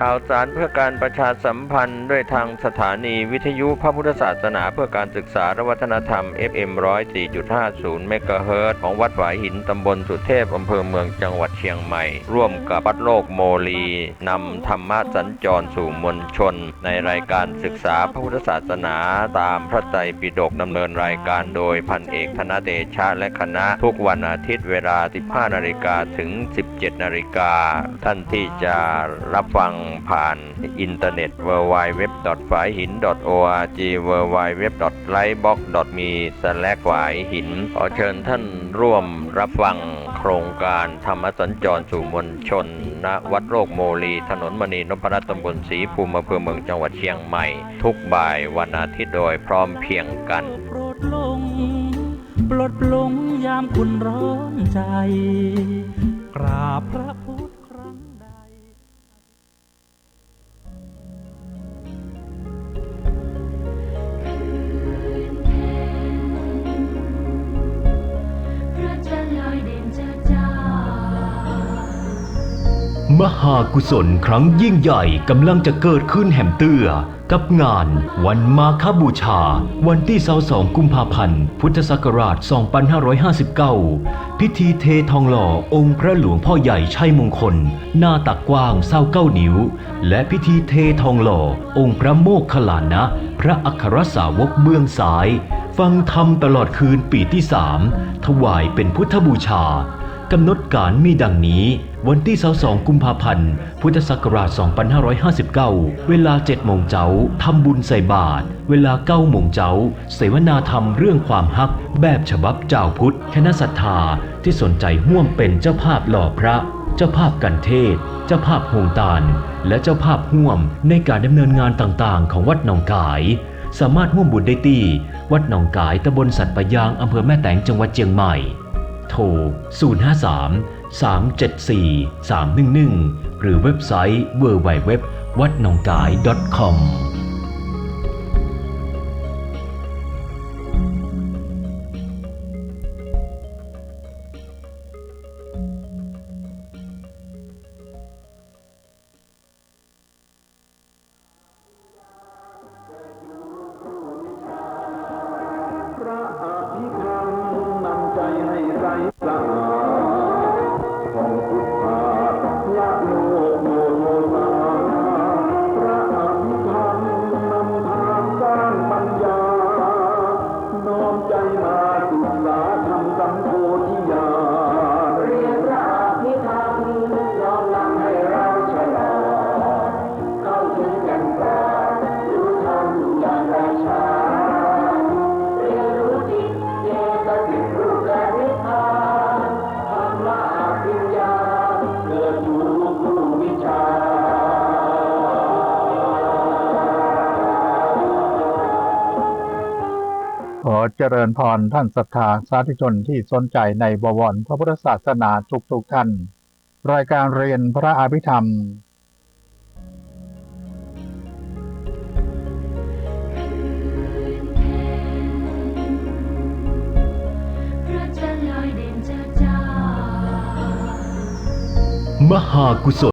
ข่าวสารเพื่อการประชาสัมพันธ์ด้วยทางสถานีวิทยุพระพุทธศาสนาเพื่อการศึกษาและวัฒนธรรม FM 104.50 เมกะเฮิรตซ์ของวัดหวายหินตำบลสุเทพอำเภอเมืองจังหวัดเชียงใหม่ร่วมกับวัดโลกโมลีนำธรรมะสัญจรสู่มวลชนในรายการศึกษาพระพุทธศาสนาตามพระไตรปิฎกดำเนินรายการโดยพันเอกธนเดชะและคณะทุกวันอาทิตย์เวลา 15 นาฬิกาถึง 17 นาฬิกาท่านที่จะรับฟังผ่านอินเทอร์เน็ต www.faihin.org www.lightbox.me/faihin ขอเชิญท่านร่วมรับฟังโครงการธรรมสัญจรสู่มวลชนณวัดโลกโมลีถนนมณีนพรัตน์ตำบลศรีภูมิอำเภอเมืองจังหวัดเชียงใหม่ทุกบ่ายวันอาทิตย์โดยพร้อมเพรียงกัน
โปรดปลงยามคุณร้อนใจกราบพระพุทธครั้งใด
พระจันทร์ลอยเด่นจ้าจ้า
มหากุศลครั้งยิ่งใหญ่กำลังจะเกิดขึ้นแห่มเตื้อกับงานวันมาฆบูชาวันที่22กุมภาพันธ์พุทธศักราช2559พิธีเททองหล่อองค์พระหลวงพ่อใหญ่ชัยมงคลหน้าตักกว้าง29 นิ้วและพิธีเททองหล่อองค์พระโมคคัลลานะพระอัครสาวกเบื้องซ้ายฟังธรรมตลอดคืนปีที่3ถวายเป็นพุทธบูชากำหนดการมีดังนี้วันที่22กุมภาพันธ์พุทธศักราช2559เวลา 7 โมงเช้าทำบุญใส่บาตรเวลา 9 โมงเช้าเสวนาธรรมเรื่องความฮักแบบฉบับเจ้าพุทธคณะศรัทธาที่สนใจร่วมเป็นเจ้าภาพหล่อพระเจ้าภาพกันเทศเจ้าภาพโฮงตาลและเจ้าภาพร่วมในการดำเนินงานต่างๆของวัดหนองกายสามารถร่วมบุญได้ที่วัดหนองกายตำบลสัตปะยางอำเภอแม่แตงจังหวัดเชียงใหม่โทร 053-374-311 หรือเว็บไซต์ www.wadnongkai.com
ขอเจริญพรท่านศรัทธาสาธุชนที่สนใจในบวรพระพุทธศาสนาทุกท่านรายการเรียนพระอภิธรรม
พระจันทร์ลอยเด่นจ้าจ้า
มหากุศ